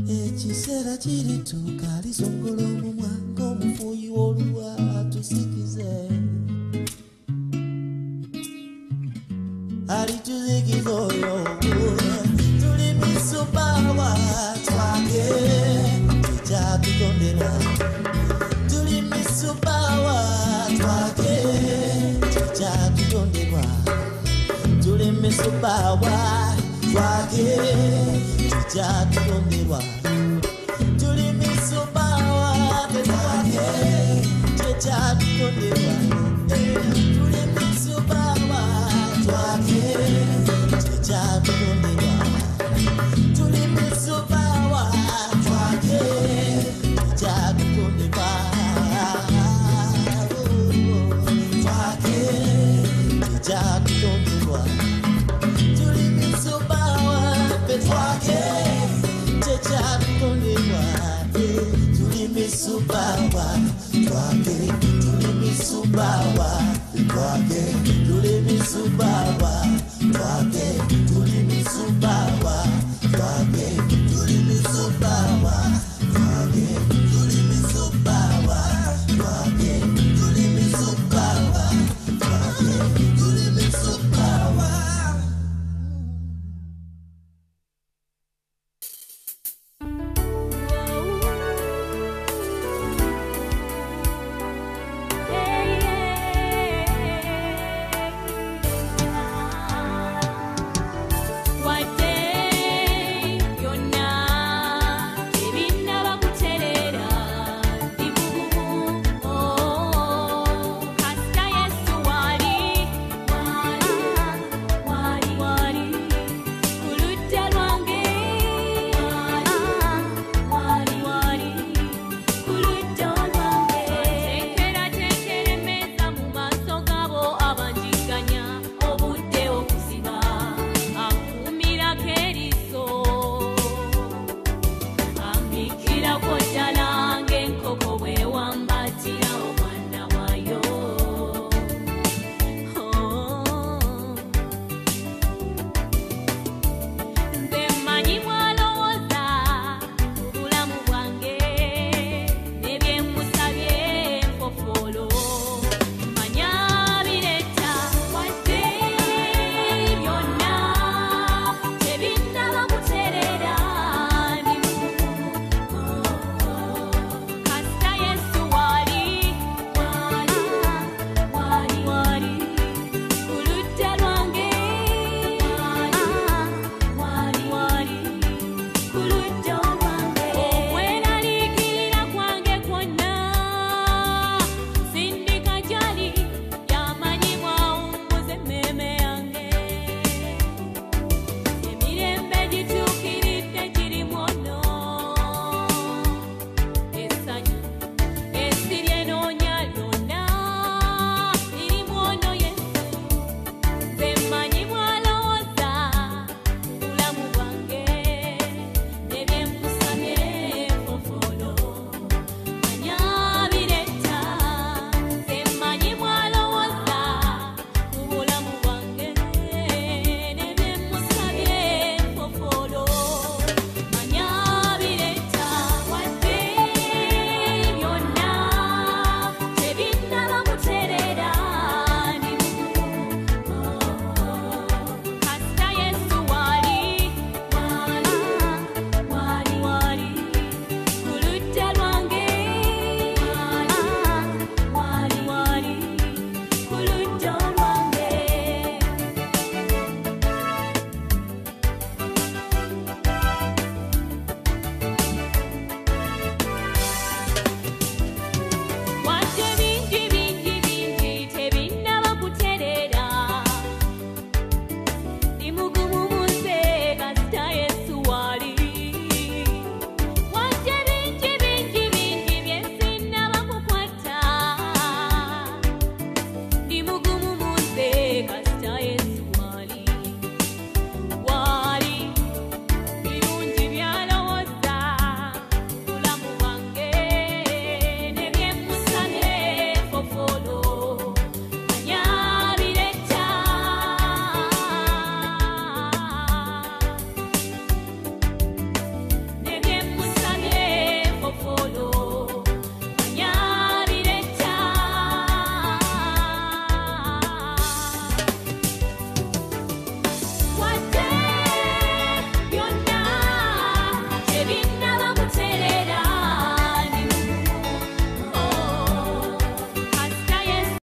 ekiseera kirituuka alisongola omumwa ng'omufuuyi w'olwa atusikize alituzikiza oyo tuli misubawa twake kikyatutonderwa tuli misubawa twake kikyatutonderwa tuli misubawa twake kikyatutonderwa tuli misubawa twake kikyatutonderwa